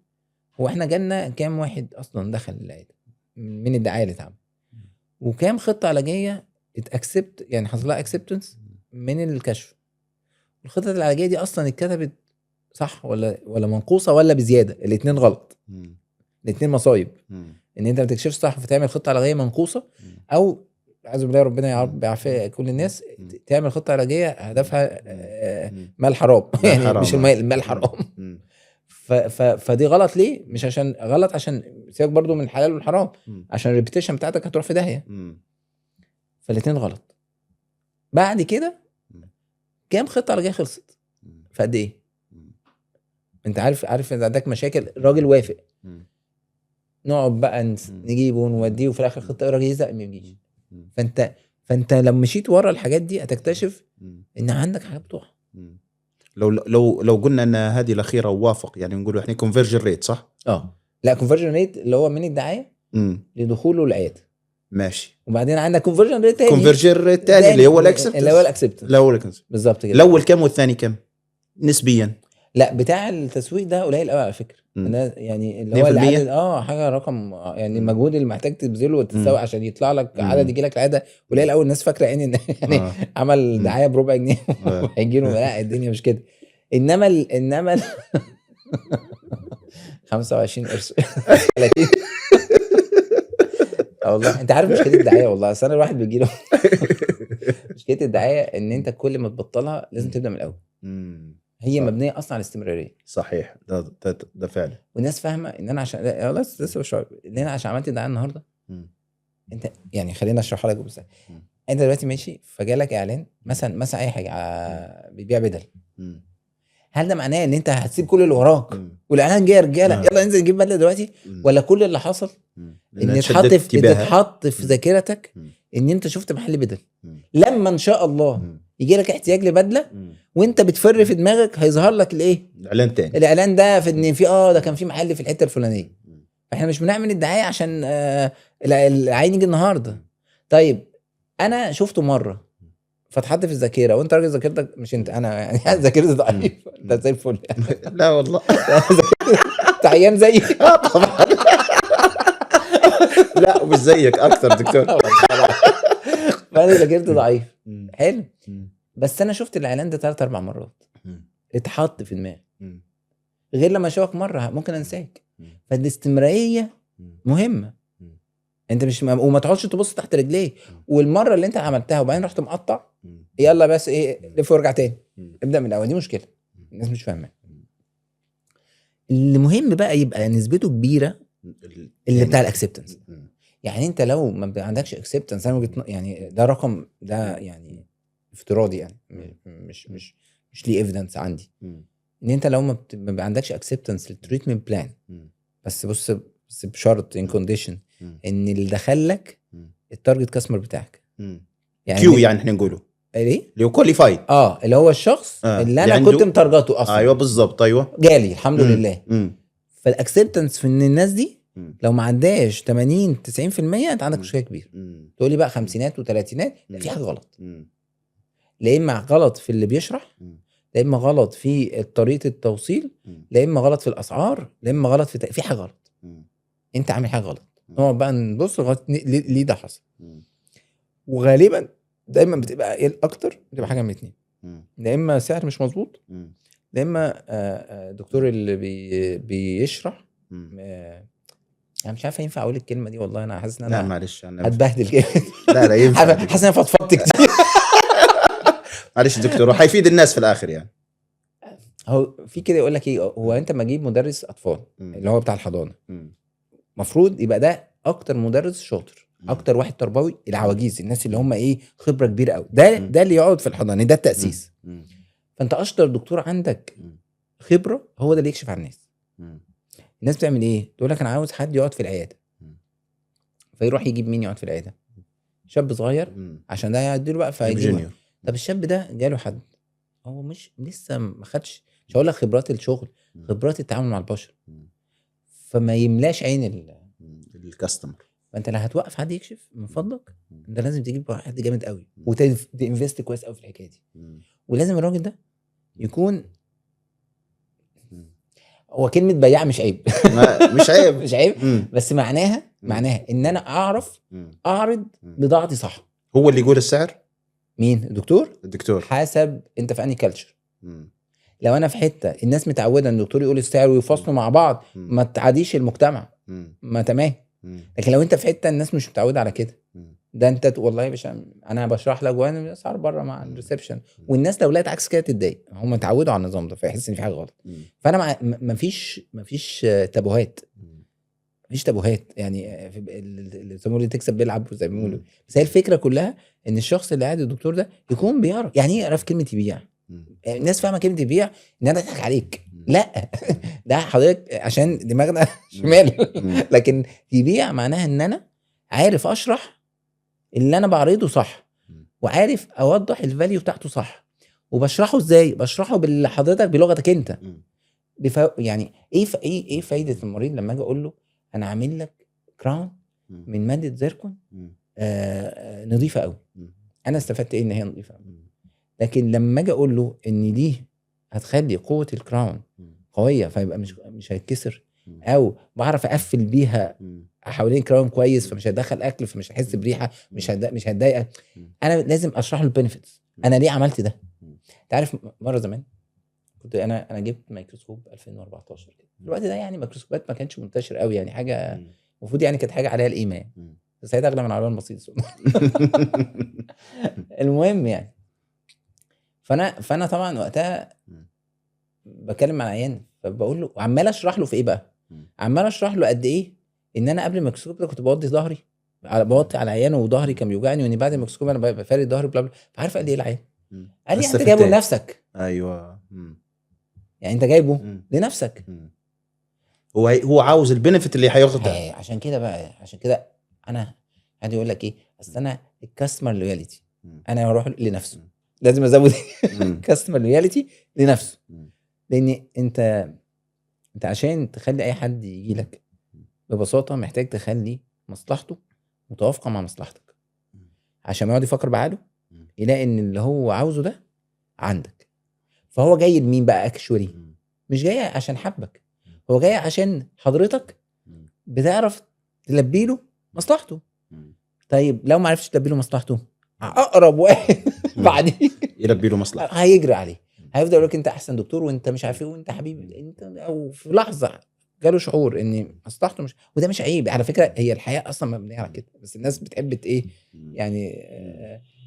[SPEAKER 2] هو احنا جالنا كام واحد اصلا دخل العياده من الدعايه اللي اتعمل، وكام خطه علاجيه اتاكسبت، يعني حصل لها اكسبتنس من الكشف. الخطه العلاجيه دي اصلا اتكتبت صح ولا منقوصه ولا بزياده، الاثنين غلط، الاثنين مصايب. ان انت ما تكشفش صح فتعمل خطه علاجيه منقوصه، او اعوذ بالله ربنا يا رب يعافي كل الناس تعمل خطه علاجيه هدفها مال حرام يعني مش المال حرام فدي غلط. ليه؟ مش عشان غلط، عشان سيبك برضو من الحلال والحرام، عشان الريبيتيشن بتاعتك هتروح في داهيه. فالاثنين غلط. بعد كده كام خطه علاجيه خلصت في قد ايه؟ انت عارف ان عندك مشاكل، الراجل وافق نقعد بقى نجيبه ونوديه وفي الاخر خطه الراجل يزهق ما يجيش. فانت لو مشيت ورا الحاجات دي هتكتشف ان عندك حاجات بتقع.
[SPEAKER 1] لو قلنا ان هذه الاخيره وافق، يعني نقول احنا كونفرجن ريت صح؟
[SPEAKER 2] لا كونفرجن ريت اللي هو من الدعايه لدخوله العياده
[SPEAKER 1] ماشي،
[SPEAKER 2] وبعدين عندك كونفرجن ريت تاني،
[SPEAKER 1] كونفرجن ريت تاني اللي هو الاكسبتنس
[SPEAKER 2] بالظبط كده.
[SPEAKER 1] الاول كم والثاني كم نسبيا؟
[SPEAKER 2] لا بتاع التسويق ده قليل قوي على فكره. انا يعني اللي هو العدد حاجه رقم، يعني المجهود اللي محتاج تبذله وتسوق عشان يطلع لك عدد يجي لك العياده قليل قوي. الناس فاكره يعني عمل دعايه بربع جنيه وهيجي له. لا الدنيا مش كده. انما 25 قرش 30 والله انت عارف مشكله الدعايه، والله اصل انا الواحد بيجي له مشكله الدعايه ان انت كل ما تبطلها لازم تبدا من الاول. هي
[SPEAKER 1] صح.
[SPEAKER 2] مبنيه اصلا على الاستمراريه.
[SPEAKER 1] صحيح، ده فعلا.
[SPEAKER 2] والناس فاهمه ان انا عشان لسه بشرح ان انا عشان عملت ده النهارده. انت يعني خلينا اشرحها لك بس. انت دلوقتي ماشي فجالك اعلان مثلا اي حاجه بيبيع بدل. هل ده معناه ان انت هتسيب كل اللي وراك والاعلان جه يا رجاله يلا ننزل نجيب بدله دلوقتي؟ ولا كل اللي حصل ان اتحط في ذاكرتك ان انت شفت محل بدل، لما ان شاء الله يجي لك احتياج لبدله وانت بتفر في دماغك هيظهر لك الايه؟
[SPEAKER 1] الاعلان تاني.
[SPEAKER 2] الاعلان ده في ان في ده كان في محل في الحته الفلانيه. فاحنا مش بنعمل الدعايه عشان العين يجي النهارده. طيب انا شفته مره فاتحط في الذاكره، وانت راجل ذاكرتك مش انت انا يعني ذاكرتي ضعيفه، انت زي الفل يعني.
[SPEAKER 1] لا والله
[SPEAKER 2] انت عيان زيي
[SPEAKER 1] طبعا. لا مش زيك اكتر دكتور.
[SPEAKER 2] فانا ذاكرتي ضعيف. حلو. بس انا شفت الاعلان ده 3-4 مرات اتحط في دماغي، غير لما اشوفك مره ممكن انساك. فالاستمراريه مهمه. انت مش وما تقعدش تبص تحت رجليه، والمره اللي انت عملتها وبعدين رحت مقطع يلا بس ايه لف وارجع تاني ابدا من الاول. دي مشكله الناس مش فاهمه. المهم بقى يبقى نسبته كبيره اللي بتاع الاكسبتنس. يعني انت لو ما عندكش اكسبتنس يعني ده رقم ده يعني افتراضي يعني مش ليه ايفيدنس عندي ان انت لو ما عندكش اكسبتنس للتريتمنت بلان. بس بص بشرط ان كونديشن ان اللي دخلك التارجت كاستمر بتاعك
[SPEAKER 1] يعني كيو يعني احنا نقوله
[SPEAKER 2] ايه
[SPEAKER 1] اللي هو كواليفايد
[SPEAKER 2] اللي هو الشخص اللي انا كنت متارجته اصلا.
[SPEAKER 1] ايوه بالظبط. ايوه
[SPEAKER 2] جالي الحمد لله. فالاكسبتنس في ان الناس دي لو ما عندهاش 80-90% انت عندك مشكله كبيره. تقول لي بقى خمسينات وثلاثينات في حاجه غلط. لا اما غلط في اللي بيشرح، لا اما غلط في طريقه التوصيل، لا اما غلط في الاسعار، لا اما غلط في حاجه غلط. انت عامل حاجه غلط. نقعد بقى نبص ليه ده حصل. وغالبا دايما بتبقى ايه الاكتر؟ بتبقى حاجه من اتنين. لا اما سعر مش مظبوط، لا اما الدكتور اللي بيشرح انا مش عارف ينفع اقول الكلمه دي والله. انا حاسس ان انا
[SPEAKER 1] لا معلش
[SPEAKER 2] هتبهدل كده.
[SPEAKER 1] لا ينفع.
[SPEAKER 2] حاسس ان انا فضفضت كتير.
[SPEAKER 1] معلش دكتور وحيفيد الناس في الاخر يعني.
[SPEAKER 2] هو في كده يقول لك ايه، هو انت ما تجيب مدرس اطفال اللي هو بتاع الحضانه المفروض يبقى ده اكتر مدرس شاطر، اكتر واحد تربوي. العواجيز الناس اللي هم ايه خبره كبيره قوي، ده اللي يقعد في الحضانه، ده التاسيس. فانت اشطر دكتور عندك خبره هو ده اللي يكشف على الناس. الناس بتعمل ايه؟ تقول لك انا عاوز حد يقعد في العياده، فيروح يجيب مين يقعد في العياده؟ شاب صغير عشان ده هيديله بقى فيجيبه. طب الشاب ده جاله حد هو مش لسه ما خدش، مش هقول لك خبرات الشغل، خبرات التعامل مع البشر، فما يملاش عين
[SPEAKER 1] الكاستمر.
[SPEAKER 2] فانت لا هتوقف حد يكشف من فضلك، انت لازم تجيب حد جامد قوي وتنفست كويس قوي في الحكايه دي. ولازم الراجل ده يكون هو كلمه بياع مش عيب.
[SPEAKER 1] مش عيب
[SPEAKER 2] مش عيب بس معناها ان انا اعرف اعرض بضاعتي صح.
[SPEAKER 1] هو اللي يقول السعر؟
[SPEAKER 2] مين؟
[SPEAKER 1] الدكتور
[SPEAKER 2] حسب انت في انهي كلتشر. لو انا في حته الناس متعوده ان الدكتور يقول السعر ويفاصلوا مع بعض ما تعاديش المجتمع، ما تمام. لكن لو انت في حته الناس مش متعوده على كده، ده انت والله يا باشا انا بشرح لك وانا الاسعار بره مع الريسبشن، والناس لو لقيت عكس كده تتضايق. هم اتعودوا على النظام ده فيحس ان في حاجه غلط. فانا مفيش تابوهات، مفيش تابوهات يعني زي ما اللي تكسب بيلعب زي ما بيقولوا. بس هي الفكره كلها ان الشخص اللي قاعد الدكتور ده يكون بيعرف يعني ايه يعرف كلمه يبيع. الناس فاهمه كلمه يبيع ان انا اضحك عليك، لا ده حضرتك عشان دماغنا شمال. لكن يبيع معناها ان انا عارف اشرح اللي انا بعرضه صح، وعارف اوضح الفاليو بتاعته صح. وبشرحه ازاي؟ بشرحه حضرتك بلغتك انت. يعني ايه فايده المريض لما اجي اقول له انا عامل لك كراون من ماده زيركون نظيفه قوي، انا استفدت ايه ان هي نظيفه قوي؟ لكن لما اجي اقول له ان دي هتخلي قوه الكراون قويه فيبقى مش هيتكسر، او بعرف اقفل بيها حوالين كراون كويس فمش هيدخل اكل فمش هيحس بريحه مش هتضايقك، انا لازم اشرح له البنفيتس. انا ليه عملت ده؟ انت عارف مره زمان كنت انا جبت ميكروسكوب 2014 كده. الوقت ده يعني ميكروسكوبات ما كانتش منتشر قوي، يعني حاجه المفروض يعني كانت حاجه عليها القيمه يعني. بس هي اغلى من العربيه المرسيدس. المهم يعني فانا طبعا وقتها
[SPEAKER 1] مم.
[SPEAKER 2] بكلم مع العيان، فبقول له عمال اشرح له في ايه بقى،
[SPEAKER 1] مم.
[SPEAKER 2] عمال اشرح له قد ايه ان انا قبل الميكروسكوب ده كنت بوطي ظهري، بوطي على العيان وظهري كان بيوجعني، وان بعد الميكروسكوب انا بفارد ظهري بلا بلا. فعارف قال ايه العيان؟
[SPEAKER 1] مم.
[SPEAKER 2] قال لي
[SPEAKER 1] بس
[SPEAKER 2] انت جايبه
[SPEAKER 1] استفدت.
[SPEAKER 2] لنفسك،
[SPEAKER 1] ايوه. مم.
[SPEAKER 2] يعني انت جايبه
[SPEAKER 1] مم.
[SPEAKER 2] لنفسك.
[SPEAKER 1] مم. هو عاوز البنفيت اللي هياخدها.
[SPEAKER 2] عشان كده بقى، عشان كده انا حد يقول لك ايه، اصل انا الكاستمر لويالتي،
[SPEAKER 1] مم.
[SPEAKER 2] انا اروح لنفسه،
[SPEAKER 1] مم.
[SPEAKER 2] لازم ازود
[SPEAKER 1] مم.
[SPEAKER 2] كاستمر لويالتي لنفسه.
[SPEAKER 1] مم.
[SPEAKER 2] لان انت عشان تخلي اي حد يجي لك ببساطه محتاج تخلي مصلحته متوافقه مع مصلحتك، عشان ما يقعد يفكر بعقله
[SPEAKER 1] مم.
[SPEAKER 2] يلاقي ان اللي هو عاوزه ده عندك. فهو جاي لمين بقى اكشولي؟
[SPEAKER 1] مم.
[SPEAKER 2] مش جاي عشان حبك، هو جاي عشان حضرتك
[SPEAKER 1] مم.
[SPEAKER 2] بتعرف تلبي له مصلحته.
[SPEAKER 1] مم.
[SPEAKER 2] طيب لو ما عرفتش تلبي له مصلحته، اقرب واحد بعدين
[SPEAKER 1] يلبي له مصلحه.
[SPEAKER 2] هيجري عليه، هيفضل يقول لك انت احسن دكتور وانت مش عارف ايه وانت حبيبي انت، او في لحظه جاله شعور ان مصلحته مش، وده مش عيب على فكره، هي الحياه اصلا مبنيه على كده، بس الناس بتحب ايه
[SPEAKER 1] مم.
[SPEAKER 2] يعني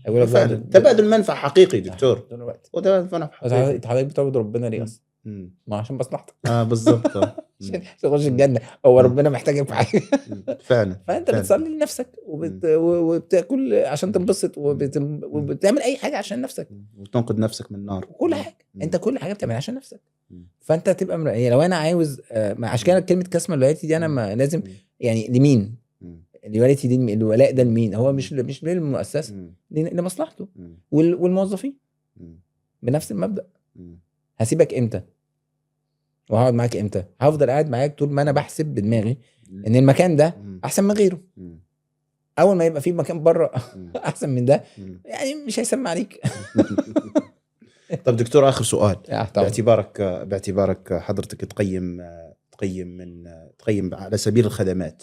[SPEAKER 2] اقول لك
[SPEAKER 1] فعلا تبادل منفع حقيقي دكتور،
[SPEAKER 2] طول الوقت.
[SPEAKER 1] وتبادل منفع حقيقي.
[SPEAKER 2] حضرتك بتعبد ربنا ليه
[SPEAKER 1] مم.
[SPEAKER 2] اصلا؟
[SPEAKER 1] مم.
[SPEAKER 2] ما عشان مصلحتك،
[SPEAKER 1] بالضبط.
[SPEAKER 2] عشان تخش الجنه، هو
[SPEAKER 1] مم.
[SPEAKER 2] ربنا محتاجك في حاجه.
[SPEAKER 1] فعلا.
[SPEAKER 2] فانت
[SPEAKER 1] فعلا.
[SPEAKER 2] بتصلي لنفسك وبتاكل عشان تنبسط وبتعمل اي حاجه عشان نفسك،
[SPEAKER 1] وتنقذ نفسك من النار.
[SPEAKER 2] كل حاجه انت كل حاجه بتعملها عشان نفسك.
[SPEAKER 1] مم.
[SPEAKER 2] فانت تبقى يعني لو انا عاوز عشان كده كلمه كاسمه اللويالتي دي انا ما لازم يعني لمين
[SPEAKER 1] مم.
[SPEAKER 2] اللويالتي دي، الولاء ده لمين؟ هو مش للمؤسسه،
[SPEAKER 1] مم.
[SPEAKER 2] لمصلحته
[SPEAKER 1] مم.
[SPEAKER 2] والموظفين
[SPEAKER 1] مم.
[SPEAKER 2] بنفس المبدا.
[SPEAKER 1] مم.
[SPEAKER 2] هسيبك امتى وهقعد معاك امتى؟ هفضل قاعد معاك طول ما انا بحسب بدماغي ان المكان ده احسن من غيره.
[SPEAKER 1] مم.
[SPEAKER 2] اول ما يبقى في مكان بره احسن من ده،
[SPEAKER 1] مم.
[SPEAKER 2] يعني مش هيسمع عليك.
[SPEAKER 1] طب دكتور آخر سؤال،
[SPEAKER 2] طبعا.
[SPEAKER 1] باعتبارك حضرتك تقيم على سبيل الخدمات،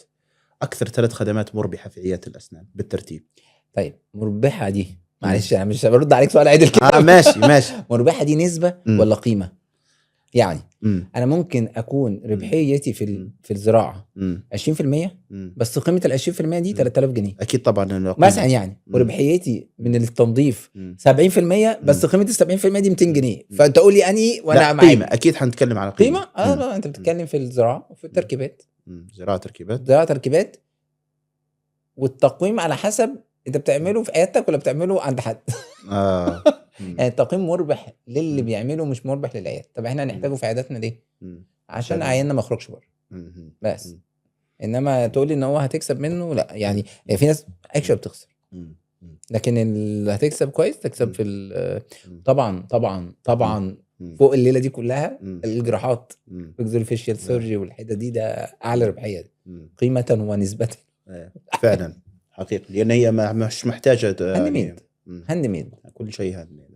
[SPEAKER 1] أكثر 3 خدمات مربحة في عيادة الأسنان بالترتيب.
[SPEAKER 2] طيب مربحه دي، معلش انا مش برد عليك سؤال عادل كده.
[SPEAKER 1] ماشي.
[SPEAKER 2] مربحه دي نسبه ولا قيمه؟ يعني
[SPEAKER 1] مم.
[SPEAKER 2] انا ممكن اكون ربحيتي في الزراعه 20%، بس قيمه ال 20% دي 3000 جنيه
[SPEAKER 1] أكيد طبعا
[SPEAKER 2] مثلا يعني، وربحيتي من التنظيف 70%، بس قيمه ال 70% دي 200 جنيه. فانت قول لي اني وانا معاك
[SPEAKER 1] قيمة، أكيد حنتكلم على
[SPEAKER 2] قيمه. لا انت بتتكلم في الزراعه وفي التركيبات،
[SPEAKER 1] زراعة تركيبات.
[SPEAKER 2] زراعه تركيبات، والتقويم على حسب انت بتعمله في عيادتك ولا بتعمله عند حد. يعني التقييم مربح للي بيعمله، مش مربح للعيادة. طب احنا هنحتاجه في عياداتنا ليه؟ عشان عيالنا ما يخرجش بره بس. انما تقول لي ان هو هتكسب منه، لا يعني في ناس اكشن بتخسر، لكن اللي هتكسب كويس تكسب في طبعا فوق الليله دي كلها الجراحات، الاكزيلوفيشيال سيرجي والحته دي، ده اعلى ربحيه قيمه ونسبه.
[SPEAKER 1] فعلا حقيقي، لان هي مش محتاجه
[SPEAKER 2] هاند ميد
[SPEAKER 1] كل شيء هاند ميد.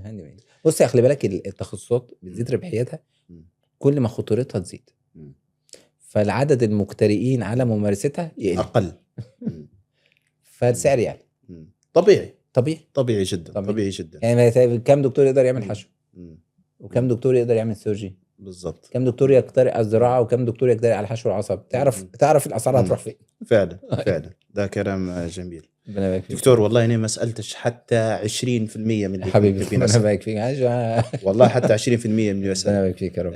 [SPEAKER 2] هاند ميد. بص يا خلي بالك، التخصصات بتزيد ربحيتها كل ما خطورتها تزيد، فالعدد المجترئين على ممارستها يقل
[SPEAKER 1] اقل،
[SPEAKER 2] فالسعر يعلى.
[SPEAKER 1] طبيعي جدا.
[SPEAKER 2] يعني كم دكتور يقدر يعمل حشو، وكم دكتور يقدر يعمل سيرجي
[SPEAKER 1] بالضبط،
[SPEAKER 2] كم دكتور يقترئ على الزراعه، وكم دكتور يقترئ على حشو العصب. تعرف الاسعار هتروح فين.
[SPEAKER 1] فعلا ده كلام جميل دكتور. والله انا ما سالتش حتى 20% من اللي
[SPEAKER 2] حبيبي، انا بايك فيك
[SPEAKER 1] والله حتى 20% من اللي بسال.
[SPEAKER 2] انا بايك فيك يا رب.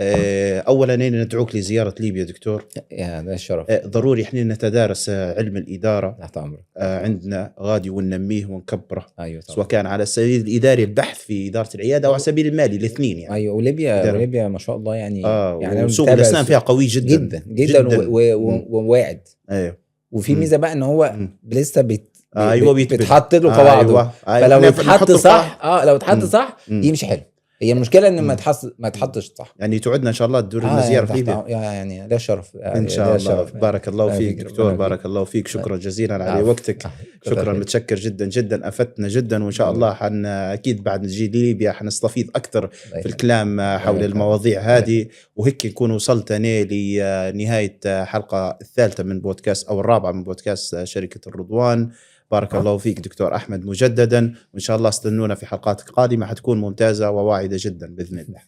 [SPEAKER 1] اولا ندعوك لزياره ليبيا دكتور،
[SPEAKER 2] يا ده الشرف.
[SPEAKER 1] ضروري احنا نتدارس علم الاداره
[SPEAKER 2] تحت امرك.
[SPEAKER 1] عندنا غادي وننميه ونكبره.
[SPEAKER 2] ايوه طبعا.
[SPEAKER 1] سواء كان على السبيل الاداري البحث في اداره العياده او على السبيل المالي، الاثنين يعني.
[SPEAKER 2] ايوه. وليبيا ما شاء الله يعني
[SPEAKER 1] يعني وسوق الاسنان فيها قوي جدا
[SPEAKER 2] وواعد.
[SPEAKER 1] ايوه.
[SPEAKER 2] وفي ميزه بقى ان هو لسه
[SPEAKER 1] بيتحط
[SPEAKER 2] له قواعده. فلو اتحط صح لو اتحط صح يمشي حلو. هي المشكله ان ما يتحطش صح.
[SPEAKER 1] يعني توعدنا ان شاء الله تدور لنا زياره في ليبيا.
[SPEAKER 2] يعني ده شرف
[SPEAKER 1] ان شاء الله. بارك الله فيك دكتور، بارك الله فيك. شكرا جزيلا على وقتك. شكرا، متشكر جدا افدتنا جدا. وان شاء الله اكيد بعد نجي ليبيا حنستفيد اكثر في الكلام حول المواضيع هذه. وهيك نكون وصلت انا لنهايه حلقه الثالثه من بودكاست او الرابعه من بودكاست شركه الرضوان. بارك الله فيك دكتور أحمد مجددا، وإن شاء الله استنونا في حلقات قادمة حتكون ممتازة وواعدة جدا بإذن الله.